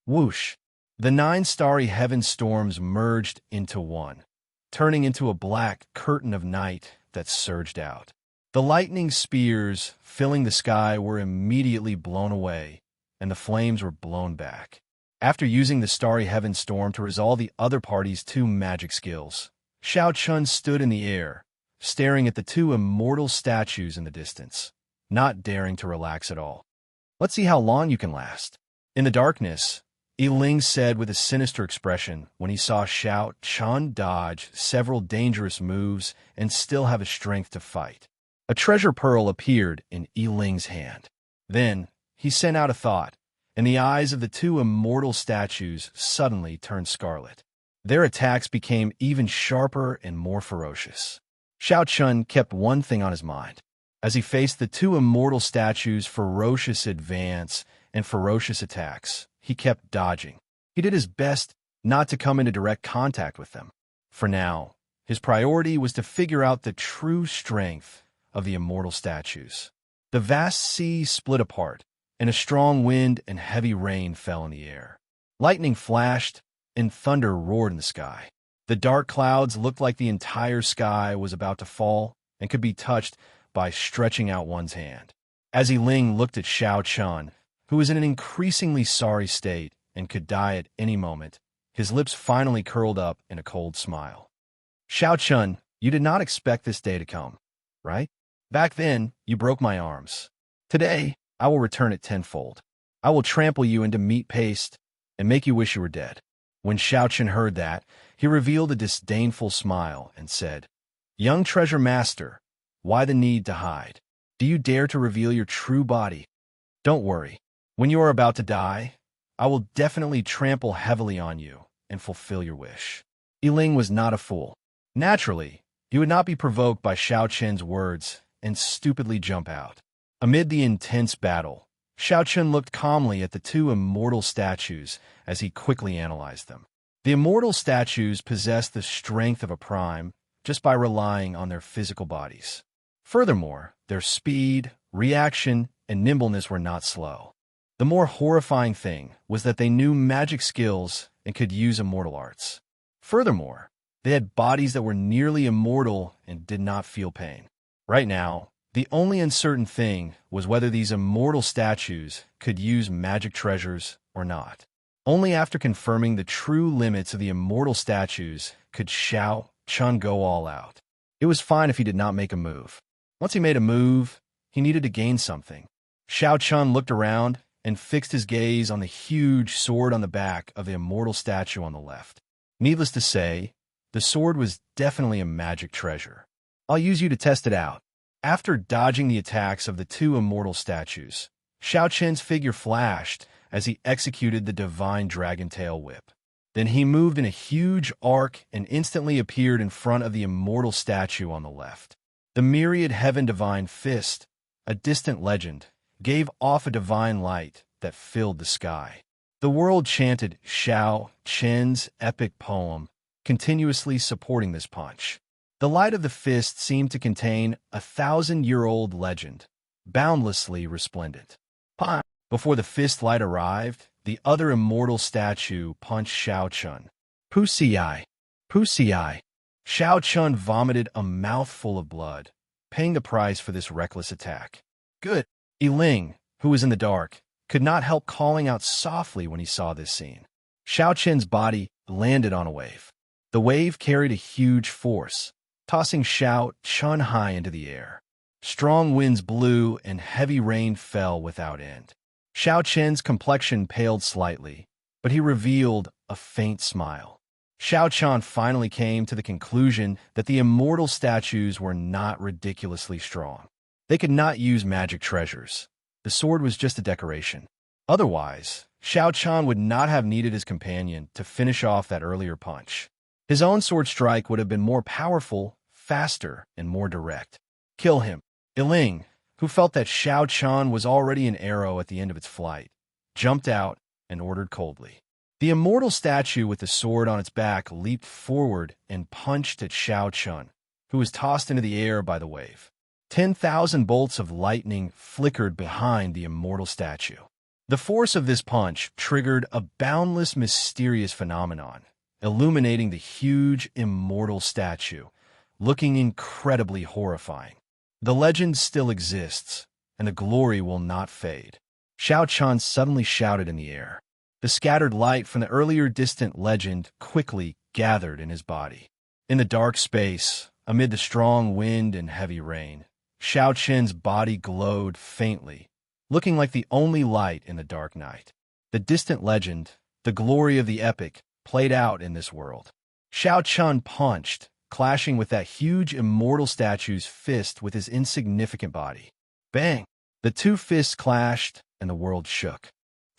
Whoosh! The 9 starry heaven storms merged into one, turning into a black curtain of night that surged out. The lightning spears filling the sky were immediately blown away, and the flames were blown back. After using the starry heaven storm to resolve the other party's 2 magic skills, Xiao Chen stood in the air, staring at the 2 immortal statues in the distance, not daring to relax at all. Let's see how long you can last. In the darkness, Ling said with a sinister expression when he saw Xiao Chen dodge several dangerous moves and still have a strength to fight. A treasure pearl appeared in Ling's hand. Then, he sent out a thought, and the eyes of the 2 immortal statues suddenly turned scarlet. Their attacks became even sharper and more ferocious. Xiao Chen kept one thing on his mind. As he faced the 2 immortal statues' ferocious advance and ferocious attacks, he kept dodging. He did his best not to come into direct contact with them. For now, his priority was to figure out the true strength of the immortal statues. The vast sea split apart, and a strong wind and heavy rain fell in the air. Lightning flashed, and thunder roared in the sky. The dark clouds looked like the entire sky was about to fall and could be touched by stretching out one's hand. As Ling looked at Xiao Chen, who was in an increasingly sorry state and could die at any moment, his lips finally curled up in a cold smile. Xiao Chen, you did not expect this day to come, right? Back then, you broke my arms. Today, I will return it tenfold. I will trample you into meat paste and make you wish you were dead. When Xiao Chen heard that, he revealed a disdainful smile and said, Young treasure master, why the need to hide? Do you dare to reveal your true body? Don't worry. When you are about to die, I will definitely trample heavily on you and fulfill your wish. Yiling was not a fool. Naturally, he would not be provoked by Xiao Qian's words and stupidly jump out. Amid the intense battle, Xiao Qian looked calmly at the two immortal statues as he quickly analyzed them. The immortal statues possessed the strength of a prime just by relying on their physical bodies. Furthermore, their speed, reaction, and nimbleness were not slow. The more horrifying thing was that they knew magic skills and could use immortal arts. Furthermore, they had bodies that were nearly immortal and did not feel pain. Right now, the only uncertain thing was whether these immortal statues could use magic treasures or not. Only after confirming the true limits of the immortal statues could Xiao Qian go all out. It was fine if he did not make a move. Once he made a move, he needed to gain something. Xiao Qian looked around and fixed his gaze on the huge sword on the back of the immortal statue on the left. Needless to say, the sword was definitely a magic treasure. I'll use you to test it out. After dodging the attacks of the two immortal statues, Xiao Qian's figure flashed as he executed the divine dragon tail whip. Then he moved in a huge arc and instantly appeared in front of the immortal statue on the left. The myriad heaven divine fist, a distant legend, gave off a divine light that filled the sky. The world chanted Xiao Qian's epic poem, continuously supporting this punch. The light of the fist seemed to contain 1,000-year-old legend, boundlessly resplendent. Before the fist light arrived, the other immortal statue punched Xiao Qian. Pussy-eye! Pussy-eye! Xiao Qian vomited a mouthful of blood, paying the price for this reckless attack. Good! Yiling, who was in the dark, could not help calling out softly when he saw this scene. Xiao Qian's body landed on a wave. The wave carried a huge force, tossing Xiao Qian high into the air. Strong winds blew and heavy rain fell without end. Xiao Qian's complexion paled slightly, but he revealed a faint smile. Xiao Qian finally came to the conclusion that the immortal statues were not ridiculously strong. They could not use magic treasures. The sword was just a decoration. Otherwise, Xiao Qian would not have needed his companion to finish off that earlier punch. His own sword strike would have been more powerful, faster, and more direct. Kill him. Yiling, who felt that Xiao Qian was already an arrow at the end of its flight, jumped out and ordered coldly. The immortal statue with the sword on its back leaped forward and punched at Xiao Qian, who was tossed into the air by the wave. 10,000 bolts of lightning flickered behind the immortal statue. The force of this punch triggered a boundless, mysterious phenomenon, illuminating the huge immortal statue, looking incredibly horrifying. The legend still exists, and the glory will not fade. Xiao Qian suddenly shouted in the air. The scattered light from the earlier distant legend quickly gathered in his body. In the dark space, amid the strong wind and heavy rain, Xiao Qian's body glowed faintly, looking like the only light in the dark night. The distant legend, the glory of the epic, played out in this world. Xiao Qian punched, clashing with that huge immortal statue's fist with his insignificant body. Bang! The two fists clashed, and the world shook.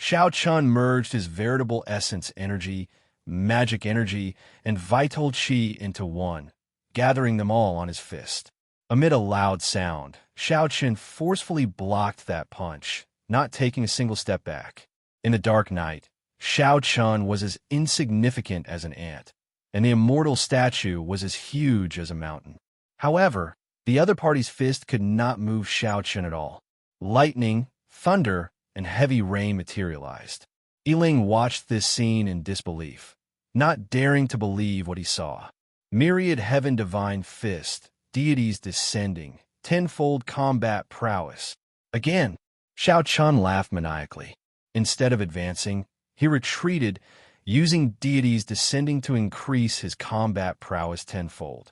Xiao Qian merged his veritable essence energy, magic energy, and vital qi into one, gathering them all on his fist. Amid a loud sound, Xiao Qian forcefully blocked that punch, not taking a single step back. In the dark night, Xiao Qian was as insignificant as an ant, and the immortal statue was as huge as a mountain. However, the other party's fist could not move Xiao Qian at all. Lightning, thunder, and heavy rain materialized. Yiling watched this scene in disbelief, not daring to believe what he saw. Myriad heaven divine fist, deities descending, tenfold combat prowess. Again, Xiao Qian laughed maniacally. Instead of advancing, he retreated, using deities descending to increase his combat prowess tenfold.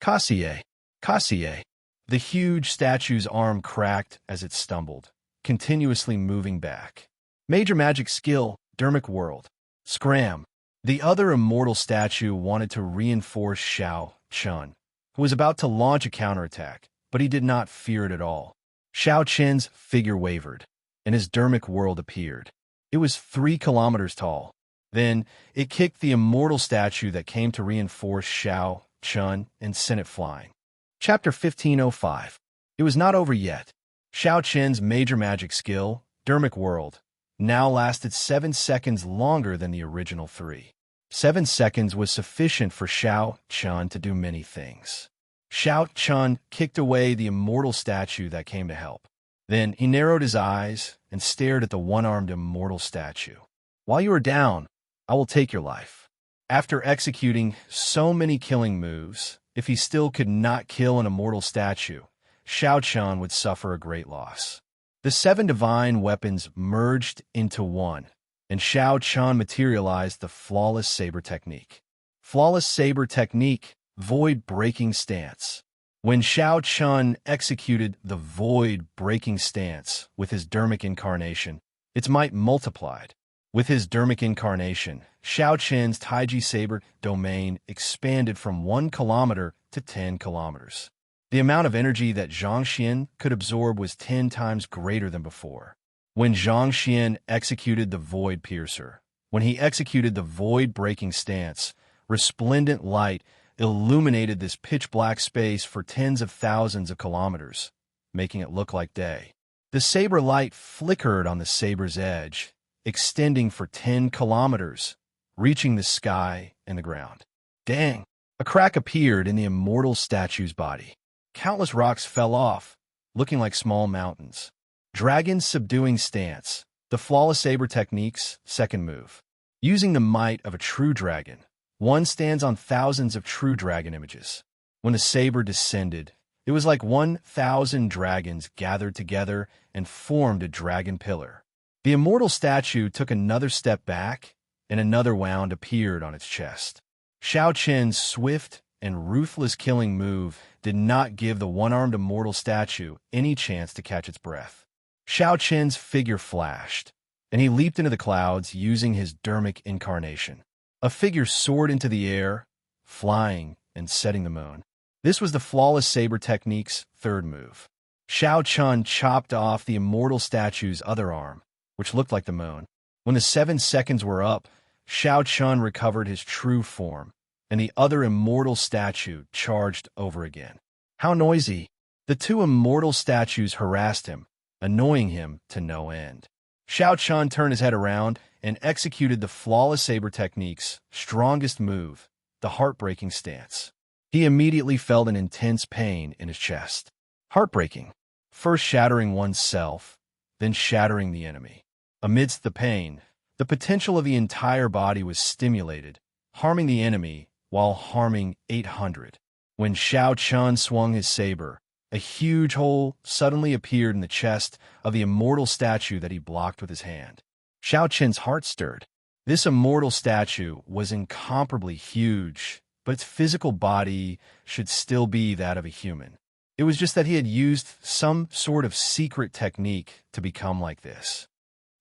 Kassier! Kassier! The huge statue's arm cracked as it stumbled, continuously moving back. Major magic skill, Dermic World. Scram! The other immortal statue wanted to reinforce Xiao Qian, who was about to launch a counterattack, but he did not fear it at all. Xiao Qian's figure wavered, and his Dermic World appeared. It was 3 kilometers tall, Then it kicked the immortal statue that came to reinforce Shao Chun and sent it flying. Chapter 1505. It was not over yet. Shao Chen's major magic skill, Dermic World, now lasted 7 seconds longer than the original 3. 7 seconds was sufficient for Shao Chun to do many things. Shao Chun kicked away the immortal statue that came to help. Then he narrowed his eyes and stared at the one-armed immortal statue. "While you are down, I will take your life." After executing so many killing moves, if he still could not kill an immortal statue, Shao Chun would suffer a great loss. The 7 divine weapons merged into one, and Shao Chun materialized the Flawless Saber Technique. Flawless Saber Technique, Void Breaking Stance. When Shao Chun executed the Void Breaking Stance with his Dermic Incarnation, its might multiplied. With his Dermic Incarnation, Shao Chen's Taiji Saber domain expanded from 1 kilometer to 10 kilometers. The amount of energy that Zhang Xian could absorb was 10 times greater than before. When Zhang Xian executed the Void Piercer, when he executed the Void Breaking Stance, resplendent light illuminated this pitch-black space for tens of thousands of kilometers, making it look like day. The saber light flickered on the saber's edge, extending for 10 kilometers, reaching the sky and the ground. Dang! A crack appeared in the immortal statue's body. Countless rocks fell off, looking like small mountains. Dragon's Subduing Stance, the Flawless Saber Technique's second move. Using the might of a true dragon, one stands on thousands of true dragon images. When the saber descended, it was like 1,000 dragons gathered together and formed a dragon pillar. The immortal statue took another step back, and another wound appeared on its chest. Shao Chen's swift and ruthless killing move did not give the one-armed immortal statue any chance to catch its breath. Shao Chen's figure flashed, and he leaped into the clouds using his Dermic Incarnation. A figure soared into the air, flying and setting the moon. This was the Flawless Saber Technique's third move. Shao Chun chopped off the immortal statue's other arm, which looked like the moon. When the 7 seconds were up, Shao Chun recovered his true form, and the other immortal statue charged over again. How noisy! The 2 immortal statues harassed him, annoying him to no end. Shao Chun turned his head around and executed the Flawless Saber Technique's strongest move, the Heartbreaking Stance. He immediately felt an intense pain in his chest. Heartbreaking, first shattering oneself, then shattering the enemy. Amidst the pain, the potential of the entire body was stimulated, harming the enemy while harming 800. When Shao Chun swung his saber, a huge hole suddenly appeared in the chest of the immortal statue that he blocked with his hand. Shao Chen's heart stirred. This immortal statue was incomparably huge, but its physical body should still be that of a human. It was just that he had used some sort of secret technique to become like this.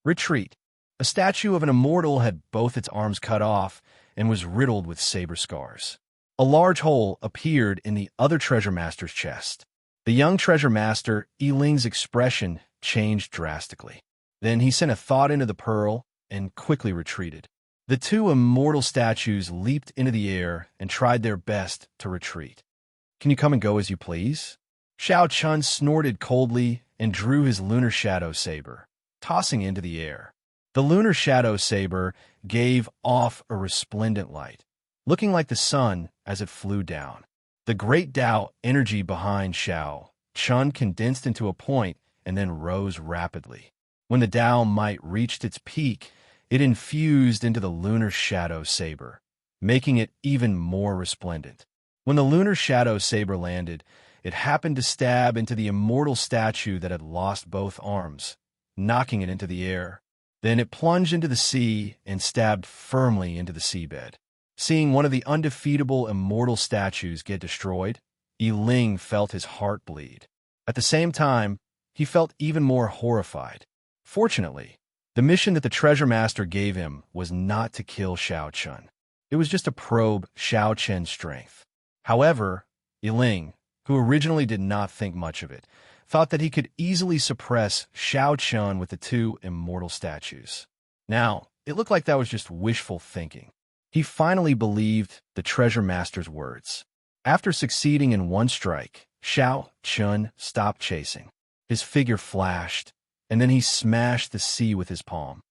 Retreat. A statue of an immortal had both its arms cut off and was riddled with saber scars. A large hole appeared in the other treasure master's chest. The young treasure master, Yiling's expression changed drastically. Then he sent a thought into the pearl and quickly retreated. The 2 immortal statues leaped into the air and tried their best to retreat. "Can you come and go as you please?" Shao Chun snorted coldly and drew his lunar shadow saber, tossing into the air. The lunar shadow saber gave off a resplendent light, looking like the sun as it flew down. The great Tao energy behind Shao Chun condensed into a point and then rose rapidly. When the Tao might reached its peak, it infused into the lunar shadow saber, making it even more resplendent. When the lunar shadow saber landed, it happened to stab into the immortal statue that had lost both arms, knocking it into the air. Then it plunged into the sea and stabbed firmly into the seabed. Seeing one of the undefeatable immortal statues get destroyed, Yiling felt his heart bleed. At the same time, he felt even more horrified. Fortunately, the mission that the treasure master gave him was not to kill Shao Chun. It was just to probe Shao Chen's strength. However, Yiling, who originally did not think much of it, thought that he could easily suppress Shao Chun with the 2 immortal statues. Now, It looked like that was just wishful thinking. He finally believed the treasure master's words. After succeeding in one strike, Xiao Chun stopped chasing. His figure flashed, and then he smashed the sea with his palm.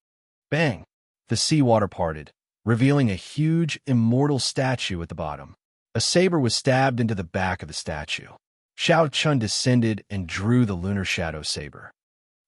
Bang! The seawater parted, revealing a huge immortal statue at the bottom. A saber was stabbed into the back of the statue. Xiao Chun descended and drew the lunar shadow saber.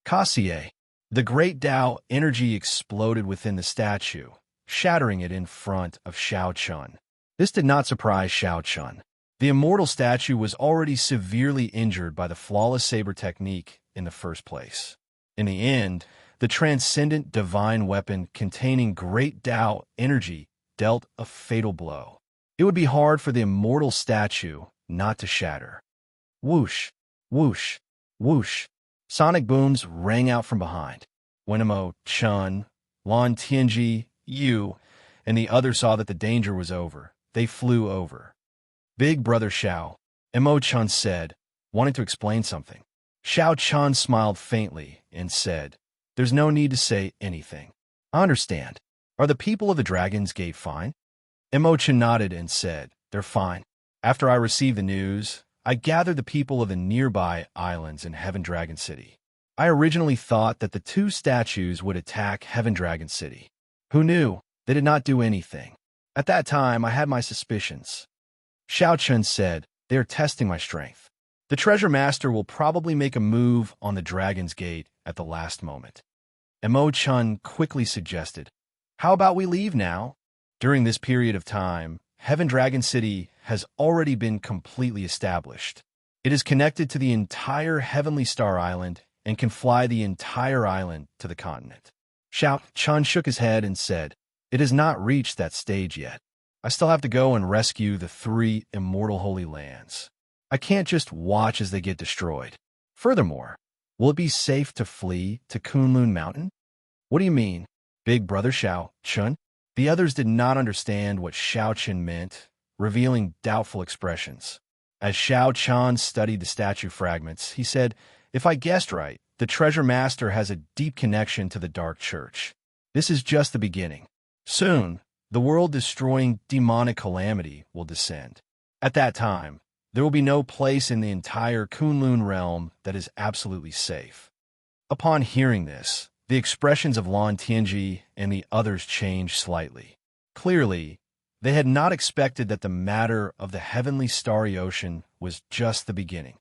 Kasie, the great Tao energy exploded within the statue, shattering it in front of Xiao Chun. This did not surprise Xiao Chun. The immortal statue was already severely injured by the flawless saber technique in the first place. In the end, the transcendent divine weapon containing great Tao energy dealt a fatal blow. It would be hard for the immortal statue not to shatter. Whoosh, whoosh, whoosh. Sonic booms rang out from behind. When Emo Chun, Lan Tianji, Yu, and the others saw that the danger was over, they flew over. Big Brother Xiao, Emo Chun said, wanting to explain something. Xiao Chun smiled faintly and said, "There's no need to say anything. I understand. Are the people of the Dragon's Gate fine?" Emo Chun nodded and said, "They're fine. After I received the news, I gathered the people of the nearby islands in Heaven Dragon City. I originally thought that the two statues would attack Heaven Dragon City. Who knew? They did not do anything. At that time, I had my suspicions." Xiao Chun said, "They are testing my strength. The treasure master will probably make a move on the Dragon's Gate at the last moment." Emo Chun quickly suggested, "How about we leave now?" During this period of time, Heaven Dragon City has already been completely established. It is connected to the entire Heavenly Star Island and can fly the entire island to the continent. Xiao Chun shook his head and said, "It has not reached that stage yet. I still have to go and rescue the 3 immortal holy lands. I can't just watch as they get destroyed. Furthermore, will it be safe to flee to Kunlun Mountain?" "What do you mean?" Big Brother Xiao Chun. The others did not understand what Xiao Chun meant, revealing doubtful expressions. As Xiao Chun studied the statue fragments, he said, "If I guessed right, the treasure master has a deep connection to the Dark Church. This is just the beginning. Soon, the world-destroying demonic calamity will descend. At that time, there will be no place in the entire Kunlun realm that is absolutely safe." Upon hearing this, the expressions of Lan Tianji and the others changed slightly. Clearly, they had not expected that the matter of the heavenly starry ocean was just the beginning.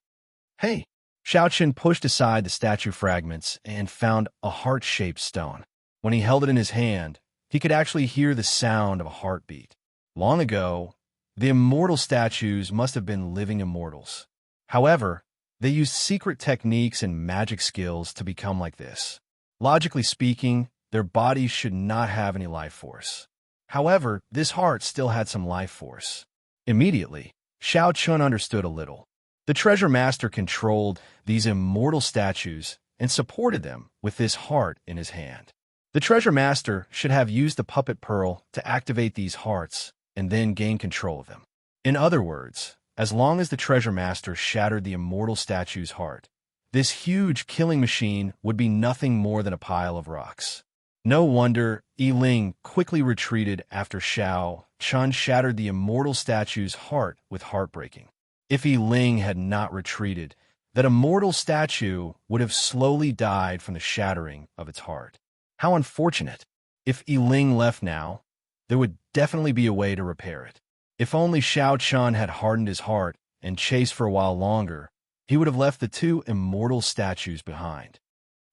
"Hey!" Xiao Chun pushed aside the statue fragments and found a heart-shaped stone. When he held it in his hand, he could actually hear the sound of a heartbeat. Long ago, the immortal statues must have been living immortals. However, they used secret techniques and magic skills to become like this. Logically speaking, their bodies should not have any life force. However, this heart still had some life force. Immediately, Xiao Chun understood a little. The treasure master controlled these immortal statues and supported them with this heart in his hand. The treasure master should have used the puppet pearl to activate these hearts and then gain control of them. In other words, as long as the treasure master shattered the immortal statue's heart, this huge killing machine would be nothing more than a pile of rocks. No wonder Yi Ling quickly retreated after Xiao Chun shattered the immortal statue's heart with heartbreaking. If Yi Ling had not retreated, that immortal statue would have slowly died from the shattering of its heart. How unfortunate. If Yi Ling left now, there would definitely be a way to repair it. If only Xiao Chun had hardened his heart and chased for a while longer, he would have left the 2 immortal statues behind.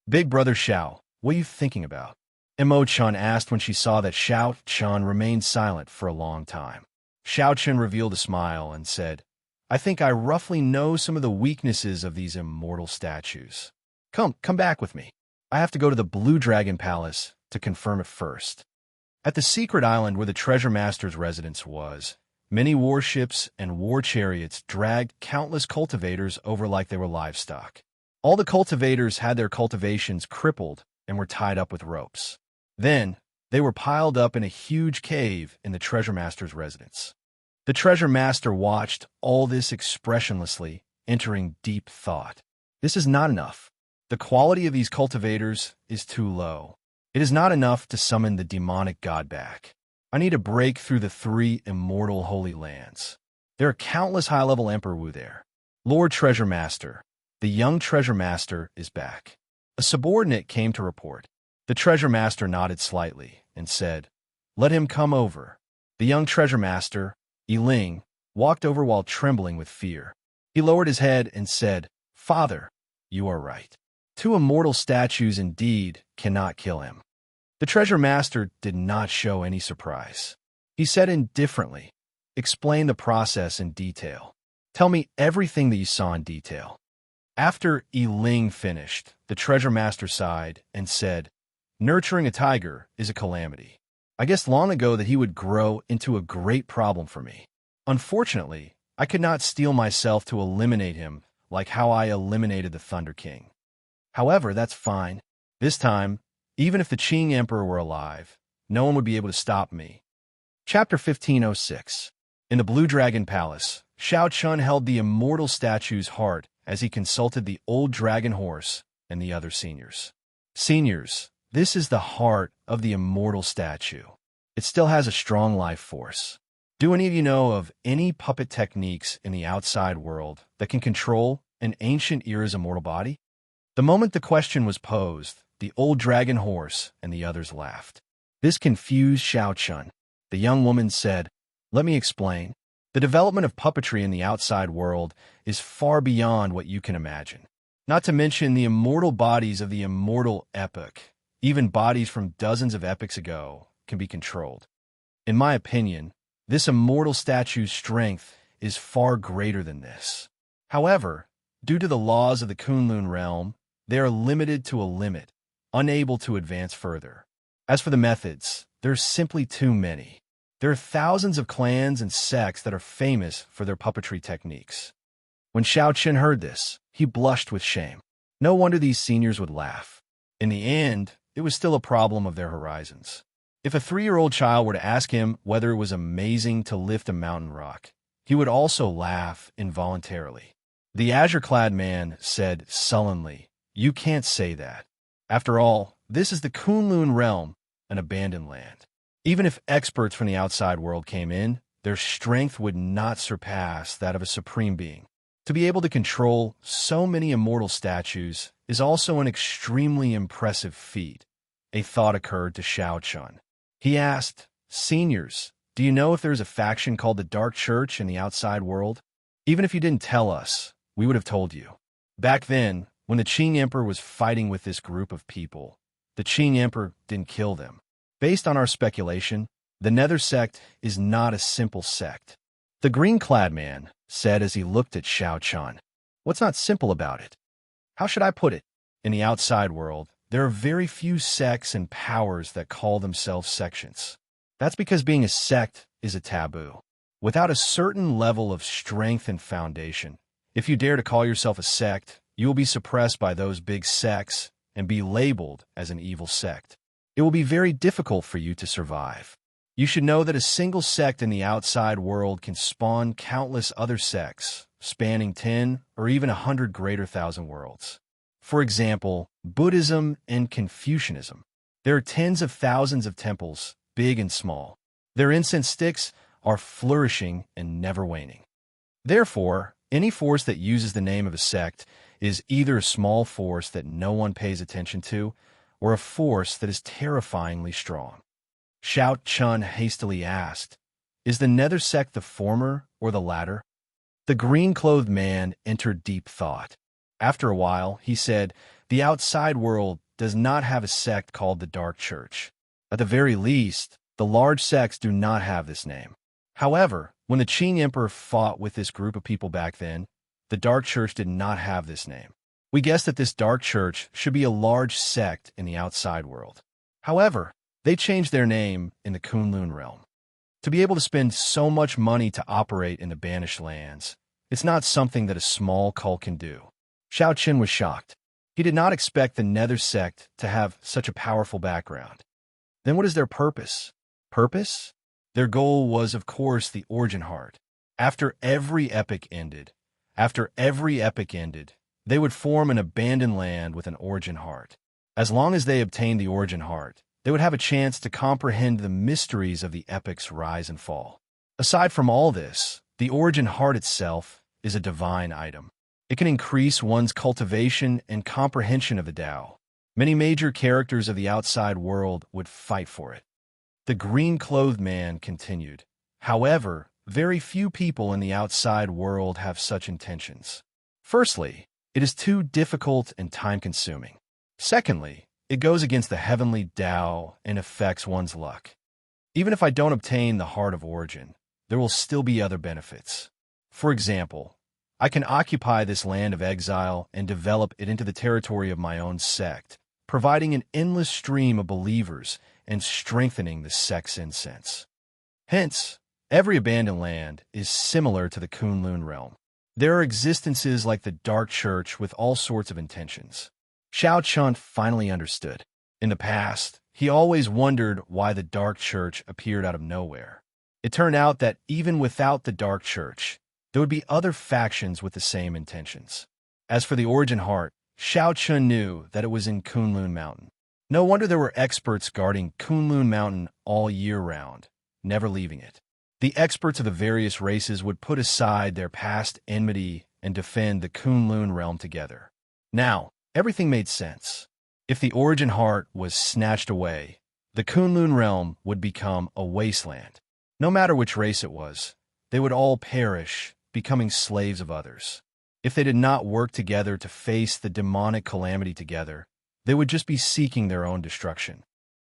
"Big Brother Xiao, what are you thinking about?" Emo Chun asked when she saw that Xiao Chun remained silent for a long time. Xiao Chun revealed a smile and said, "I think I roughly know some of the weaknesses of these immortal statues. Come back with me. I have to go to the Blue Dragon Palace to confirm it first." At the secret island where the treasure master's residence was, many warships and war chariots dragged countless cultivators over like they were livestock. All the cultivators had their cultivations crippled and were tied up with ropes. Then, they were piled up in a huge cave in the treasure master's residence. The treasure master watched all this expressionlessly, entering deep thought. This is not enough. The quality of these cultivators is too low. It is not enough to summon the demonic god back. I need to break through the 3 immortal holy lands. There are countless high-level Emperor there. Lord Treasure Master, the young Treasure Master is back. A subordinate came to report. The Treasure Master nodded slightly and said, "Let him come over." The young Treasure Master, Yiling, walked over while trembling with fear. He lowered his head and said, "Father, you are right. 2 immortal statues indeed cannot kill him." The Treasure Master did not show any surprise. He said indifferently, "Explain the process in detail. Tell me everything that you saw in detail." After Yiling finished, the Treasure Master sighed and said, "Nurturing a tiger is a calamity. I guessed long ago that he would grow into a great problem for me. Unfortunately, I could not steel myself to eliminate him like how I eliminated the Thunder King. However, that's fine. This time, even if the Qing Emperor were alive, no one would be able to stop me." Chapter 1506. In the Blue Dragon Palace, Shao Chun held the immortal statue's heart as he consulted the old dragon horse and the other seniors. "Seniors, this is the heart of the immortal statue. It still has a strong life force. Do any of you know of any puppet techniques in the outside world that can control an ancient era's immortal body?" The moment the question was posed, the old dragon horse and the others laughed. This confused Shao Chun. The young woman said, "Let me explain. The development of puppetry in the outside world is far beyond what you can imagine. Not to mention the immortal bodies of the immortal epic. Even bodies from dozens of epochs ago can be controlled. In my opinion, this immortal statue's strength is far greater than this. However, due to the laws of the Kunlun realm, they are limited to a limit, unable to advance further. As for the methods, there are simply too many. There are thousands of clans and sects that are famous for their puppetry techniques." When Shao Chun heard this, he blushed with shame. No wonder these seniors would laugh. In the end, it was still a problem of their horizons. If a 3-year-old child were to ask him whether it was amazing to lift a mountain rock, he would also laugh involuntarily. The azure-clad man said sullenly, "You can't say that. After all, this is the Kunlun realm, an abandoned land. Even if experts from the outside world came in, their strength would not surpass that of a supreme being. To be able to control so many immortal statues is also an extremely impressive feat." A thought occurred to Shao Chun. He asked, "Seniors, do you know if there is a faction called the Dark Church in the outside world? Even if you didn't tell us, we would have told you. Back then, when the Qing Emperor was fighting with this group of people, the Qing Emperor didn't kill them. Based on our speculation, the Nether sect is not a simple sect." The green-clad man said as he looked at Shao Chun, "What's not simple about it? How should I put it? In the outside world, there are very few sects and powers that call themselves sections. That's because being a sect is a taboo. Without a certain level of strength and foundation, if you dare to call yourself a sect, you will be suppressed by those big sects and be labeled as an evil sect. It will be very difficult for you to survive. You should know that a single sect in the outside world can spawn countless other sects, spanning 10 or even 100 greater thousand worlds. For example, Buddhism and Confucianism. There are tens of thousands of temples, big and small. Their incense sticks are flourishing and never waning. Therefore, any force that uses the name of a sect is either a small force that no one pays attention to, or a force that is terrifyingly strong." Shao Chun hastily asked, "Is the Nether sect the former or the latter?" The green-clothed man entered deep thought. After a while, he said, "The outside world does not have a sect called the Dark Church. At the very least, the large sects do not have this name. However, when the Qing Emperor fought with this group of people back then, the Dark Church did not have this name. We guess that this Dark Church should be a large sect in the outside world. However, they changed their name in the Kunlun realm. To be able to spend so much money to operate in the banished lands, it's not something that a small cult can do." Shao Chun was shocked. He did not expect the Nether sect to have such a powerful background. Then what is their purpose? Purpose? Their goal was, of course, the origin heart. After every epic ended, they would form an abandoned land with an origin heart. As long as they obtained the origin heart, They would have a chance to comprehend the mysteries of the epic's rise and fall. Aside from all this, the origin heart itself is a divine item. It can increase one's cultivation and comprehension of the Tao. Many major characters of the outside world would fight for it. The green-clothed man continued. However, very few people in the outside world have such intentions. Firstly, it is too difficult and time-consuming. Secondly, it goes against the heavenly Tao and affects one's luck. Even if I don't obtain the heart of origin, there will still be other benefits. For example, I can occupy this land of exile and develop it into the territory of my own sect, providing an endless stream of believers and strengthening the sect's incense. Hence, every abandoned land is similar to the Kunlun realm. There are existences like the Dark Church with all sorts of intentions. Xiao Chun finally understood. In the past, he always wondered why the Dark Church appeared out of nowhere. It turned out that even without the Dark Church, there would be other factions with the same intentions. As for the origin heart, Xiao Chun knew that it was in Kunlun Mountain. No wonder there were experts guarding Kunlun Mountain all year round, never leaving it. The experts of the various races would put aside their past enmity and defend the Kunlun realm together. Now, everything made sense. If the origin heart was snatched away, the Kunlun realm would become a wasteland. No matter which race it was, they would all perish, becoming slaves of others. If they did not work together to face the demonic calamity together, they would just be seeking their own destruction.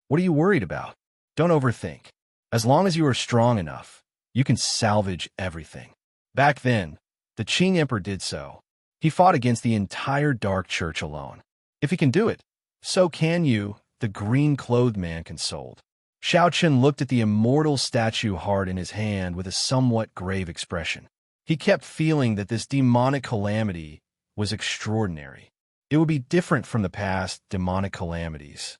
What are you worried about? Don't overthink. As long as you are strong enough, you can salvage everything. Back then, the Qing Emperor did so. He fought against the entire Dark Church alone. If he can do it, so can you, the green-clothed man consoled. Xiao Chen looked at the immortal statue heart in his hand with a somewhat grave expression. He kept feeling that this demonic calamity was extraordinary. It would be different from the past demonic calamities.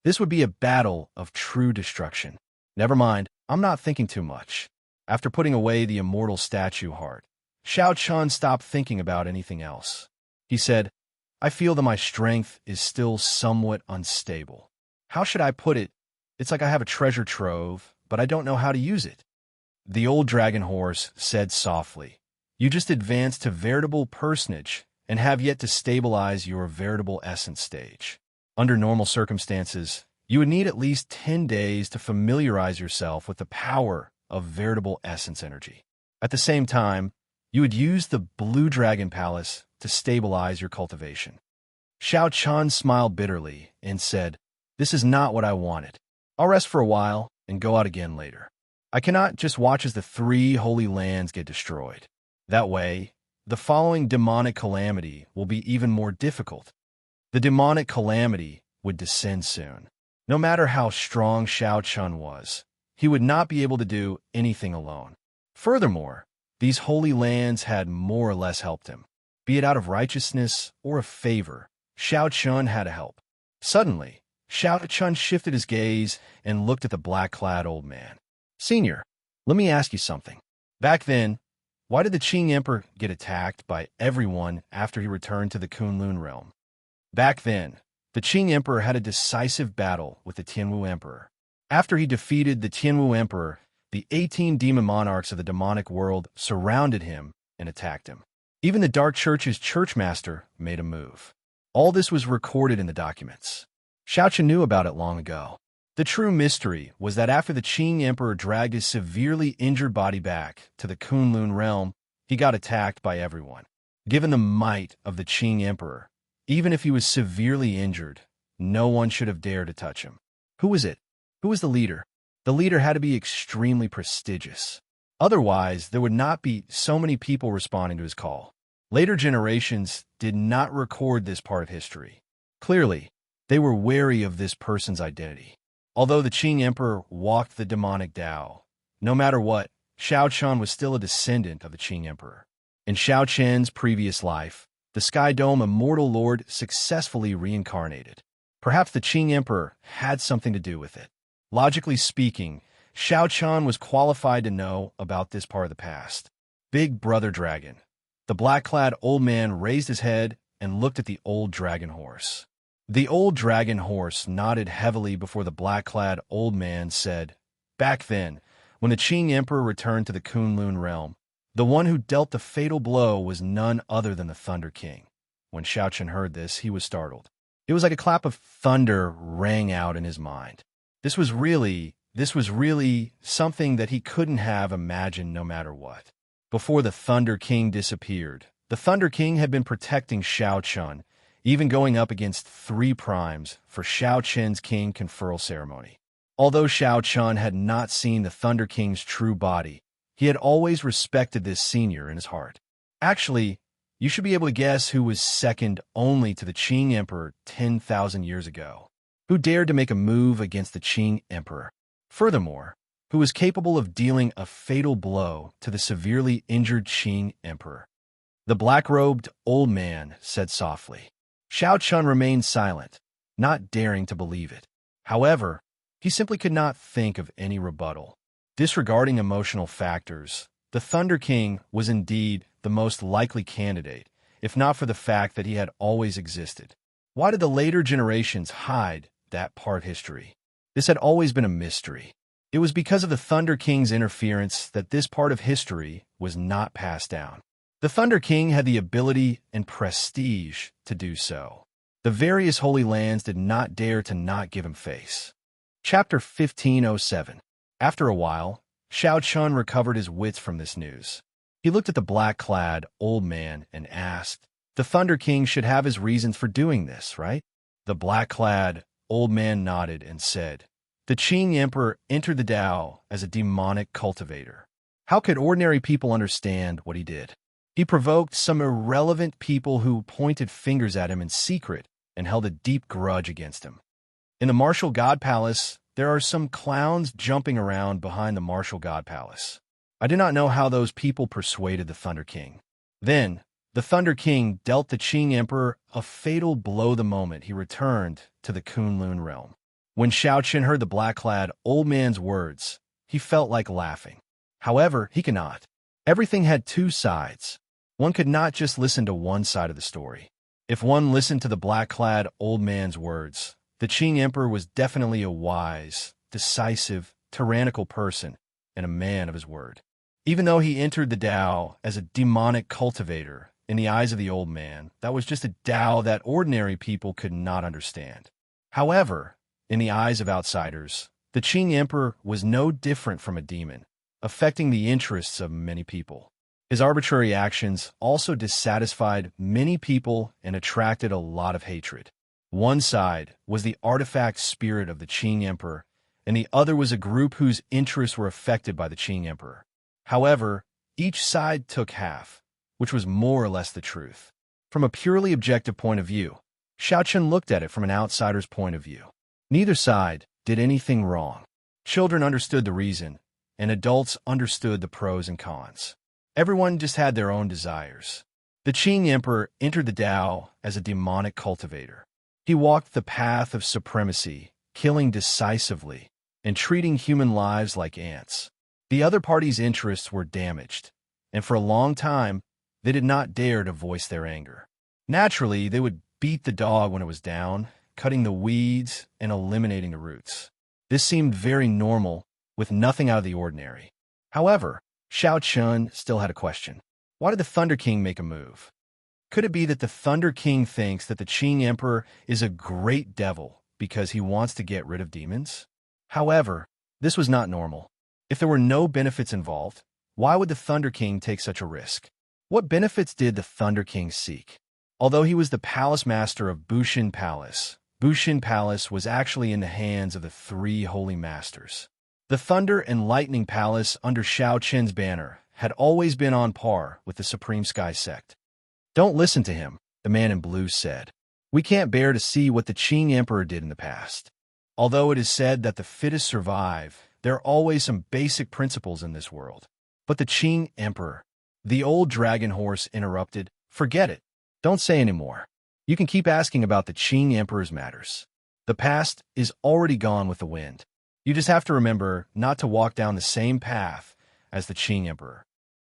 This would be a battle of true destruction. Never mind, I'm not thinking too much. After putting away the immortal statue heart, Xiao Chun stopped thinking about anything else. He said, I feel that my strength is still somewhat unstable. How should I put it? It's like I have a treasure trove, but I don't know how to use it. The old dragon horse said softly, you just advanced to veritable personage and have yet to stabilize your veritable essence stage. Under normal circumstances, you would need at least 10 days to familiarize yourself with the power of veritable essence energy. At the same time, you would use the Blue Dragon Palace to stabilize your cultivation. Xiao Chun smiled bitterly and said, this is not what I wanted. I'll rest for a while and go out again later. I cannot just watch as the 3 holy lands get destroyed. That way, the following demonic calamity will be even more difficult. The demonic calamity would descend soon. No matter how strong Xiao Chun was, he would not be able to do anything alone. Furthermore, these holy lands had more or less helped him. Be it out of righteousness or of favor, Xiao Chun had to help. Suddenly, Xiao Chun shifted his gaze and looked at the black-clad old man. Senior, let me ask you something. Back then, why did the Qing Emperor get attacked by everyone after he returned to the Kunlun realm? Back then, the Qing Emperor had a decisive battle with the Tianwu Emperor. After he defeated the Tianwu Emperor, the 18 demon monarchs of the demonic world surrounded him and attacked him. Even the Dark Church's churchmaster made a move. All this was recorded in the documents. Xiao Chen knew about it long ago. The true mystery was that after the Qing Emperor dragged his severely injured body back to the Kunlun realm, he got attacked by everyone. Given the might of the Qing Emperor, even if he was severely injured, no one should have dared to touch him. Who was it? Who was the leader? The leader had to be extremely prestigious. Otherwise, there would not be so many people responding to his call. Later generations did not record this part of history. Clearly, they were wary of this person's identity. Although the Qing Emperor walked the demonic Tao, no matter what, Xiao Chun was still a descendant of the Qing Emperor. In Xiao Chen's previous life, the Sky Dome Immortal Lord successfully reincarnated. Perhaps the Qing Emperor had something to do with it. Logically speaking, Xiao Chun was qualified to know about this part of the past. Big Brother Dragon. The black-clad old man raised his head and looked at the old dragon horse. The old dragon horse nodded heavily before the black-clad old man said, "Back then, when the Qing Emperor returned to the Kunlun realm, the one who dealt the fatal blow was none other than the Thunder King." When Xiaochen heard this, he was startled. It was like a clap of thunder rang out in his mind. This was really something that he couldn't have imagined no matter what. Before the Thunder King disappeared, the Thunder King had been protecting Xiaochen, even going up against 3 primes for Xiaochen's king conferral ceremony. Although Xiaochen had not seen the Thunder King's true body, he had always respected this senior in his heart. Actually, you should be able to guess who was second only to the Qing Emperor 10,000 years ago. Who dared to make a move against the Qing Emperor? Furthermore, who was capable of dealing a fatal blow to the severely injured Qing Emperor? The black-robed old man said softly. Xiaochen remained silent, not daring to believe it. However, he simply could not think of any rebuttal. Disregarding emotional factors, the Thunder King was indeed the most likely candidate, if not for the fact that he had always existed. Why did the later generations hide that part history? This had always been a mystery. It was because of the Thunder King's interference that this part of history was not passed down. The Thunder King had the ability and prestige to do so. The various Holy Lands did not dare to not give him face. Chapter 1507. After a while, Xiaochen recovered his wits from this news. He looked at the black-clad old man and asked, "The Thunder King should have his reasons for doing this, right?" The black-clad old man nodded and said, "The Qing Emperor entered the Tao as a demonic cultivator. How could ordinary people understand what he did? He provoked some irrelevant people who pointed fingers at him in secret and held a deep grudge against him. In the Martial God Palace, there are some clowns jumping around behind the Martial God Palace. I do not know how those people persuaded the Thunder King." Then, the Thunder King dealt the Qing Emperor a fatal blow the moment he returned to the Kunlun realm. When Xiaochen heard the black-clad old man's words, he felt like laughing. However, he could not. Everything had 2 sides. One could not just listen to one side of the story. If one listened to the black-clad old man's words, the Qing Emperor was definitely a wise, decisive, tyrannical person and a man of his word. Even though he entered the Tao as a demonic cultivator, in the eyes of the old man, that was just a Tao that ordinary people could not understand. However, in the eyes of outsiders, the Qing Emperor was no different from a demon, affecting the interests of many people. His arbitrary actions also dissatisfied many people and attracted a lot of hatred. One side was the artifact spirit of the Qing Emperor, and the other was a group whose interests were affected by the Qing Emperor. However, each side took half, which was more or less the truth. From a purely objective point of view, Xiaochen looked at it from an outsider's point of view. Neither side did anything wrong. Children understood the reason, and adults understood the pros and cons. Everyone just had their own desires. The Qing Emperor entered the Tao as a demonic cultivator. He walked the path of supremacy, killing decisively, and treating human lives like ants. The other party's interests were damaged, and for a long time, they did not dare to voice their anger. Naturally, they would beat the dog when it was down, cutting the weeds and eliminating the roots. This seemed very normal, with nothing out of the ordinary. However, Xiaochen still had a question. Why did the Thunder King make a move? Could it be that the Thunder King thinks that the Qing Emperor is a great devil because he wants to get rid of demons? However, this was not normal. If there were no benefits involved, why would the Thunder King take such a risk? What benefits did the Thunder King seek? Although he was the palace master of Bushin Palace was actually in the hands of the 3 holy masters. The Thunder and Lightning Palace under Xiaochen's banner had always been on par with the Supreme Sky Sect. "Don't listen to him," the man in blue said. "We can't bear to see what the Qing Emperor did in the past. Although it is said that the fittest survive, there are always some basic principles in this world. But the Qing Emperor," the old dragon horse interrupted, "forget it. Don't say any more. You can keep asking about the Qing Emperor's matters. The past is already gone with the wind. You just have to remember not to walk down the same path as the Qing Emperor.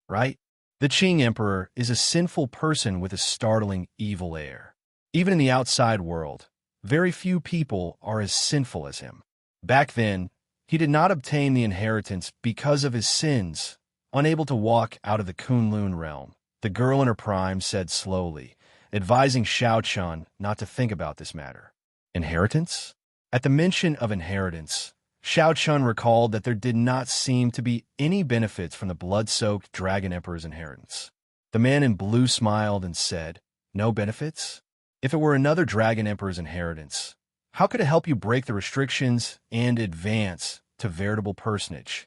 Right? The Qing Emperor is a sinful person with a startling evil air. Even in the outside world, Very few people are as sinful as him. Back then, he did not obtain the inheritance because of his sins. Unable to walk out of the Kunlun realm, the girl in her prime said slowly, advising Xiao Chun not to think about this matter. Inheritance? At the mention of inheritance, Xiao Chun recalled that there did not seem to be any benefits from the blood-soaked Dragon Emperor's inheritance. The man in blue smiled and said, "No benefits? If it were another Dragon Emperor's inheritance, how could it help you break the restrictions and advance to veritable personage?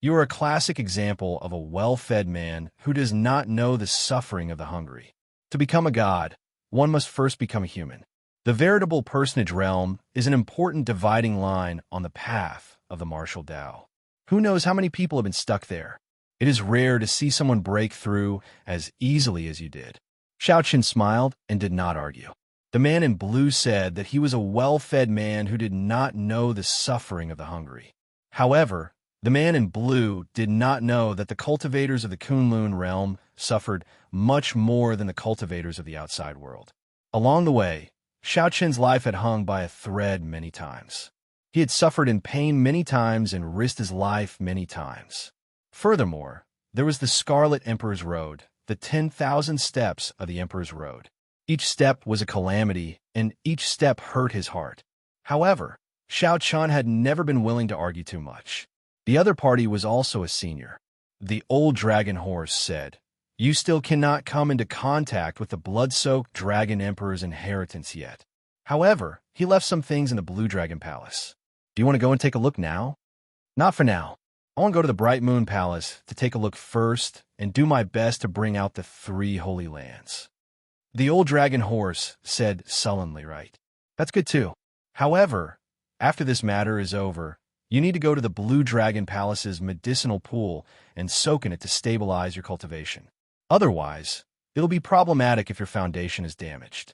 You are a classic example of a well-fed man who does not know the suffering of the hungry. To become a god, one must first become a human. The veritable personage realm is an important dividing line on the path of the martial Tao. Who knows how many people have been stuck there? It is rare to see someone break through as easily as you did." Xiao Qin smiled and did not argue. The man in blue said that he was a well-fed man who did not know the suffering of the hungry. However, the man in blue did not know that the cultivators of the Kunlun realm suffered much more than the cultivators of the outside world. Along the way, Xiao Qin's life had hung by a thread many times. He had suffered in pain many times and risked his life many times. Furthermore, there was the Scarlet Emperor's Road, the 10,000 steps of the Emperor's Road. Each step was a calamity, and each step hurt his heart. However, Xiao Chun had never been willing to argue too much. The other party was also a senior. The old dragon horse said, "You still cannot come into contact with the blood-soaked Dragon Emperor's inheritance yet. However, he left some things in the Blue Dragon Palace. Do you want to go and take a look now?" "Not for now. I want to go to the Bright Moon Palace to take a look first and do my best to bring out the 3 Holy Lands." The old dragon horse said sullenly, "Right. That's good too. However, after this matter is over, you need to go to the Blue Dragon Palace's medicinal pool and soak in it to stabilize your cultivation. Otherwise, it'll be problematic if your foundation is damaged."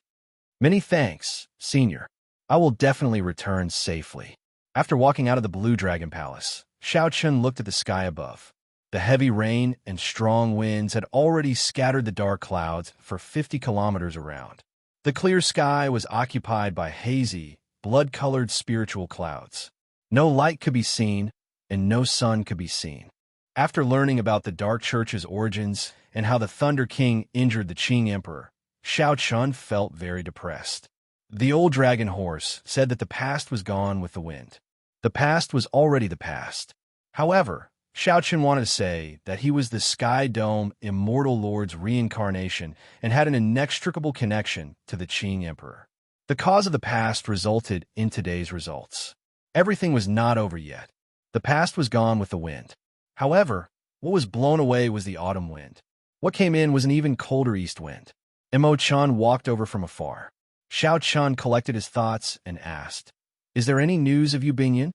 "Many thanks, Senior. I will definitely return safely." After walking out of the Blue Dragon Palace, Xiao Chun looked at the sky above. The heavy rain and strong winds had already scattered the dark clouds for 50 kilometers around. The clear sky was occupied by hazy, blood-colored spiritual clouds. No light could be seen, and no sun could be seen. After learning about the Dark Church's origins and how the Thunder King injured the Qing Emperor, Xiao Chun felt very depressed. The old dragon horse said that the past was gone with the wind. The past was already the past. However, Xiao Chun wanted to say that he was the Sky Dome Immortal Lord's reincarnation and had an inextricable connection to the Qing Emperor. The cause of the past resulted in today's results. Everything was not over yet. The past was gone with the wind. However, what was blown away was the autumn wind. What came in was an even colder east wind. Mo Chan walked over from afar. Xiao Chun collected his thoughts and asked, "Is there any news of Yu Bingyan?"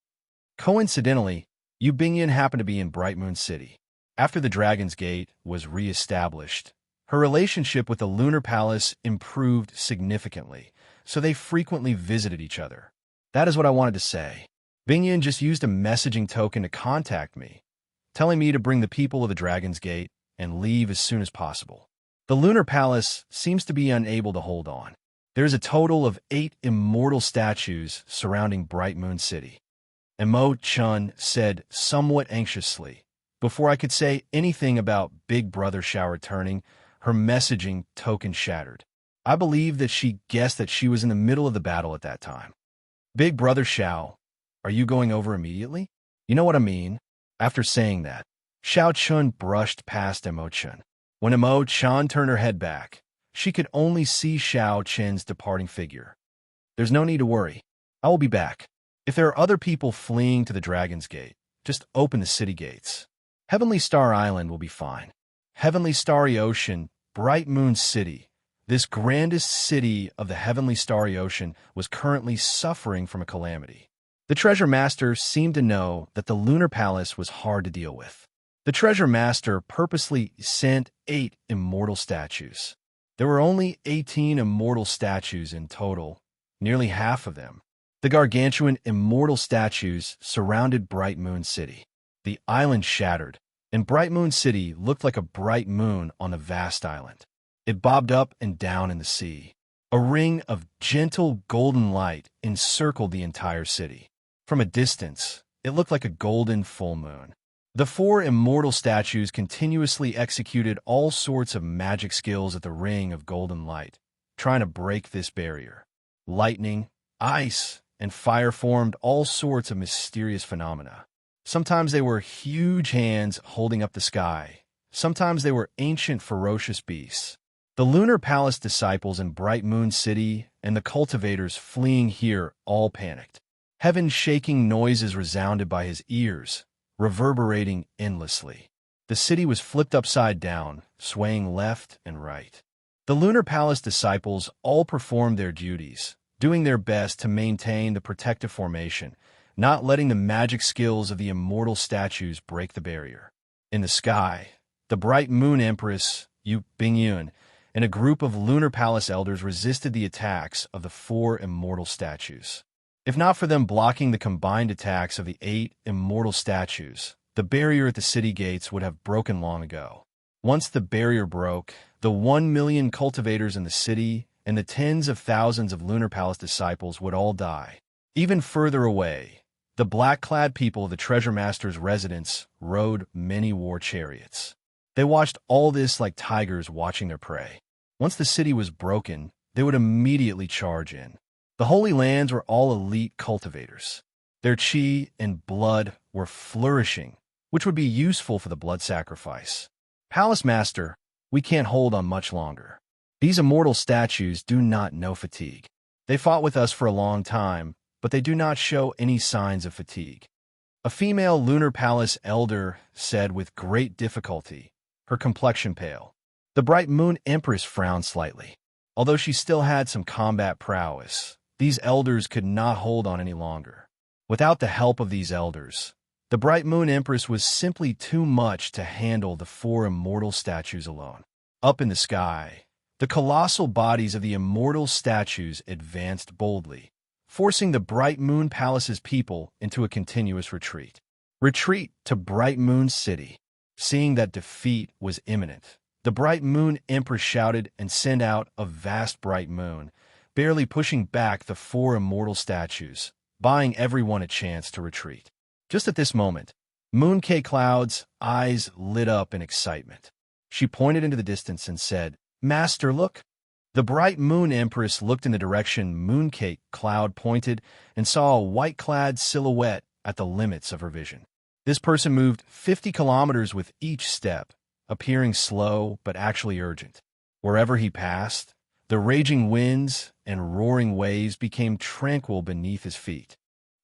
Coincidentally, Yu Bingyan happened to be in Bright Moon City. After the Dragon's Gate was re-established, her relationship with the Lunar Palace improved significantly, so they frequently visited each other. That is what I wanted to say. Bingyan just used a messaging token to contact me, telling me to bring the people of the Dragon's Gate and leave as soon as possible. The Lunar Palace seems to be unable to hold on. There is a total of 8 immortal statues surrounding Bright Moon City. Mo Chun said somewhat anxiously. Before I could say anything about Big Brother Xiao returning, her messaging token shattered. I believe that she guessed that she was in the middle of the battle at that time. "Big Brother Xiao, are you going over immediately?" "You know what I mean." After saying that, Xiao Chun brushed past Mo Chun. When Mo Chun turned her head back, she could only see Xiao Chen's departing figure. "There's no need to worry. I will be back. If there are other people fleeing to the Dragon's Gate, just open the city gates. Heavenly Star Island will be fine. Heavenly Starry Ocean, Bright Moon City, this grandest city of the Heavenly Starry Ocean, was currently suffering from a calamity. The Treasure Master seemed to know that the Lunar Palace was hard to deal with. The Treasure Master purposely sent 8 immortal statues. There were only 18 immortal statues in total, nearly half of them. The gargantuan immortal statues surrounded Bright Moon City. The island shattered, and Bright Moon City looked like a bright moon on a vast island. It bobbed up and down in the sea. A ring of gentle golden light encircled the entire city. From a distance, it looked like a golden full moon. The four immortal statues continuously executed all sorts of magic skills at the ring of golden light, trying to break this barrier. Lightning, ice, and fire formed all sorts of mysterious phenomena. Sometimes they were huge hands holding up the sky. Sometimes they were ancient ferocious beasts. The Lunar Palace disciples in Bright Moon City and the cultivators fleeing here all panicked. Heaven-shaking noises resounded by his ears, reverberating endlessly. The city was flipped upside down, swaying left and right. The Lunar Palace disciples all performed their duties, doing their best to maintain the protective formation, not letting the magic skills of the immortal statues break the barrier. In the sky, the Bright Moon Empress, Yu Bingyun, and a group of Lunar Palace elders resisted the attacks of the four immortal statues. If not for them blocking the combined attacks of the 8 immortal statues, the barrier at the city gates would have broken long ago. Once the barrier broke, the 1 million cultivators in the city and the tens of thousands of Lunar Palace disciples would all die. Even further away, the black-clad people of the Treasure Master's residence rode many war chariots. They watched all this like tigers watching their prey. Once the city was broken, they would immediately charge in. The Holy Lands were all elite cultivators. Their chi and blood were flourishing, which would be useful for the blood sacrifice. Palace Master, we can't hold on much longer. These immortal statues do not know fatigue. They fought with us for a long time, but they do not show any signs of fatigue. A female Lunar Palace elder said with great difficulty, her complexion pale. The Bright Moon Empress frowned slightly. Although she still had some combat prowess, these elders could not hold on any longer. Without the help of these elders, the Bright Moon Empress was simply too much to handle the four immortal statues alone. Up in the sky, the colossal bodies of the immortal statues advanced boldly, forcing the Bright Moon Palace's people into a continuous retreat. Retreat to Bright Moon City. Seeing that defeat was imminent, the Bright Moon Empress shouted and sent out a vast bright moon, barely pushing back the four immortal statues, buying everyone a chance to retreat. Just at this moment, Mooncake Cloud's eyes lit up in excitement. She pointed into the distance and said, "Master, look." The Bright Moon Empress looked in the direction Mooncake Cloud pointed and saw a white-clad silhouette at the limits of her vision. This person moved 50 kilometers with each step, appearing slow but actually urgent. Wherever he passed, the raging winds and roaring waves became tranquil beneath his feet.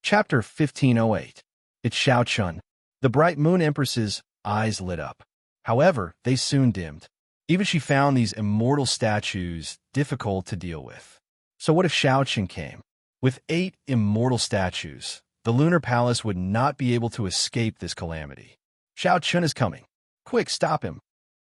Chapter 1508. It's Xiao Chun. The Bright Moon Empress's eyes lit up. However, they soon dimmed. Even she found these immortal statues difficult to deal with. So what if Xiao Chun came? With 8 immortal statues, the Lunar Palace would not be able to escape this calamity. Xiao Chun is coming. Quick, stop him.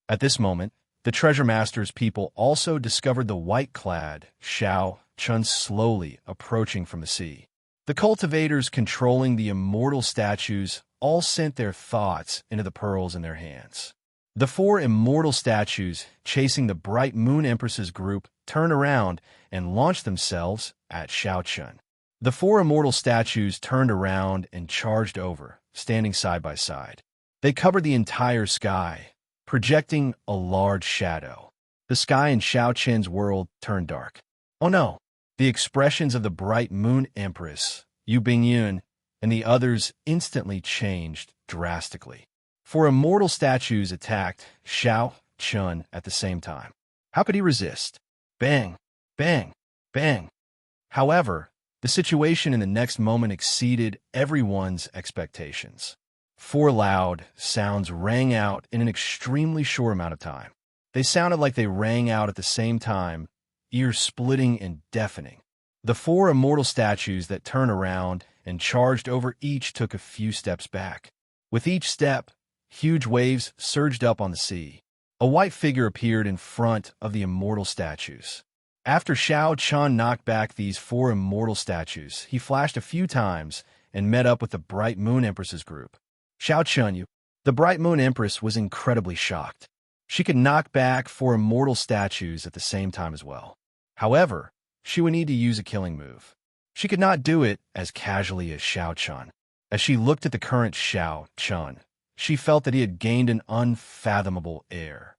At this moment, the Treasure Master's people also discovered the white-clad Xiao Chun slowly approaching from the sea. The cultivators controlling the immortal statues all sent their thoughts into the pearls in their hands. The 4 immortal statues chasing the Bright Moon Empress's group turned around and launched themselves at Xiao Chun. The 4 immortal statues turned around and charged over, standing side by side. They covered the entire sky, projecting a large shadow. The sky in Xiao Chun's world turned dark. Oh no! The expressions of the Bright Moon Empress, Yu Bingyun, and the others instantly changed drastically. 4 immortal statues attacked Xiao Chun at the same time. How could he resist? Bang! Bang! Bang! However, the situation in the next moment exceeded everyone's expectations. 4 loud sounds rang out in an extremely short amount of time. They sounded like they rang out at the same time, ear-splitting and deafening. The 4 immortal statues that turned around and charged over each took a few steps back. With each step, huge waves surged up on the sea. A white figure appeared in front of the immortal statues. After Xiao Chun knocked back these 4 immortal statues, he flashed a few times and met up with the Bright Moon Empress's group. Xiao Chun, the Bright Moon Empress was incredibly shocked. She could knock back 4 immortal statues at the same time as well. However, she would need to use a killing move. She could not do it as casually as Xiao Chun. As she looked at the current Xiao Chun, she felt that he had gained an unfathomable air.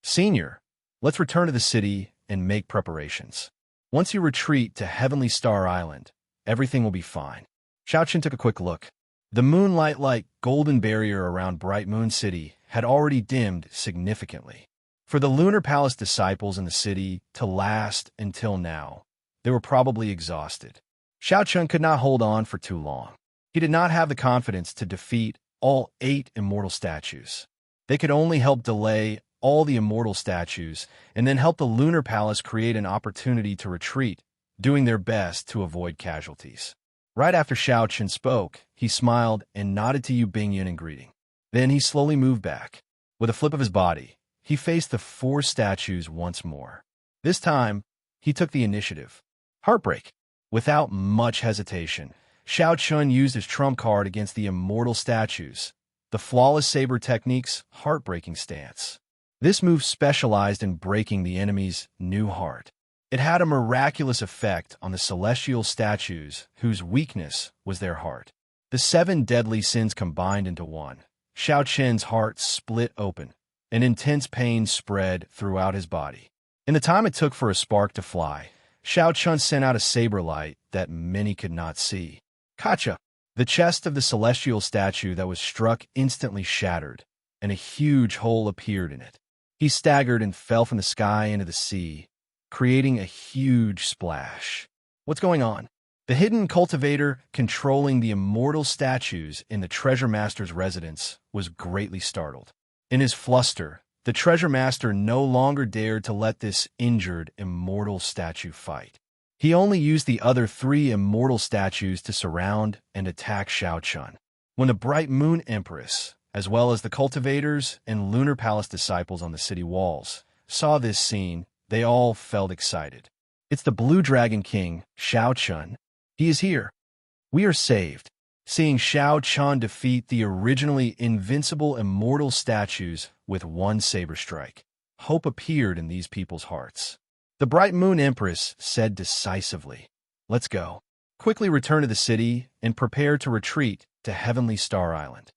Senior, let's return to the city and make preparations. Once you retreat to Heavenly Star Island, everything will be fine. Xiao Chun took a quick look. The moonlight-like golden barrier around Bright Moon City had already dimmed significantly. For the Lunar Palace disciples in the city to last until now, they were probably exhausted. Xiao Chun could not hold on for too long. He did not have the confidence to defeat all 8 immortal statues. They could only help delay all the immortal statues and then help the Lunar Palace create an opportunity to retreat, doing their best to avoid casualties. Right after Xiao Chun spoke, he smiled and nodded to Yu Bingyun in greeting. Then he slowly moved back. With a flip of his body, he faced the 4 statues once more. This time, he took the initiative. Heartbreak. Without much hesitation, Xiao Chun used his trump card against the immortal statues, the flawless saber technique's heartbreaking stance. This move specialized in breaking the enemy's new heart. It had a miraculous effect on the celestial statues whose weakness was their heart. The 7 deadly sins combined into one. Xiao Chun's heart split open. An intense pain spread throughout his body. In the time it took for a spark to fly, Xiao Chun sent out a saber light that many could not see. Kacha! The chest of the celestial statue that was struck instantly shattered, and a huge hole appeared in it. He staggered and fell from the sky into the sea, creating a huge splash. What's going on? The hidden cultivator controlling the immortal statues in the Treasure Master's residence was greatly startled. In his fluster, the Treasure Master no longer dared to let this injured immortal statue fight. He only used the other 3 immortal statues to surround and attack Xiao Chun. When the Bright Moon Empress, as well as the cultivators and Lunar Palace disciples on the city walls, saw this scene, they all felt excited. It's the Blue Dragon King, Xiao Chun. He is here. We are saved. Seeing Xiao Chun defeat the originally invincible immortal statues with one saber strike, hope appeared in these people's hearts. The Bright Moon Empress said decisively, "Let's go. Quickly return to the city and prepare to retreat to Heavenly Star Island."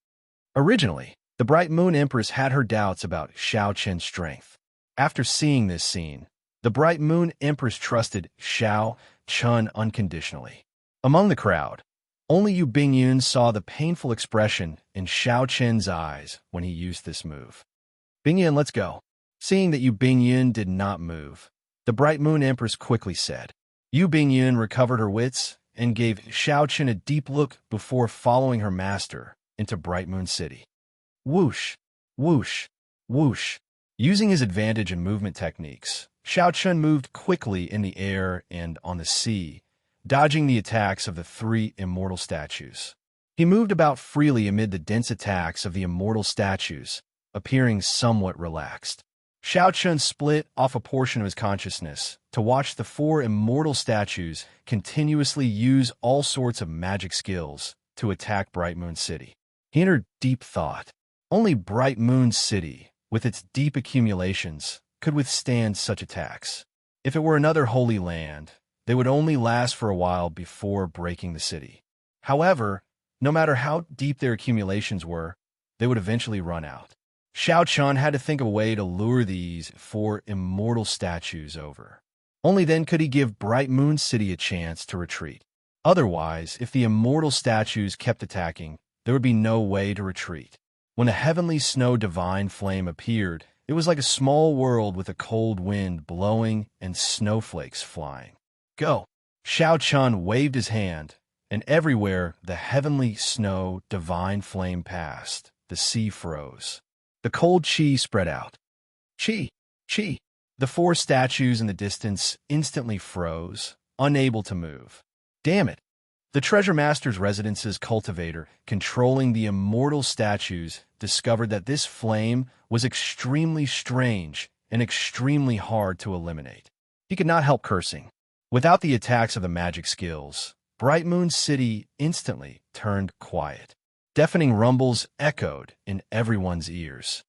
Originally, the Bright Moon Empress had her doubts about Xiao Chun's strength. After seeing this scene, the Bright Moon Empress trusted Xiao Chun unconditionally. Among the crowd, only Yu Bingyun saw the painful expression in Xiao Chun's eyes when he used this move. "Bingyun, let's go." Seeing that Yu Bingyun did not move, the Bright Moon Empress quickly said. Yu Bingyun recovered her wits and gave Xiao Chun a deep look before following her master into Bright Moon City. Whoosh, whoosh, whoosh. Using his advantage in movement techniques, Xiao Chun moved quickly in the air and on the sea, dodging the attacks of the 3 immortal statues. He moved about freely amid the dense attacks of the immortal statues, appearing somewhat relaxed. Xiao Chun split off a portion of his consciousness to watch the 4 immortal statues continuously use all sorts of magic skills to attack Bright Moon City. He entered deep thought. Only Bright Moon City, with its deep accumulations, could withstand such attacks. If it were another holy land, they would only last for a while before breaking the city. However, no matter how deep their accumulations were, they would eventually run out. Xiao Chun had to think of a way to lure these 4 immortal statues over. Only then could he give Bright Moon City a chance to retreat. Otherwise, if the immortal statues kept attacking, there would be no way to retreat. When a heavenly snow divine flame appeared, it was like a small world with a cold wind blowing and snowflakes flying. "Go!" Xiao Chun waved his hand, and everywhere the heavenly snow divine flame passed, the sea froze. The cold chi spread out. Chi! Chi! The 4 statues in the distance instantly froze, unable to move. Damn it! The Treasure Master's residence's cultivator, controlling the immortal statues, discovered that this flame was extremely strange and extremely hard to eliminate. He could not help cursing. Without the attacks of the magic skills, Bright Moon City instantly turned quiet. Deafening rumbles echoed in everyone's ears.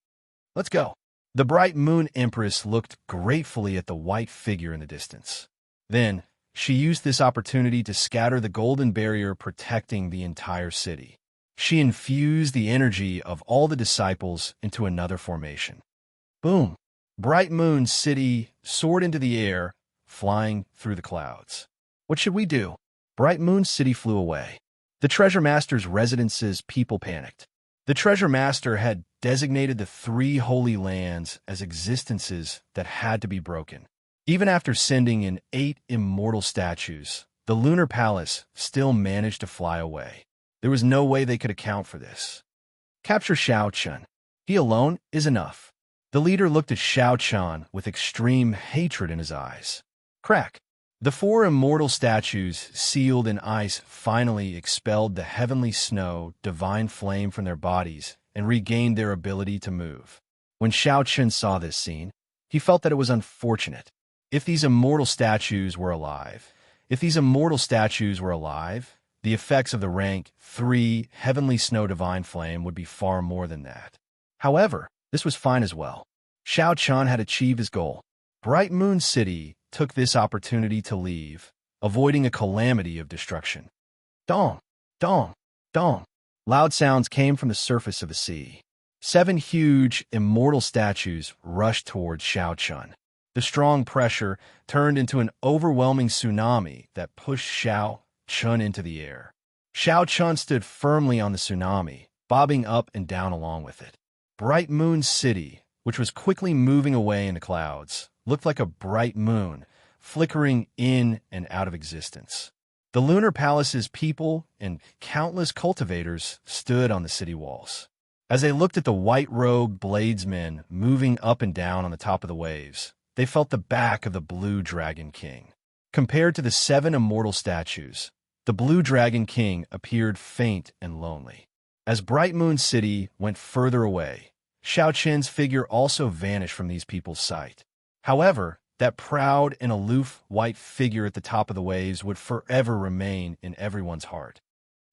"Let's go." The bright moon empress looked gratefully at the white figure in the distance. Then, she used this opportunity to scatter the golden barrier protecting the entire city. She infused the energy of all the disciples into another formation. Boom! Bright Moon City soared into the air, flying through the clouds. What should we do? Bright Moon City flew away. The Treasure Master's residence's people panicked. The Treasure Master had designated the 3 holy lands as existences that had to be broken. Even after sending in 8 immortal statues, the Lunar Palace still managed to fly away. There was no way they could account for this. Capture Xiao Chun. He alone is enough. The leader looked at Xiao Chun with extreme hatred in his eyes. Crack. The 4 immortal statues sealed in ice finally expelled the heavenly snow, divine flame from their bodies and regained their ability to move. When Xiao Chun saw this scene, he felt that it was unfortunate. If these immortal statues were alive, the effects of the rank 3 heavenly snow divine flame would be far more than that. However, this was fine as well. Xiao Chun had achieved his goal. Bright Moon City took this opportunity to leave, avoiding a calamity of destruction. Dong, dong, dong. Loud sounds came from the surface of the sea. 7 huge, immortal statues rushed towards Xiao Chun. The strong pressure turned into an overwhelming tsunami that pushed Xiao Chun into the air. Xiao Chun stood firmly on the tsunami, bobbing up and down along with it. Bright Moon City, which was quickly moving away in the clouds, looked like a bright moon, flickering in and out of existence. The Lunar Palace's people and countless cultivators stood on the city walls. As they looked at the white-robed bladesmen moving up and down on the top of the waves, they felt the back of the Blue Dragon King. Compared to the 7 immortal statues, the Blue Dragon King appeared faint and lonely. As Bright Moon City went further away, Xiao Chun's figure also vanished from these people's sight. However, that proud and aloof white figure at the top of the waves would forever remain in everyone's heart.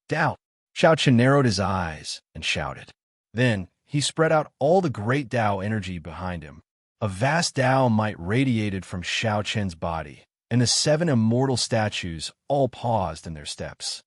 Doubt. Xiao Chun narrowed his eyes and shouted. Then, he spread out all the great Tao energy behind him. A vast Tao might radiated from Xiao Chun's body, and the 7 immortal statues all paused in their steps.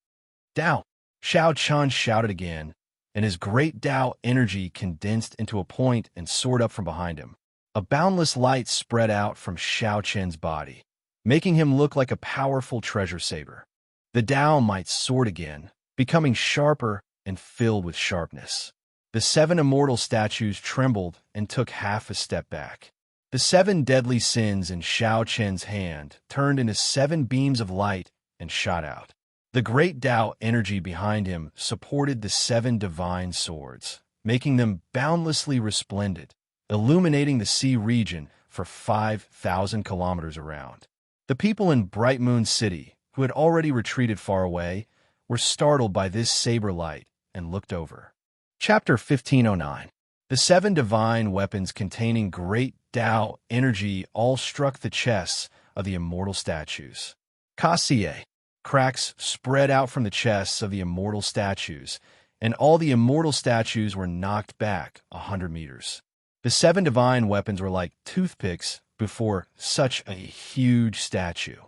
Tao! Xiao Chun shouted again, and his great Tao energy condensed into a point and soared up from behind him. A boundless light spread out from Xiao Chun's body, making him look like a powerful treasure saber. The Tao might soared again, becoming sharper and filled with sharpness. The 7 immortal statues trembled and took half a step back. The 7 deadly sins in Xiao Chun's hand turned into 7 beams of light and shot out. The great Tao energy behind him supported the 7 divine swords, making them boundlessly resplendent, illuminating the sea region for 5,000 kilometers around. The people in Bright Moon City, who had already retreated far away, were startled by this saber light and looked over. Chapter 1509. The 7 divine weapons containing great Tao energy all struck the chests of the immortal statues. Kassier. Cracks spread out from the chests of the immortal statues, and all the immortal statues were knocked back 100 meters. The 7 divine weapons were like toothpicks before such a huge statue.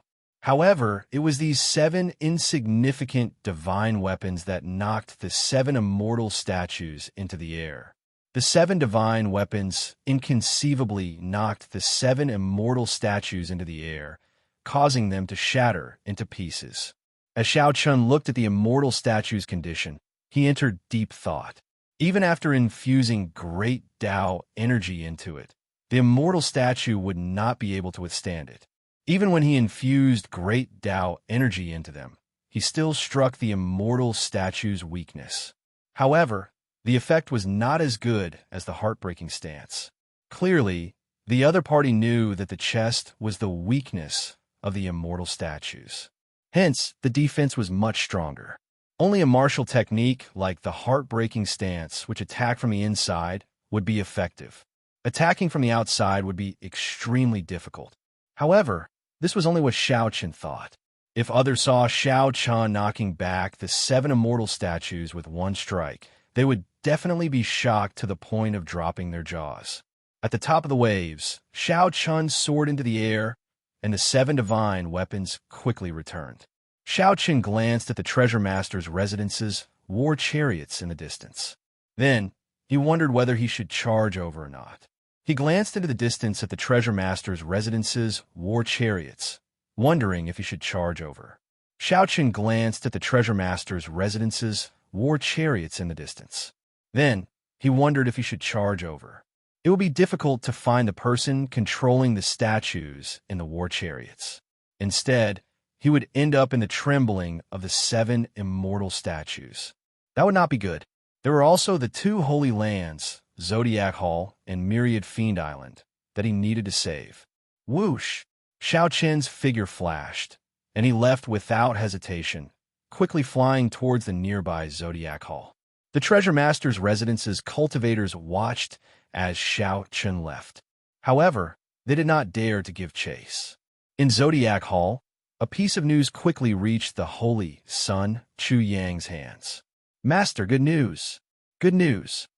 However, it was these 7 insignificant divine weapons that knocked the 7 immortal statues into the air. The 7 divine weapons inconceivably knocked the 7 immortal statues into the air, causing them to shatter into pieces. As Xiao Chun looked at the immortal statue's condition, he entered deep thought. Even after infusing great Tao energy into it, the immortal statue would not be able to withstand it. Even when he infused great Tao energy into them, he still struck the immortal statue's weakness. However, the effect was not as good as the heartbreaking stance. Clearly, the other party knew that the chest was the weakness of the immortal statues. Hence, the defense was much stronger. Only a martial technique like the heartbreaking stance, which attacked from the inside, would be effective. Attacking from the outside would be extremely difficult. However, this was only what Xiao Chun thought. If others saw Xiao Chun knocking back the 7 immortal statues with one strike, they would definitely be shocked to the point of dropping their jaws. At the top of the waves, Shao Chun soared into the air, and the 7 divine weapons quickly returned. Shao Chun glanced at the treasure master's residence's war chariots in the distance. Then, he wondered whether he should charge over or not. He glanced into the distance at the treasure master's residence's war chariots, wondering if he should charge over. Shao Chun glanced at the treasure master's residence's war chariots in the distance. Then, he wondered if he should charge over. It would be difficult to find the person controlling the statues in the war chariots. Instead, he would end up in the trembling of the 7 immortal statues. That would not be good. There were also the 2 holy lands, Zodiac Hall and Myriad Fiend Island, that he needed to save. Whoosh! Shao Chun's figure flashed, and he left without hesitation, quickly flying towards the nearby Zodiac Hall. The treasure master's residence's cultivators watched as Shao Chun left. However, they did not dare to give chase. In Zodiac Hall, a piece of news quickly reached the holy Sun Chu Yang's hands. "Master, good news! Good news!"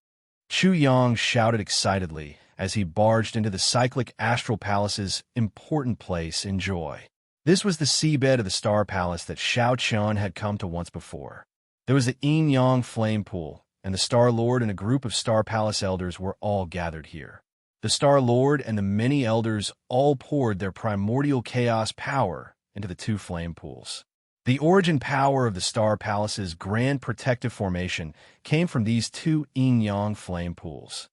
Chu Yang shouted excitedly as he barged into the cyclic astral palace's important place in joy. This was the seabed of the Star Palace that Shao Chun had come to once before. There was the yin-yang flame pool, and the Star Lord and a group of Star Palace elders were all gathered here. The Star Lord and the many elders all poured their primordial chaos power into the 2 flame pools. The origin power of the Star Palace's grand protective formation came from these 2 yin-yang flame pools.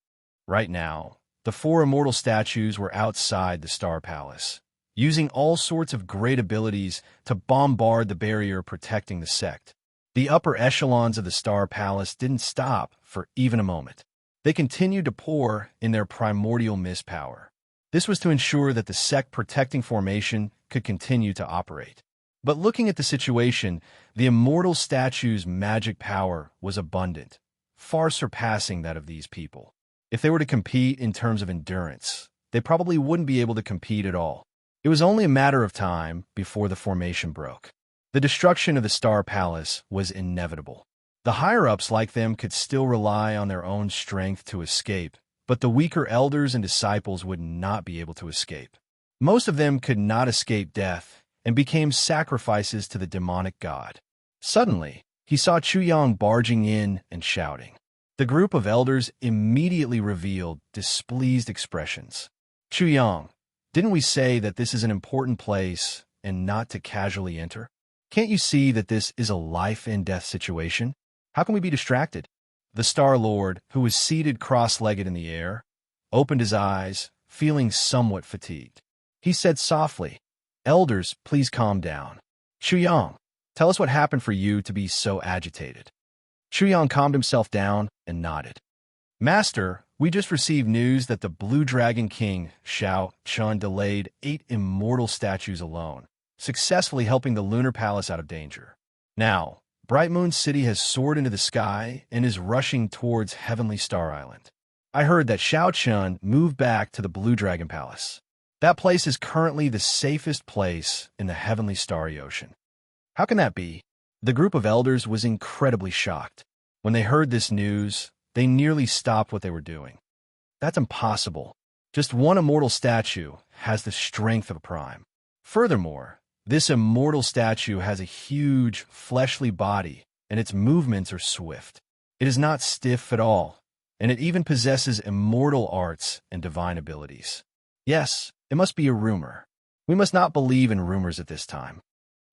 Right now, the 4 immortal statues were outside the Star Palace, using all sorts of great abilities to bombard the barrier protecting the sect. The upper echelons of the Star Palace didn't stop for even a moment. They continued to pour in their primordial mist power. This was to ensure that the sect protecting formation could continue to operate. But looking at the situation, the immortal statue's magic power was abundant, far surpassing that of these people. If they were to compete in terms of endurance, they probably wouldn't be able to compete at all. It was only a matter of time before the formation broke. The destruction of the Star Palace was inevitable. The higher-ups like them could still rely on their own strength to escape, but the weaker elders and disciples would not be able to escape. Most of them could not escape death and became sacrifices to the demonic god. Suddenly, he saw Chu Yang barging in and shouting. The group of elders immediately revealed displeased expressions. "Chu Yang, didn't we say that this is an important place and not to casually enter? Can't you see that this is a life-and-death situation? How can we be distracted?" The Star Lord, who was seated cross-legged in the air, opened his eyes, feeling somewhat fatigued. He said softly, "Elders, please calm down. Chu Yang, tell us what happened for you to be so agitated." Chu Yang calmed himself down and nodded. "Master, we just received news that the Blue Dragon King, Shao Chun, delayed 8 immortal statues alone, successfully helping the Lunar Palace out of danger. Now, Bright Moon City has soared into the sky and is rushing towards Heavenly Star Island. I heard that Shao Chun moved back to the Blue Dragon Palace. That place is currently the safest place in the Heavenly Starry Ocean." How can that be? The group of elders was incredibly shocked. When they heard this news, they nearly stopped what they were doing. That's impossible. Just one immortal statue has the strength of a prime. Furthermore, this immortal statue has a huge, fleshly body, and its movements are swift. It is not stiff at all, and it even possesses immortal arts and divine abilities. Yes, it must be a rumor. We must not believe in rumors at this time.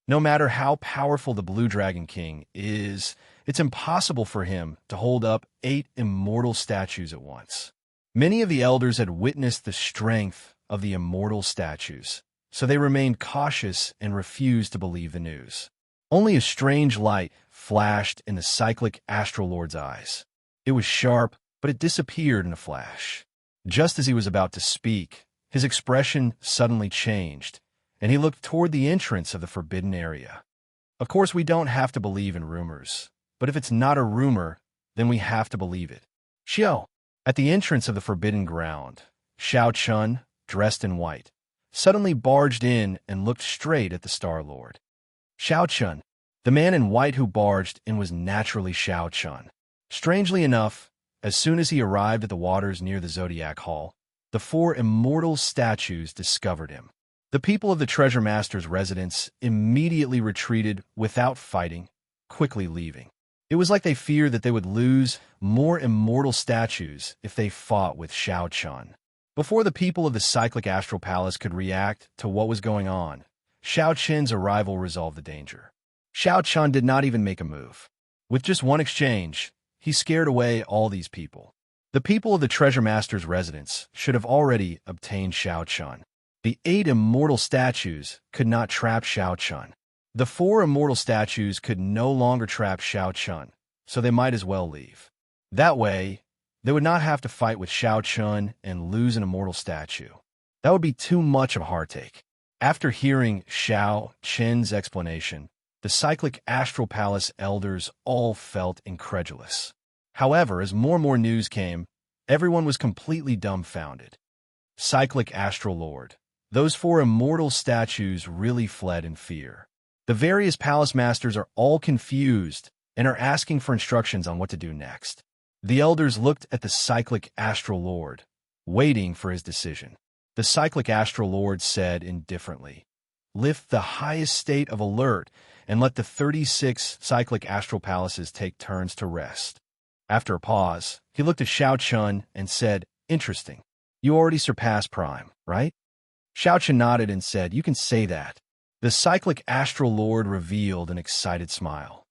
No matter how powerful the Blue Dragon King is, it's impossible for him to hold up 8 immortal statues at once. Many of the elders had witnessed the strength of the immortal statues, so they remained cautious and refused to believe the news. Only a strange light flashed in the cyclic Astral Lord's eyes. It was sharp, but it disappeared in a flash. Just as he was about to speak, his expression suddenly changed, and he looked toward the entrance of the forbidden area. Of course, we don't have to believe in rumors, but if it's not a rumor, then we have to believe it. Xiao, at the entrance of the forbidden ground, Shao Chun, dressed in white, suddenly barged in and looked straight at the Star Lord. Shao Chun, the man in white who barged in, was naturally Shao Chun. Strangely enough, as soon as he arrived at the waters near the Zodiac Hall, the 4 immortal statues discovered him. The people of the Treasure Master's residence immediately retreated without fighting, quickly leaving. It was like they feared that they would lose more immortal statues if they fought with Xiao Chun. Before the people of the cyclic astral palace could react to what was going on, Xiao Qin's arrival resolved the danger. Xiao Chun did not even make a move. With just one exchange, he scared away all these people. The people of the Treasure Master's residence should have already obtained Xiao Chun. The 8 immortal statues could not trap Xiao Chun. The 4 immortal statues could no longer trap Xiao Chun, so they might as well leave. That way, they would not have to fight with Xiao Chun and lose an immortal statue. That would be too much of a heartache. After hearing Xiao Qin's explanation, the cyclic astral palace elders all felt incredulous. However, as more and more news came, everyone was completely dumbfounded. Cyclic astral lord, those 4 immortal statues really fled in fear. The various palace masters are all confused and are asking for instructions on what to do next. The elders looked at the cyclic astral lord, waiting for his decision. The cyclic astral lord said indifferently, "Lift the highest state of alert and let the 36 cyclic astral palaces take turns to rest." After a pause, he looked at Xiao Chun and said, "Interesting. You already surpassed Prime, right?" Xiao Chun nodded and said, "You can say that." The cyclic astral lord revealed an excited smile.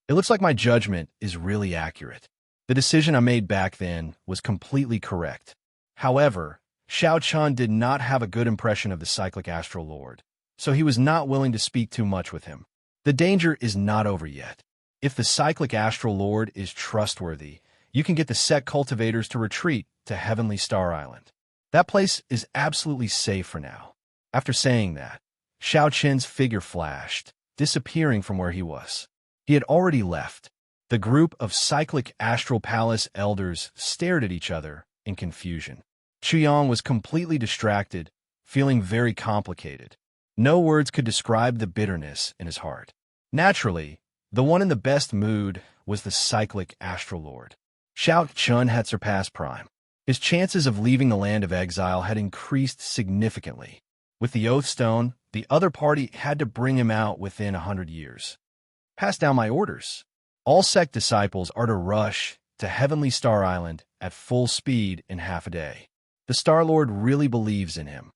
"It looks like my judgment is really accurate. The decision I made back then was completely correct." However, Xiao Chun did not have a good impression of the cyclic astral lord, so he was not willing to speak too much with him. The danger is not over yet. If the cyclic astral lord is trustworthy, you can get the sect cultivators to retreat to Heavenly Star Island. That place is absolutely safe for now. After saying that, Xiao Qin's figure flashed, disappearing from where he was. He had already left. The group of cyclic astral palace elders stared at each other in confusion. Chuyong was completely distracted, feeling very complicated. No words could describe the bitterness in his heart. Naturally, the one in the best mood was the cyclic astral lord. Xiao Chun had surpassed Prime. His chances of leaving the land of exile had increased significantly. With the Oath Stone, the other party had to bring him out within 100 years. "Pass down my orders. All sect disciples are to rush to Heavenly Star Island at full speed in half a day." The Star Lord really believes in him.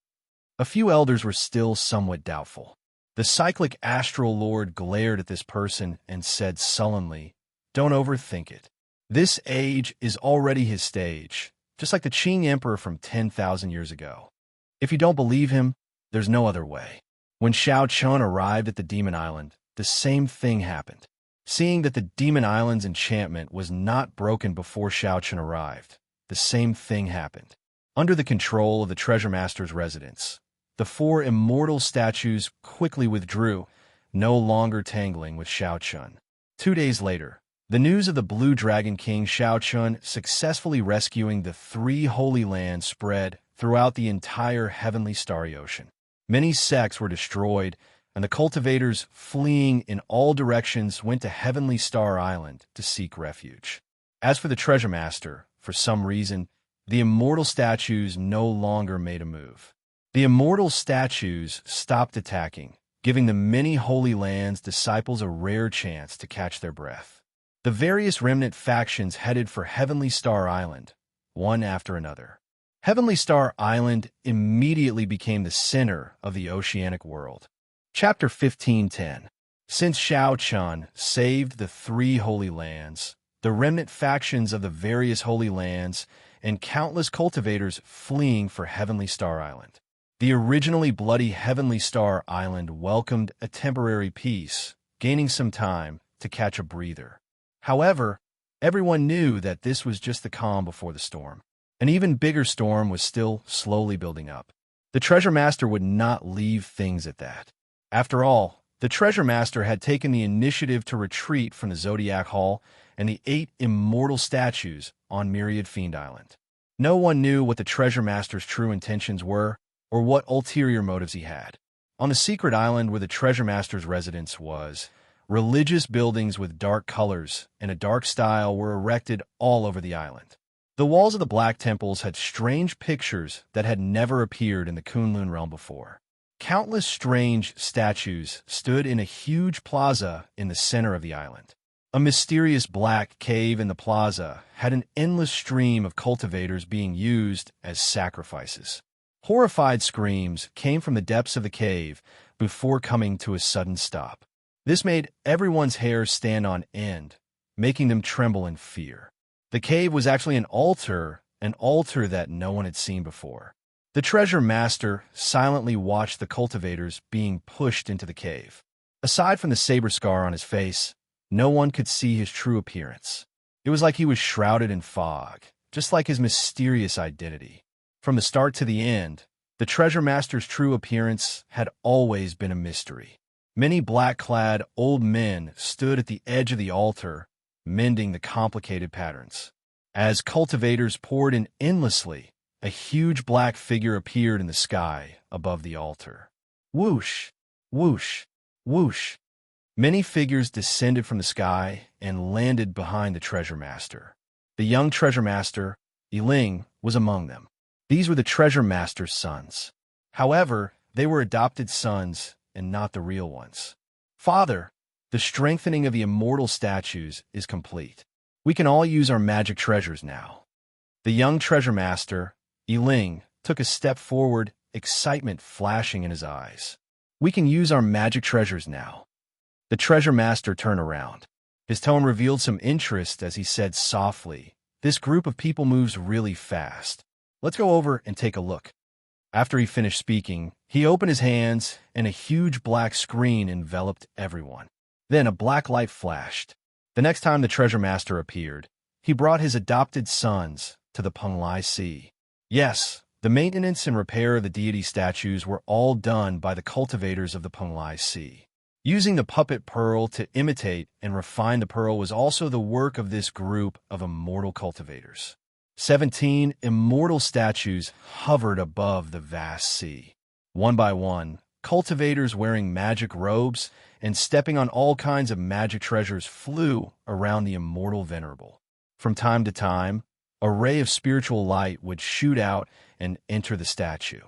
A few elders were still somewhat doubtful. The cyclic astral lord glared at this person and said sullenly, "Don't overthink it. This age is already his stage, just like the Qing Emperor from 10,000 years ago. If you don't believe him, there's no other way." When Xiao Chun arrived at the Demon Island, the same thing happened. Seeing that the Demon Island's enchantment was not broken before Xiao Chun arrived, the same thing happened. Under the control of the Treasure Master's residence, the 4 immortal statues quickly withdrew, no longer tangling with Xiao Chun. 2 days later, the news of the Blue Dragon King Xiao Chun successfully rescuing the 3 Holy Lands spread throughout the entire Heavenly Starry Ocean. Many sects were destroyed, and the cultivators fleeing in all directions went to Heavenly Star Island to seek refuge. As for the Treasure Master, for some reason, the immortal statues no longer made a move. The immortal statues stopped attacking, giving the many Holy Lands disciples a rare chance to catch their breath. The various remnant factions headed for Heavenly Star Island, one after another. Heavenly Star Island immediately became the center of the oceanic world. Chapter 15:10. Since Xiao Chun saved the 3 Holy Lands, the remnant factions of the various Holy Lands, and countless cultivators fleeing for Heavenly Star Island. The originally bloody Heavenly Star Island welcomed a temporary peace, gaining some time to catch a breather. However, everyone knew that this was just the calm before the storm. An even bigger storm was still slowly building up. The Treasure Master would not leave things at that. After all, the Treasure Master had taken the initiative to retreat from the Zodiac Hall and the 8 immortal statues on Myriad Fiend Island. No one knew what the Treasure Master's true intentions were or what ulterior motives he had. On the secret island where the Treasure Master's residence was, religious buildings with dark colors and a dark style were erected all over the island. The walls of the Black Temples had strange pictures that had never appeared in the Kunlun realm before. Countless strange statues stood in a huge plaza in the center of the island. A mysterious black cave in the plaza had an endless stream of cultivators being used as sacrifices. Horrified screams came from the depths of the cave before coming to a sudden stop. This made everyone's hair stand on end, making them tremble in fear. The cave was actually an altar that no one had seen before. The treasure master silently watched the cultivators being pushed into the cave. Aside from the saber scar on his face, no one could see his true appearance. It was like he was shrouded in fog, just like his mysterious identity. From the start to the end, the treasure master's true appearance had always been a mystery. Many black-clad old men stood at the edge of the altar, mending the complicated patterns. As cultivators poured in endlessly, a huge black figure appeared in the sky above the altar. Whoosh, whoosh, whoosh. Many figures descended from the sky and landed behind the treasure master. The young treasure master, Yiling, was among them. These were the treasure master's sons. However, they were adopted sons and not the real ones. Father, the strengthening of the immortal statues is complete. We can all use our magic treasures now. The young treasure master, Yiling, took a step forward, excitement flashing in his eyes. We can use our magic treasures now. The treasure master turned around. His tone revealed some interest as he said softly, "This group of people moves really fast. Let's go over and take a look." After he finished speaking, he opened his hands and a huge black screen enveloped everyone. Then a black light flashed. The next time the treasure master appeared, he brought his adopted sons to the Penglai Sea. Yes, the maintenance and repair of the deity statues were all done by the cultivators of the Penglai Sea. Using the puppet pearl to imitate and refine the pearl was also the work of this group of immortal cultivators. 17 immortal statues hovered above the vast sea. One by one, cultivators wearing magic robes and stepping on all kinds of magic treasures flew around the immortal venerable. From time to time, a ray of spiritual light would shoot out and enter the statue.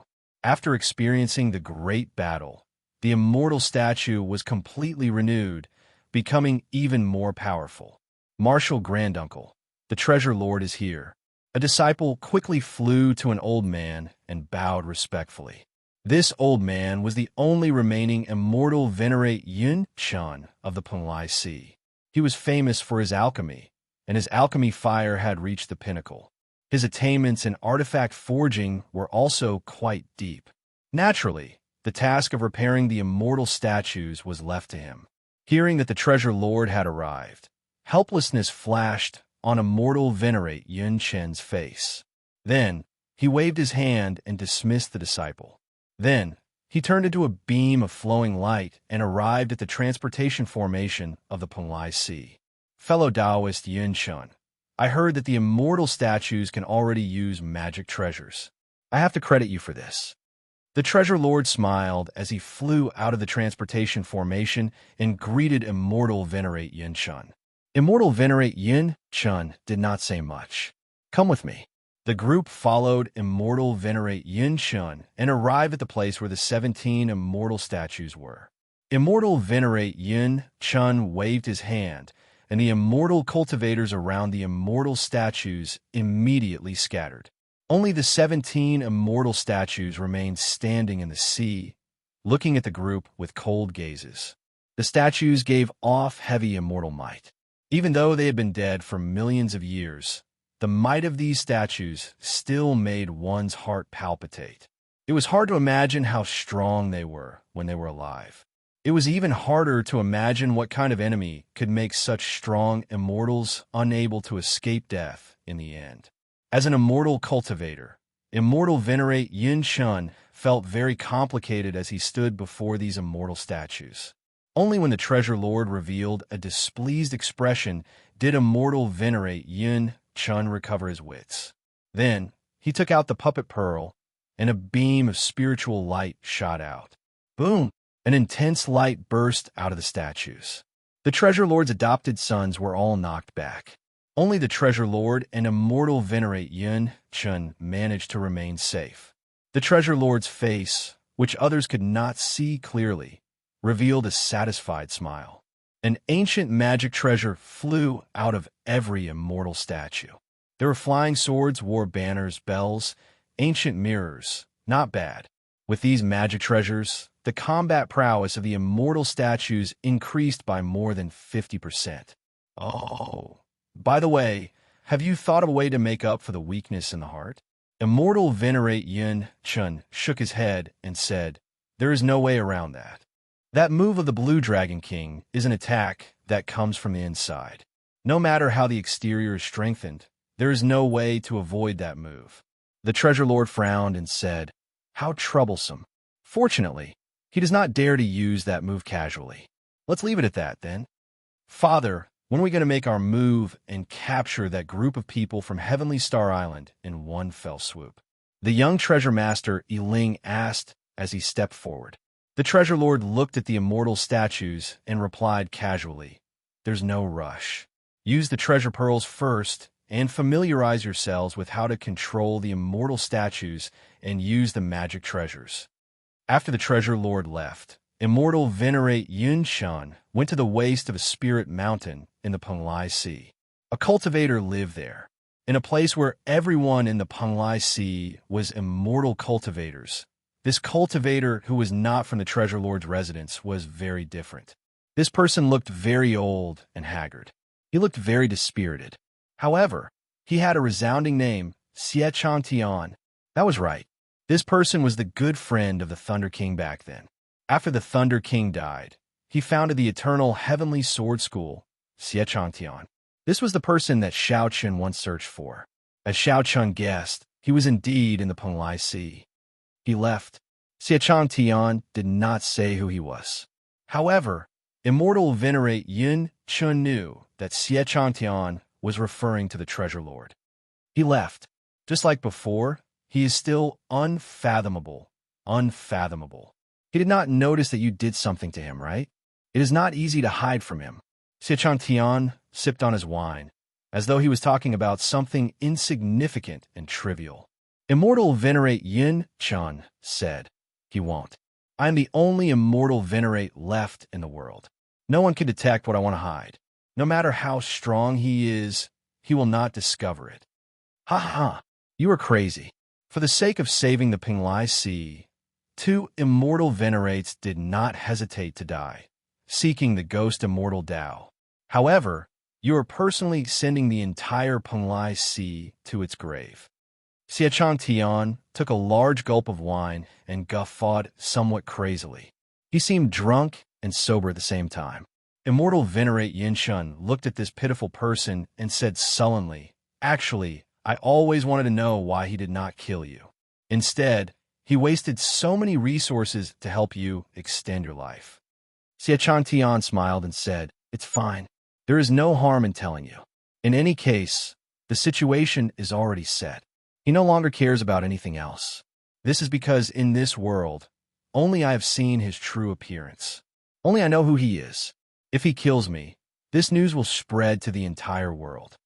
After experiencing the great battle, the immortal statue was completely renewed, becoming even more powerful. Martial Granduncle, the treasure lord is here. A disciple quickly flew to an old man and bowed respectfully. This old man was the only remaining immortal venerate Yun Chun of the Penglai Sea. He was famous for his alchemy, and his alchemy fire had reached the pinnacle. His attainments in artifact forging were also quite deep. Naturally, the task of repairing the immortal statues was left to him. Hearing that the treasure lord had arrived, helplessness flashed on immortal venerate Yun Chen's face. Then, he waved his hand and dismissed the disciple. Then, he turned into a beam of flowing light and arrived at the transportation formation of the Penglai Sea. Fellow Taoist Yun Chun, I heard that the immortal statues can already use magic treasures. I have to credit you for this. The treasure lord smiled as he flew out of the transportation formation and greeted immortal venerate Yun Chun. Immortal venerate Yun Chun did not say much. Come with me. The group followed immortal venerate Yun Chun and arrived at the place where the 17 immortal statues were. Immortal venerate Yun Chun waved his hand, and the immortal cultivators around the immortal statues immediately scattered. Only the 17 immortal statues remained standing in the sea, looking at the group with cold gazes. The statues gave off heavy immortal might. Even though they had been dead for millions of years, the might of these statues still made one's heart palpitate. It was hard to imagine how strong they were when they were alive. It was even harder to imagine what kind of enemy could make such strong immortals unable to escape death in the end. As an immortal cultivator, immortal venerate Yun Chun felt very complicated as he stood before these immortal statues. Only when the treasure lord revealed a displeased expression did immortal venerate Yun Chun recover his wits. Then, he took out the puppet pearl, and a beam of spiritual light shot out. Boom! An intense light burst out of the statues. The treasure lord's adopted sons were all knocked back. Only the Treasure Lord and Immortal Venerate Yun Chun managed to remain safe. The Treasure Lord's face, which others could not see clearly, revealed a satisfied smile. An ancient magic treasure flew out of every immortal statue. There were flying swords, war banners, bells, ancient mirrors. Not bad. With these magic treasures, the combat prowess of the immortal statues increased by more than 50%. Oh, by the way, have you thought of a way to make up for the weakness in the heart? Immortal Venerate Yun Chun shook his head and said, "There is no way around that. That move of the Blue Dragon King is an attack that comes from the inside. No matter how the exterior is strengthened, there is no way to avoid that move." The Treasure Lord frowned and said, "How troublesome. Fortunately, he does not dare to use that move casually. Let's leave it at that, then. Father, when are we going to make our move and capture that group of people from Heavenly Star Island in one fell swoop?" The young Treasure Master Yiling asked as he stepped forward. The Treasure Lord looked at the immortal statues and replied casually, "There's no rush. Use the treasure pearls first and familiarize yourselves with how to control the immortal statues and use the magic treasures." After the Treasure Lord left, Immortal Venerate Yun Chun went to the waste of a spirit mountain in the Penglai Sea. A cultivator lived there, in a place where everyone in the Penglai Sea was immortal cultivators. This cultivator, who was not from the Treasure Lord's residence, was very different. This person looked very old and haggard. He looked very dispirited. However, he had a resounding name, Siechan Tian. That was right. This person was the good friend of the Thunder King back then. After the Thunder King died, he founded the Eternal Heavenly Sword School, Siechan Tian. This was the person that Xiao Chun once searched for. As Xiao Chun guessed, he was indeed in the Penglai Sea. He left. Siechan Tian did not say who he was. However, Immortal Venerate Yun Chun knew that Siechan Tian was referring to the Treasure Lord. He left. Just like before, he is still unfathomable. Unfathomable. He did not notice that you did something to him, right? It is not easy to hide from him. Siechan Tian sipped on his wine, as though he was talking about something insignificant and trivial. Immortal Venerate Yun Chun said, "He won't. I am the only Immortal Venerate left in the world. No one can detect what I want to hide. No matter how strong he is, he will not discover it." Ha ha, you are crazy. For the sake of saving the Penglai Sea, two Immortal Venerates did not hesitate to die, seeking the Ghost Immortal Tao. However, you are personally sending the entire Penglai Sea to its grave. Siechan Tian took a large gulp of wine and guffawed somewhat crazily. He seemed drunk and sober at the same time. Immortal Venerate Yin Chun looked at this pitiful person and said sullenly, "Actually, I always wanted to know why he did not kill you. Instead, he wasted so many resources to help you extend your life." Siechan Tian smiled and said, "It's fine. There is no harm in telling you. In any case, the situation is already set. He no longer cares about anything else. This is because in this world, only I have seen his true appearance. Only I know who he is. If he kills me, this news will spread to the entire world.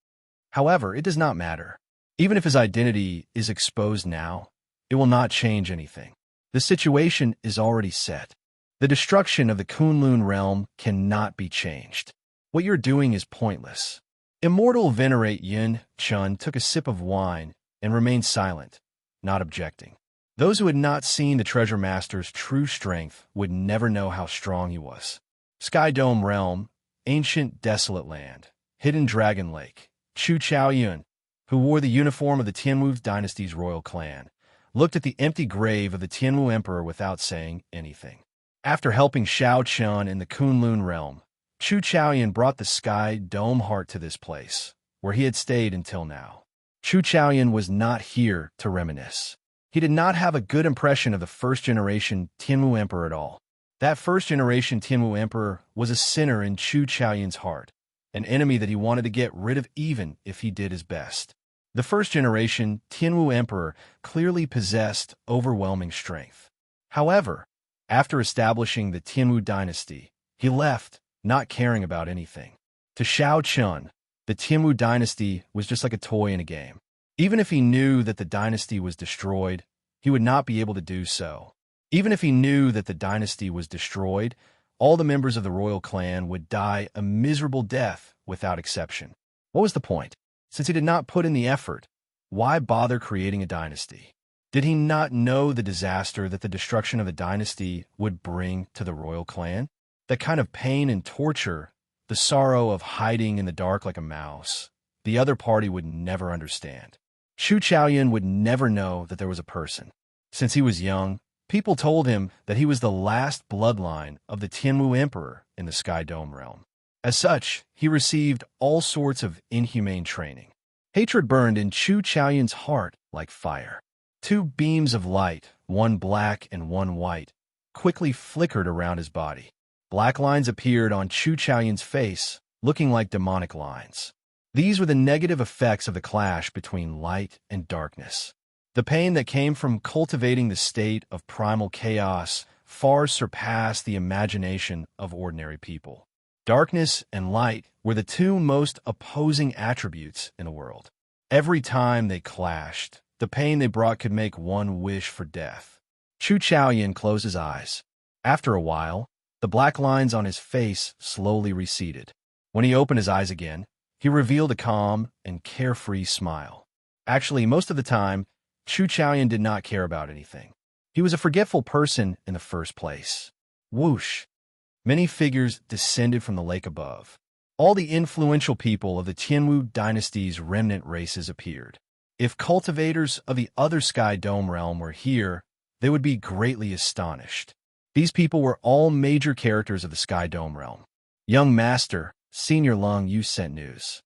However, it does not matter. Even if his identity is exposed now, it will not change anything. The situation is already set. The destruction of the Kunlun realm cannot be changed. What you're doing is pointless." Immortal Venerate Yun Chun took a sip of wine and remained silent, not objecting. Those who had not seen the Treasure Master's true strength would never know how strong he was. Sky Dome Realm, Ancient Desolate Land, Hidden Dragon Lake. Chu Chaoyun, who wore the uniform of the Tianwu dynasty's royal clan, looked at the empty grave of the Tianwu emperor without saying anything. After helping Xiao Chun in the Kunlun realm, Chu Chaoyun brought the Sky Dome Heart to this place, where he had stayed until now. Chu Chaoyun was not here to reminisce. He did not have a good impression of the first-generation Tianwu emperor at all. That first-generation Tianwu emperor was a sinner in Chu Chaoyun's heart, an enemy that he wanted to get rid of even if he did his best. The first-generation Tianwu emperor clearly possessed overwhelming strength. However, after establishing the Tianwu dynasty, he left, not caring about anything. To Xiao Chun, The Tianwu dynasty was just like a toy in a game. Even if he knew that the dynasty was destroyed, he would not be able to do so. Even if he knew that the dynasty was destroyed, all the members of the royal clan would die a miserable death without exception. What was the point? Since he did not put in the effort, why bother creating a dynasty? Did he not know the disaster that the destruction of a dynasty would bring to the royal clan? That kind of pain and torture, the sorrow of hiding in the dark like a mouse, the other party would never understand. Chu Chaoyun would never know that there was a person. Since he was young, people told him that he was the last bloodline of the Tianwu Emperor in the Sky Dome realm. As such, he received all sorts of inhumane training. Hatred burned in Chu Chaoyun's heart like fire. Two beams of light, one black and one white, quickly flickered around his body. Black lines appeared on Chu Chaoyun's face, looking like demonic lines. These were the negative effects of the clash between light and darkness. The pain that came from cultivating the state of primal chaos far surpassed the imagination of ordinary people. Darkness and light were the two most opposing attributes in the world. Every time they clashed, the pain they brought could make one wish for death. Chu Chaoyun closed his eyes. After a while, the black lines on his face slowly receded. When he opened his eyes again, he revealed a calm and carefree smile. Actually, most of the time, Chu Chaoyun did not care about anything. He was a forgetful person in the first place. Whoosh! Many figures descended from the lake above. All the influential people of the Tianwu dynasty's remnant races appeared. If cultivators of the other Sky Dome realm were here, they would be greatly astonished. These people were all major characters of the Sky Dome realm. Young Master, Senior Lung Yu sent news.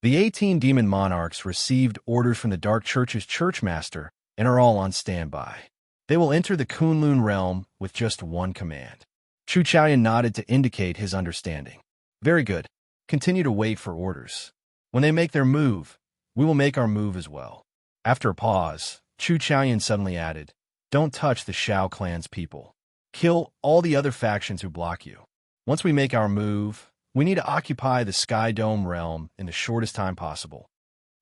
The 18 demon monarchs received orders from the Dark Church's Churchmaster and are all on standby. They will enter the Kunlun realm with just one command. Chu Chaoyun nodded to indicate his understanding. Very good. Continue to wait for orders. When they make their move, we will make our move as well. After a pause, Chu Chaoyun suddenly added, Don't touch the Shao clan's people. Kill all the other factions who block you. Once we make our move, we need to occupy the Sky Dome realm in the shortest time possible.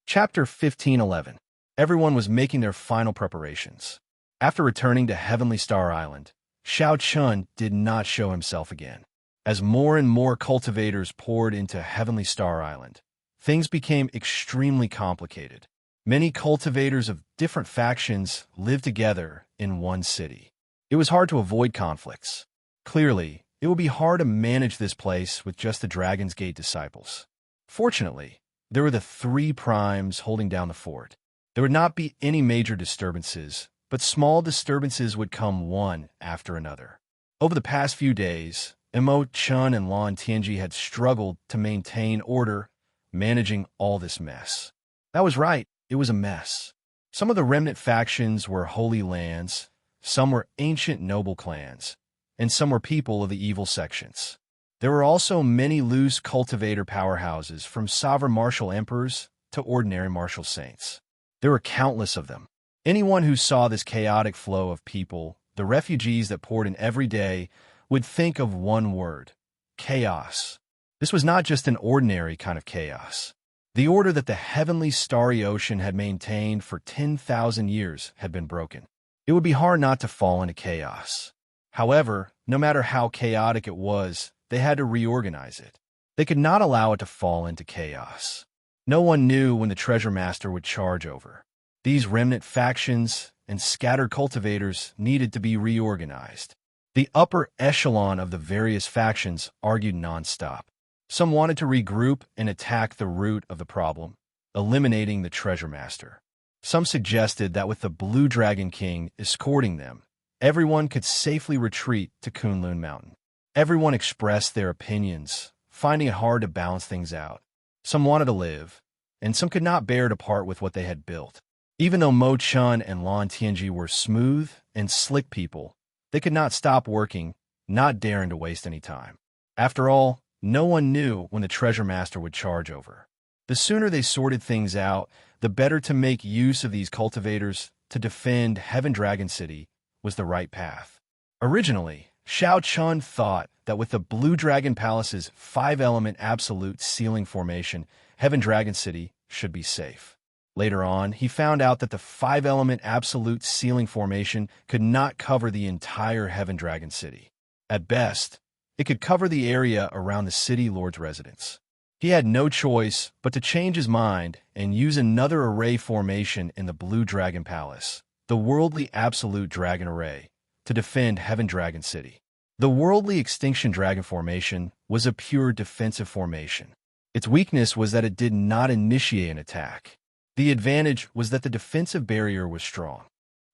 Chapter 1511. Everyone was making their final preparations. After returning to Heavenly Star Island, Shao Chun did not show himself again. As more and more cultivators poured into Heavenly Star Island, things became extremely complicated. Many cultivators of different factions lived together in one city. It was hard to avoid conflicts. Clearly, it would be hard to manage this place with just the Dragon's Gate disciples. Fortunately, there were the 3 primes holding down the fort. There would not be any major disturbances, but small disturbances would come one after another. Over the past few days, Emo Chun and Lan Tianji had struggled to maintain order, managing all this mess. That was right, it was a mess. Some of the remnant factions were Holy Lands, some were ancient noble clans, and some were people of the evil sections. There were also many loose cultivator powerhouses, from sovereign martial emperors to ordinary martial saints. There were countless of them. Anyone who saw this chaotic flow of people, the refugees that poured in every day, would think of one word: chaos. This was not just an ordinary kind of chaos. The order that the heavenly starry ocean had maintained for 10,000 years had been broken. It would be hard not to fall into chaos. However, no matter how chaotic it was, they had to reorganize it. They could not allow it to fall into chaos. No one knew when the Treasure Master would charge over. These remnant factions and scattered cultivators needed to be reorganized. The upper echelon of the various factions argued nonstop. Some wanted to regroup and attack the root of the problem, eliminating the Treasure Master. Some suggested that with the Blue Dragon King escorting them, everyone could safely retreat to Kunlun Mountain. Everyone expressed their opinions, finding it hard to balance things out. Some wanted to live, and some could not bear to part with what they had built. Even though Mo Chun and Lan Tianji were smooth and slick people, they could not stop working, not daring to waste any time. After all, no one knew when the Treasure Master would charge over. The sooner they sorted things out, the better. To make use of these cultivators to defend Heaven Dragon City was the right path. Originally, Shao Chun thought that with the Blue Dragon Palace's 5-element absolute ceiling formation Heaven Dragon City should be safe. Later on, he found out that the five-element absolute ceiling formation could not cover the entire Heaven Dragon City. At best, it could cover the area around the city lord's residence. He had no choice but to change his mind and use another array formation in the Blue Dragon Palace, the Worldly Absolute Dragon Array, to defend Heaven Dragon City. The Worldly Extinction Dragon formation was a pure defensive formation. Its weakness was that it did not initiate an attack. The advantage was that the defensive barrier was strong.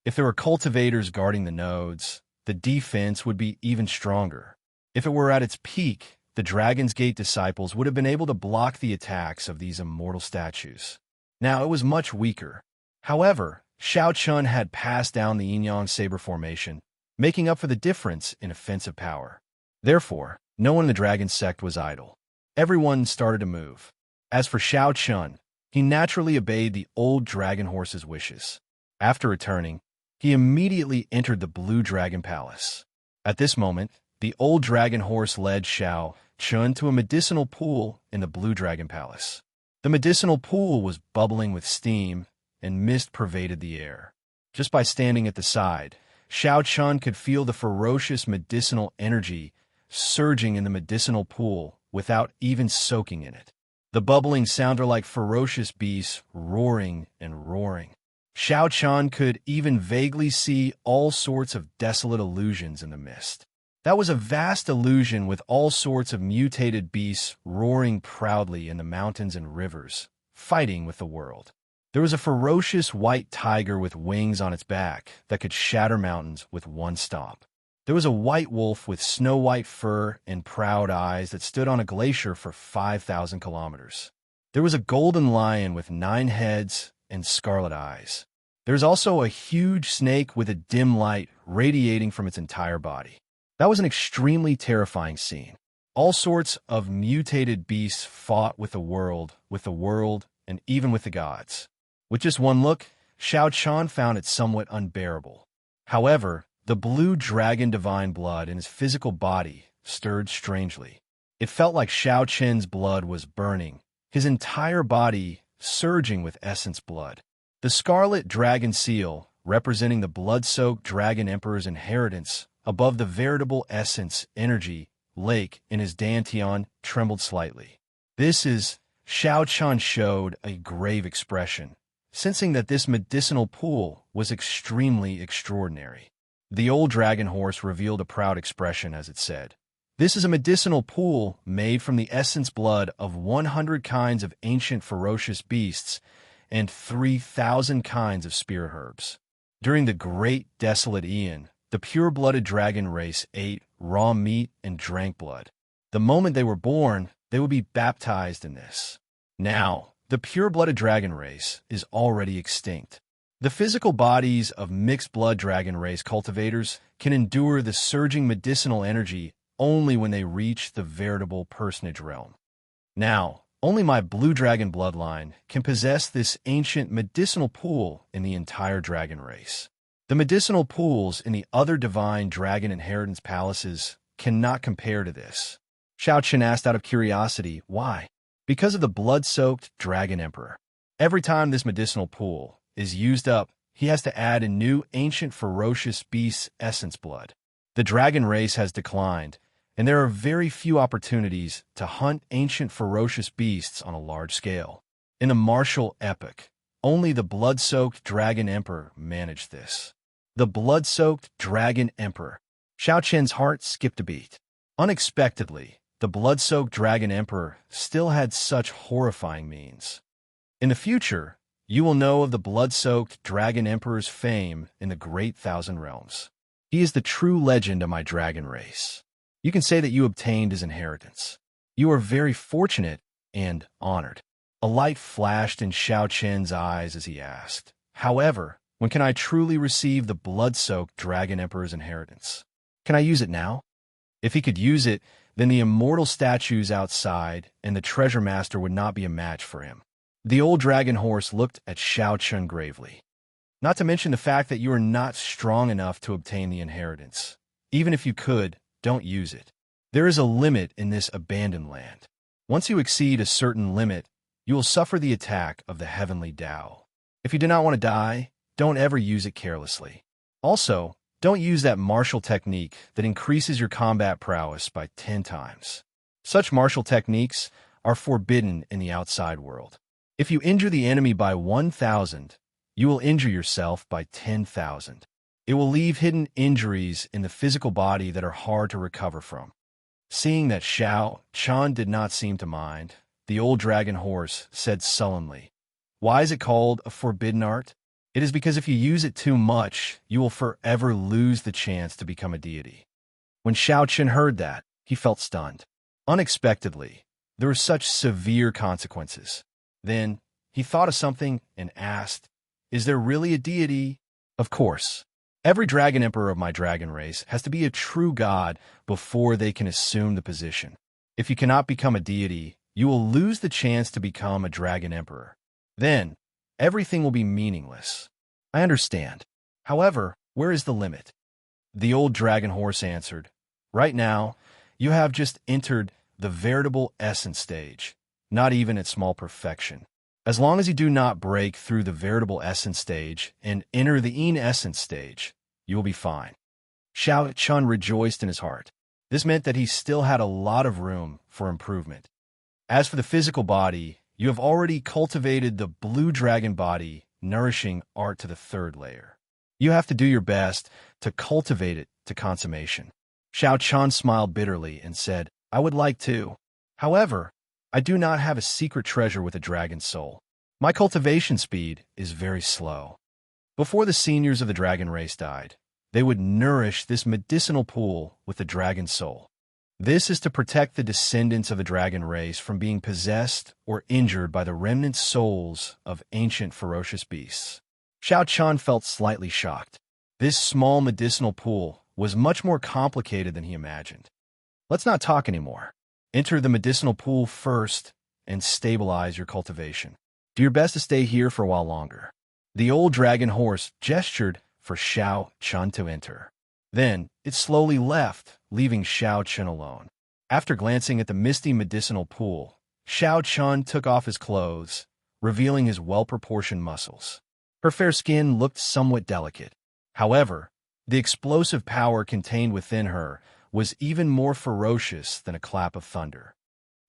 If there were cultivators guarding the nodes, the defense would be even stronger. If it were at its peak, the Dragon's Gate disciples would have been able to block the attacks of these immortal statues. Now, it was much weaker. However, Shao Chun had passed down the Yin-Yang Saber formation, making up for the difference in offensive power. Therefore, no one in the Dragon sect was idle. Everyone started to move. As for Shao Chun, he naturally obeyed the old dragon horse's wishes. After returning, he immediately entered the Blue Dragon Palace. At this moment, the old dragon horse led Shao Chun to a medicinal pool in the Blue Dragon Palace. The medicinal pool was bubbling with steam, and mist pervaded the air. Just by standing at the side, Shao Chun could feel the ferocious medicinal energy surging in the medicinal pool without even soaking in it. The bubbling sounded like ferocious beasts roaring and roaring. Shao Chun could even vaguely see all sorts of desolate illusions in the mist. That was a vast illusion with all sorts of mutated beasts roaring proudly in the mountains and rivers, fighting with the world. There was a ferocious white tiger with wings on its back that could shatter mountains with one stomp. There was a white wolf with snow-white fur and proud eyes that stood on a glacier for 5,000 kilometers. There was a golden lion with 9 heads and scarlet eyes. There's also a huge snake with a dim light radiating from its entire body. That was an extremely terrifying scene. All sorts of mutated beasts fought with the world, and even with the gods. With just one look, Shao Chun found it somewhat unbearable. However, the blue dragon divine blood in his physical body stirred strangely. It felt like Shao Chun's blood was burning, his entire body surging with essence blood. The scarlet dragon seal, representing the blood-soaked dragon emperor's inheritance above the veritable essence energy lake in his dantian, trembled slightly. Shao Chun showed a grave expression, sensing that this medicinal pool was extremely extraordinary. The old dragon horse revealed a proud expression as it said, "This is a medicinal pool made from the essence blood of 100 kinds of ancient ferocious beasts and 3,000 kinds of spirit herbs. During the great desolate Aeon, the pure-blooded dragon race ate raw meat and drank blood. The moment they were born, they would be baptized in this. Now, the pure-blooded dragon race is already extinct. The physical bodies of mixed-blood dragon race cultivators can endure the surging medicinal energy only when they reach the veritable personage realm. Now, only my blue dragon bloodline can possess this ancient medicinal pool in the entire dragon race. The medicinal pools in the other divine dragon inheritance palaces cannot compare to this." Shao Chun asked out of curiosity, why? Because of the blood-soaked dragon emperor. Every time this medicinal pool is used up, he has to add a new ancient ferocious beast's essence blood. The dragon race has declined, and there are very few opportunities to hunt ancient ferocious beasts on a large scale. In the martial epoch, only the blood-soaked dragon emperor managed this. The blood-soaked dragon emperor. Shao Chun's heart skipped a beat. Unexpectedly, the blood-soaked dragon emperor still had such horrifying means. In the future, you will know of the blood-soaked dragon emperor's fame in the great Thousand Realms. He is the true legend of my dragon race. You can say that you obtained his inheritance. You are very fortunate and honored. A light flashed in Shao Chun's eyes as he asked, "However, when can I truly receive the blood-soaked dragon emperor's inheritance? Can I use it now?" If he could use it, then the immortal statues outside and the treasure master would not be a match for him. The old dragon horse looked at Shao Chun gravely. "Not to mention the fact that you are not strong enough to obtain the inheritance. Even if you could, don't use it. There is a limit in this abandoned land. Once you exceed a certain limit, you will suffer the attack of the heavenly Tao. If you do not want to die, don't ever use it carelessly. Also, don't use that martial technique that increases your combat prowess by 10 times. Such martial techniques are forbidden in the outside world. If you injure the enemy by 1,000, you will injure yourself by 10,000. It will leave hidden injuries in the physical body that are hard to recover from. Seeing that Xiao Chan did not seem to mind, the old dragon horse said sullenly, "Why is it called a forbidden art? It is because if you use it too much, you will forever lose the chance to become a deity." When Xiao Chen heard that, he felt stunned. Unexpectedly, there were such severe consequences. Then, he thought of something and asked, "Is there really a deity?" "Of course. Every dragon emperor of my dragon race has to be a true god before they can assume the position. If you cannot become a deity, you will lose the chance to become a dragon emperor. Then, everything will be meaningless." "I understand. However, where is the limit?" The old dragon horse answered, "Right now, you have just entered the veritable essence stage, not even at small perfection. As long as you do not break through the veritable essence stage and enter the in-essence stage, you will be fine." Xiao Chun rejoiced in his heart. This meant that he still had a lot of room for improvement. As for the physical body, you have already cultivated the blue dragon body, nourishing art to the 3rd layer. You have to do your best to cultivate it to consummation. Xiao Chun smiled bitterly and said, "I would like to. However, I do not have a secret treasure with a dragon soul. My cultivation speed is very slow." Before the seniors of the dragon race died, they would nourish this medicinal pool with the dragon soul. This is to protect the descendants of the dragon race from being possessed or injured by the remnant souls of ancient ferocious beasts. Xiao Chan felt slightly shocked. This small medicinal pool was much more complicated than he imagined. "Let's not talk anymore. Enter the medicinal pool first and stabilize your cultivation. Do your best to stay here for a while longer." The old dragon horse gestured for Xiao Chun to enter. Then it slowly left, leaving Xiao Chun alone. After glancing at the misty medicinal pool, Xiao Chun took off his clothes, revealing his well-proportioned muscles. Her fair skin looked somewhat delicate. However, the explosive power contained within her was even more ferocious than a clap of thunder.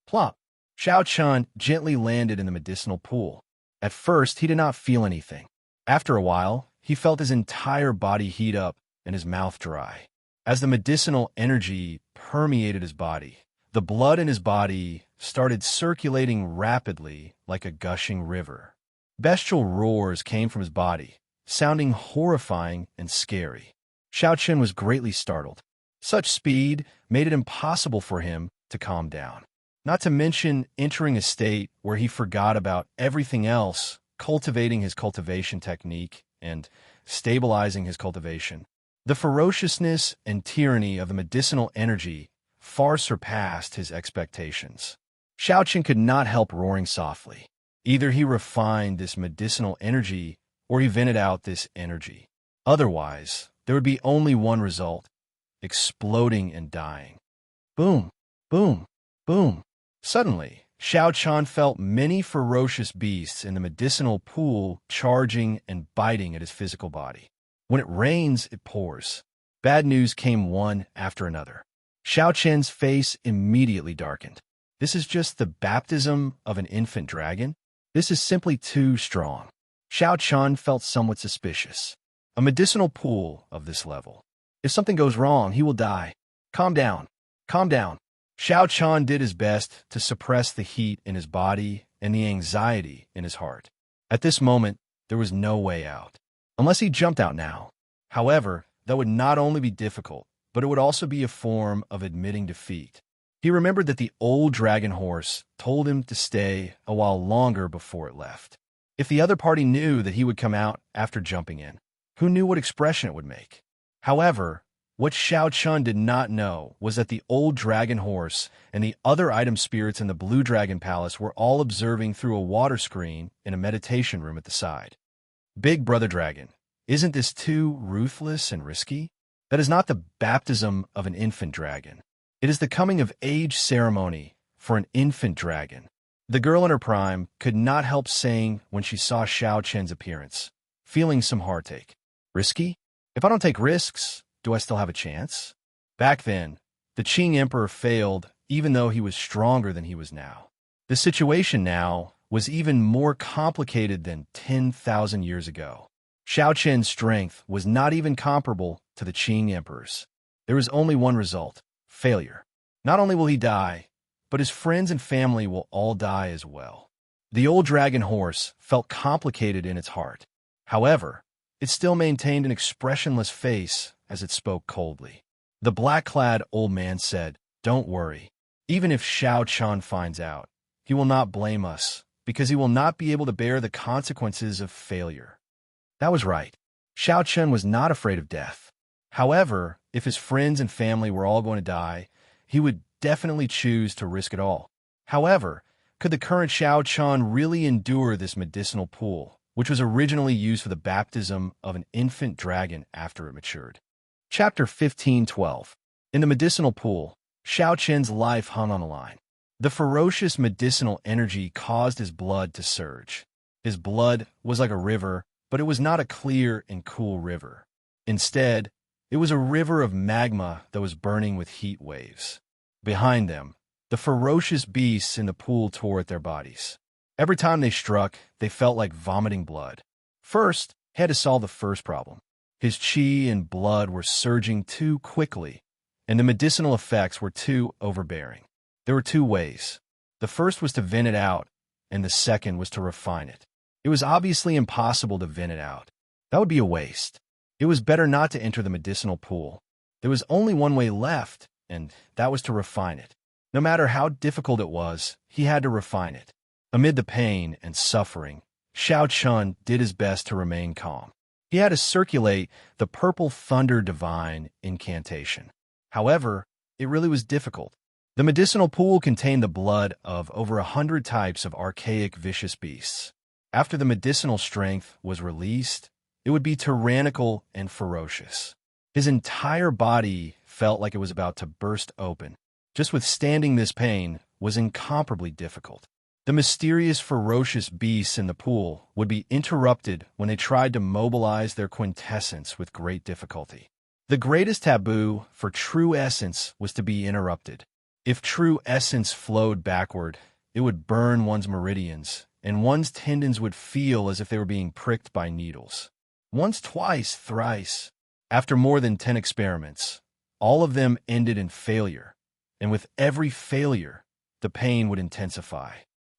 Plop! Xiao Chun gently landed in the medicinal pool. At first, he did not feel anything. After a while, he felt his entire body heat up and his mouth dry. As the medicinal energy permeated his body, the blood in his body started circulating rapidly like a gushing river. Bestial roars came from his body, sounding horrifying and scary. Xiao Chen was greatly startled. Such speed made it impossible for him to calm down. Not to mention entering a state where he forgot about everything else, cultivating his cultivation technique and stabilizing his cultivation. The ferociousness and tyranny of the medicinal energy far surpassed his expectations. Xiao Chen could not help roaring softly. Either he refined this medicinal energy or he vented out this energy. Otherwise, there would be only one result: exploding and dying. Boom, boom, boom. Suddenly, Xiao Chan felt many ferocious beasts in the medicinal pool charging and biting at his physical body. When it rains, it pours. Bad news came one after another. Xiao Chen's face immediately darkened. This is just the baptism of an infant dragon? This is simply too strong. Xiao Chan felt somewhat suspicious. A medicinal pool of this level. If something goes wrong, he will die. Calm down. Calm down. Xiao Chan did his best to suppress the heat in his body and the anxiety in his heart. At this moment, there was no way out. Unless he jumped out now. However, that would not only be difficult, but it would also be a form of admitting defeat. He remembered that the old dragon horse told him to stay a while longer before it left. If the other party knew that he would come out after jumping in, who knew what expression it would make? However, what Xiao Chun did not know was that the old dragon horse and the other item spirits in the Blue Dragon Palace were all observing through a water screen in a meditation room at the side. Big Brother Dragon, isn't this too ruthless and risky? That is not the baptism of an infant dragon. It is the coming of age ceremony for an infant dragon. The girl in her prime could not help saying when she saw Xiao Chen's appearance, feeling some heartache. Risky? If I don't take risks, do I still have a chance? Back then, the Qing Emperor failed even though he was stronger than he was now. The situation now was even more complicated than 10,000 years ago. Xiao Chen's strength was not even comparable to the Qing Emperor's. There was only one result: failure. Not only will he die, but his friends and family will all die as well. The old dragon horse felt complicated in its heart. However, it still maintained an expressionless face as it spoke coldly. The black-clad old man said, "Don't worry. Even if Xiao Chen finds out, he will not blame us, because he will not be able to bear the consequences of failure." That was right. Xiao Chen was not afraid of death. However, if his friends and family were all going to die, he would definitely choose to risk it all. However, could the current Xiao Chen really endure this medicinal pool, which was originally used for the baptism of an infant dragon after it matured? Chapter 15:12. In the medicinal pool, Xiao Chen's life hung on the line. The ferocious medicinal energy caused his blood to surge. His blood was like a river, but it was not a clear and cool river. Instead, it was a river of magma that was burning with heat waves. Behind them, the ferocious beasts in the pool tore at their bodies. Every time they struck, they felt like vomiting blood. First, he had to solve the first problem. His qi and blood were surging too quickly, and the medicinal effects were too overbearing. There were two ways. The first was to vent it out, and the second was to refine it. It was obviously impossible to vent it out. That would be a waste. It was better not to enter the medicinal pool. There was only one way left, and that was to refine it. No matter how difficult it was, he had to refine it. Amid the pain and suffering, Xiao Chen did his best to remain calm. He had to circulate the purple thunder divine incantation. However, it really was difficult. The medicinal pool contained the blood of over 100 types of archaic vicious beasts. After the medicinal strength was released, it would be tyrannical and ferocious. His entire body felt like it was about to burst open. Just withstanding this pain was incomparably difficult. The mysterious, ferocious beasts in the pool would be interrupted when they tried to mobilize their quintessence with great difficulty. The greatest taboo for true essence was to be interrupted. If true essence flowed backward, it would burn one's meridians, and one's tendons would feel as if they were being pricked by needles. Once, twice, thrice. After more than 10 experiments, all of them ended in failure, and with every failure, the pain would intensify.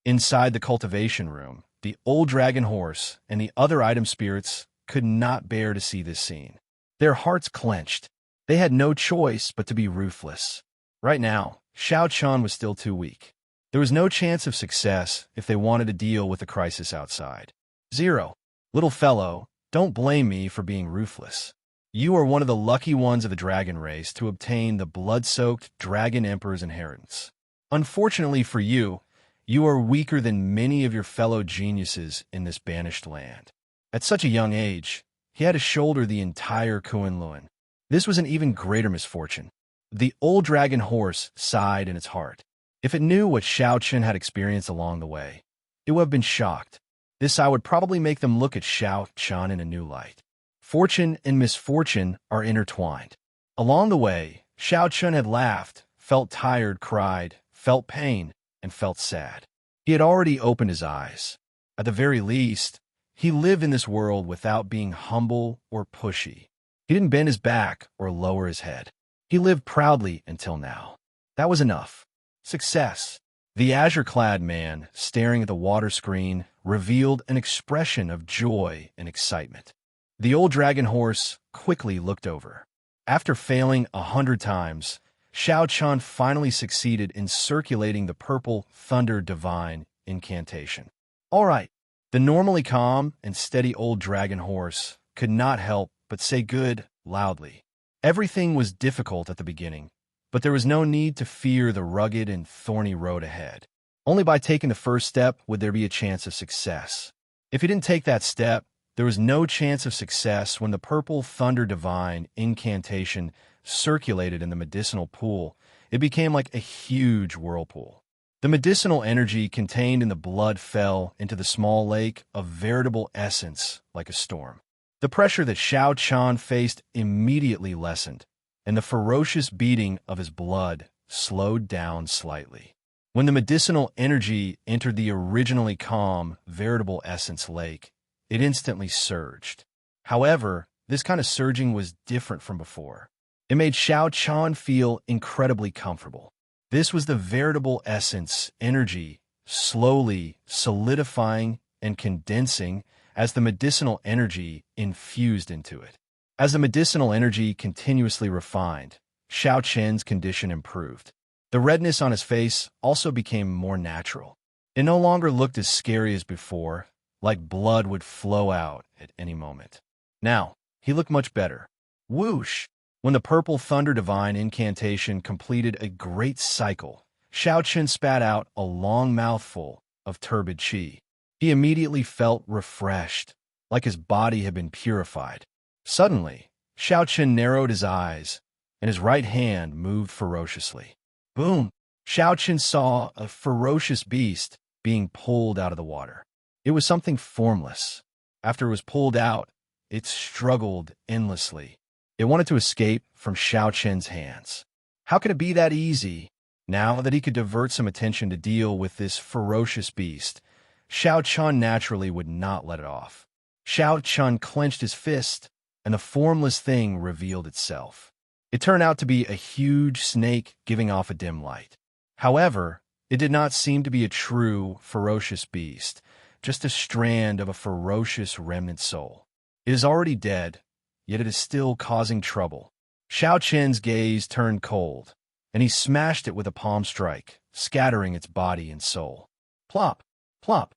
Inside the cultivation room, the old dragon horse and the other item spirits could not bear to see this scene. Their hearts clenched. They had no choice but to be ruthless. Right now, Xiao Chen was still too weak. There was no chance of success if they wanted to deal with the crisis outside. 0. Little fellow, don't blame me for being ruthless. You are one of the lucky ones of the dragon race to obtain the blood-soaked Dragon Emperor's inheritance. Unfortunately for you, you are weaker than many of your fellow geniuses in this banished land. At such a young age, he had to shoulder the entire Kunlun. This was an even greater misfortune. The old dragon horse sighed in its heart. If it knew what Xiao Chen had experienced along the way, it would have been shocked. This sigh would probably make them look at Xiao Chen in a new light. Fortune and misfortune are intertwined. Along the way, Xiao Chen had laughed, felt tired, cried, felt pain, and felt sad. He had already opened his eyes. At the very least, he lived in this world without being humble or pushy. He didn't bend his back or lower his head. He lived proudly until now. That was enough. Success. The azure-clad man, staring at the water screen, revealed an expression of joy and excitement. The old dragon horse quickly looked over. After failing 100 times, Xiao Chen finally succeeded in circulating the purple thunder divine incantation. All right, the normally calm and steady old dragon horse could not help but say good loudly. Everything was difficult at the beginning, but there was no need to fear the rugged and thorny road ahead. Only by taking the first step would there be a chance of success. If he didn't take that step, there was no chance of success when the purple thunder divine incantation circulated in the medicinal pool. It became like a huge whirlpool. The medicinal energy contained in the blood fell into the small lake, a veritable essence like a storm. The pressure that Xiao Chan faced immediately lessened, and the ferocious beating of his blood slowed down slightly. When the medicinal energy entered the originally calm, veritable essence lake, it instantly surged. However, this kind of surging was different from before. It made Xiao Chan feel incredibly comfortable. This was the veritable essence energy, slowly solidifying and condensing as the medicinal energy infused into it. As the medicinal energy continuously refined, Xiao Chen's condition improved. The redness on his face also became more natural. It no longer looked as scary as before, like blood would flow out at any moment. Now, he looked much better. Whoosh! When the purple thunder divine incantation completed a great cycle, Xiao Chen spat out a long mouthful of turbid qi. He immediately felt refreshed, like his body had been purified. Suddenly, Xiao Chen narrowed his eyes, and his right hand moved ferociously. Boom! Xiao Chen saw a ferocious beast being pulled out of the water. It was something formless. After it was pulled out, it struggled endlessly. It wanted to escape from Xiao Chen's hands. How could it be that easy? Now that he could divert some attention to deal with this ferocious beast, Xiao Chen naturally would not let it off. Xiao Chen clenched his fist, and the formless thing revealed itself. It turned out to be a huge snake giving off a dim light. However, it did not seem to be a true, ferocious beast, just a strand of a ferocious remnant soul. It is already dead, yet it is still causing trouble. Xiao Chen's gaze turned cold, and he smashed it with a palm strike, scattering its body and soul. Plop! Plop!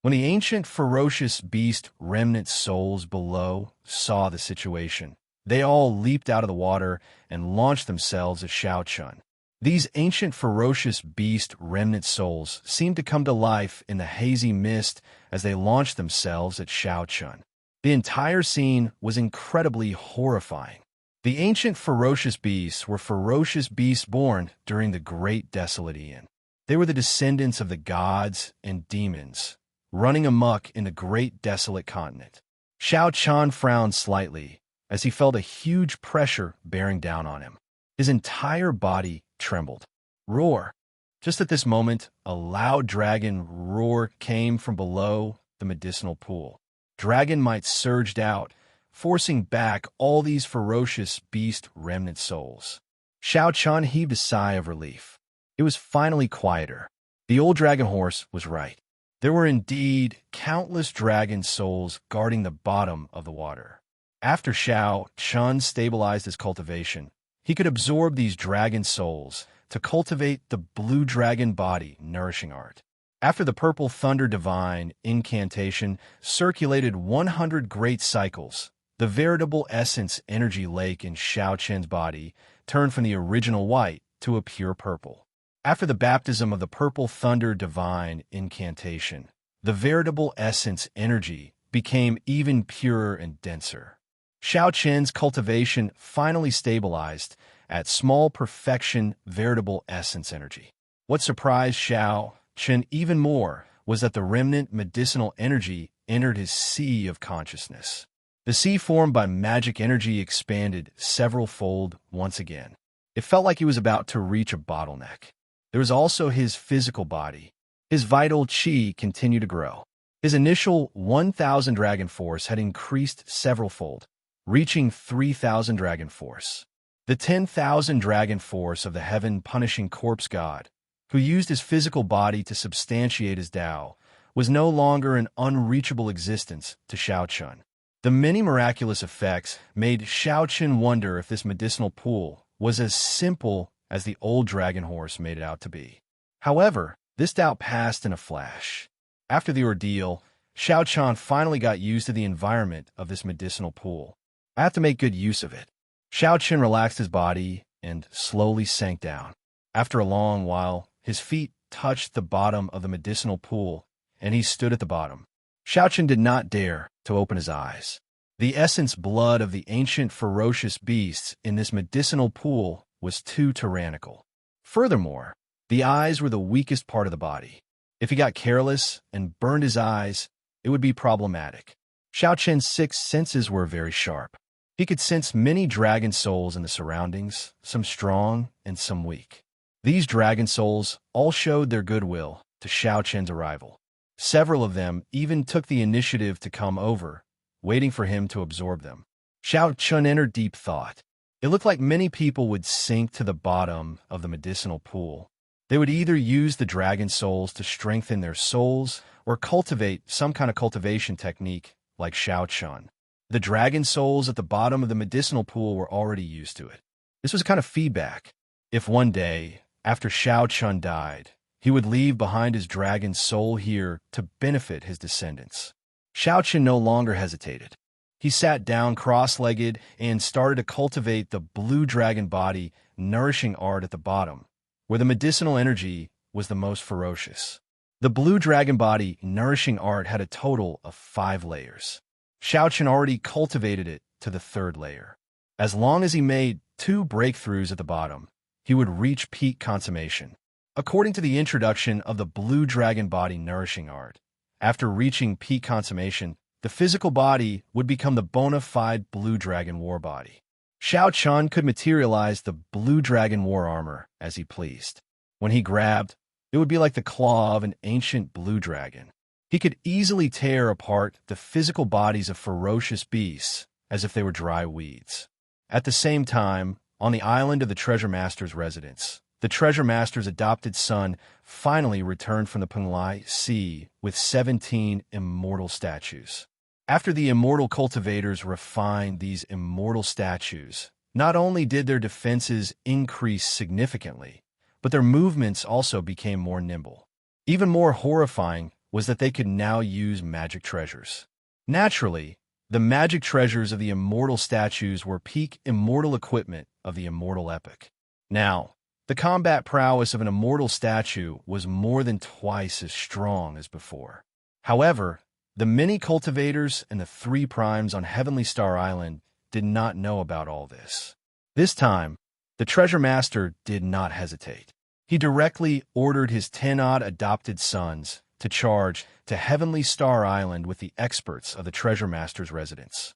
When the ancient ferocious beast remnant souls below saw the situation, they all leaped out of the water and launched themselves at Xiao Chen. These ancient ferocious beast remnant souls seemed to come to life in the hazy mist as they launched themselves at Xiao Chen. The entire scene was incredibly horrifying. The ancient ferocious beasts were ferocious beasts born during the Great Desolate Aeon. They were the descendants of the gods and demons, running amok in the Great Desolate Continent. Xiao Chen frowned slightly as he felt a huge pressure bearing down on him. His entire body trembled. Roar! Just at this moment, a loud dragon roar came from below the medicinal pool. Dragon might surged out, forcing back all these ferocious beast remnant souls. Xiao Chen heaved a sigh of relief. It was finally quieter. The old dragon horse was right. There were indeed countless dragon souls guarding the bottom of the water. After Xiao Chen stabilized his cultivation, he could absorb these dragon souls to cultivate the blue dragon body nourishing art. After the purple thunder divine incantation circulated 100 great cycles, the veritable essence energy lake in Xiao Chen's body turned from the original white to a pure purple. After the baptism of the purple thunder divine incantation, the veritable essence energy became even purer and denser. Xiao Chen's cultivation finally stabilized at small perfection veritable essence energy. What surprised Xiao Chen even more was that the remnant medicinal energy entered his sea of consciousness. The sea formed by magic energy expanded several-fold once again. It felt like he was about to reach a bottleneck. There was also his physical body. His vital qi continued to grow. His initial 1,000 dragon force had increased several-fold, reaching 3,000 dragon force. The 10,000 dragon force of the heaven-punishing corpse god, who used his physical body to substantiate his Tao, was no longer an unreachable existence to Xiao Chen. The many miraculous effects made Xiao Chen wonder if this medicinal pool was as simple as the old dragon horse made it out to be. However, this doubt passed in a flash. After the ordeal, Xiao Chen finally got used to the environment of this medicinal pool. I have to make good use of it. Xiao Chen relaxed his body and slowly sank down. After a long while, his feet touched the bottom of the medicinal pool, and he stood at the bottom. Xiao Chen did not dare to open his eyes. The essence blood of the ancient ferocious beasts in this medicinal pool was too tyrannical. Furthermore, The eyes were the weakest part of the body. If he got careless and burned his eyes, it would be problematic. Xiao Chen's six senses were very sharp. He could sense many dragon souls in the surroundings, some strong and some weak. These dragon souls all showed their goodwill to Xiao Chen's arrival. Several of them even took the initiative to come over, waiting for him to absorb them. Xiao Chen entered deep thought. It looked like many people would sink to the bottom of the medicinal pool. They would either use the dragon souls to strengthen their souls or cultivate some kind of cultivation technique like Xiao Chen. The dragon souls at the bottom of the medicinal pool were already used to it. This was a kind of feedback. If one day, after Xiao Chen died, he would leave behind his dragon soul here to benefit his descendants. Xiao Chen no longer hesitated. He sat down cross-legged and started to cultivate the blue dragon body nourishing art at the bottom, where the medicinal energy was the most ferocious. The blue dragon body nourishing art had a total of 5 layers. Xiao Chen already cultivated it to the 3rd layer. As long as he made 2 breakthroughs at the bottom, he would reach peak consummation. According to the introduction of the blue dragon body nourishing art, after reaching peak consummation, the physical body would become the bona fide blue dragon war body. Xiao Chen could materialize the blue dragon war armor as he pleased. When he grabbed, it would be like the claw of an ancient blue dragon. He could easily tear apart the physical bodies of ferocious beasts as if they were dry weeds. At the same time, on the island of the Treasure Master's residence, the Treasure Master's adopted son finally returned from the Penglai Sea with 17 immortal statues. After the immortal cultivators refined these immortal statues, not only did their defenses increase significantly, but their movements also became more nimble. Even more horrifying was that they could now use magic treasures. Naturally, the magic treasures of the immortal statues were peak immortal equipment of the immortal epic. Now, the combat prowess of an immortal statue was more than twice as strong as before. However, the many cultivators and the 3 primes on Heavenly Star Island did not know about all this. This time, the Treasure Master did not hesitate. He directly ordered his 10-odd adopted sons to charge to Heavenly Star Island with the experts of the Treasure Master's residence.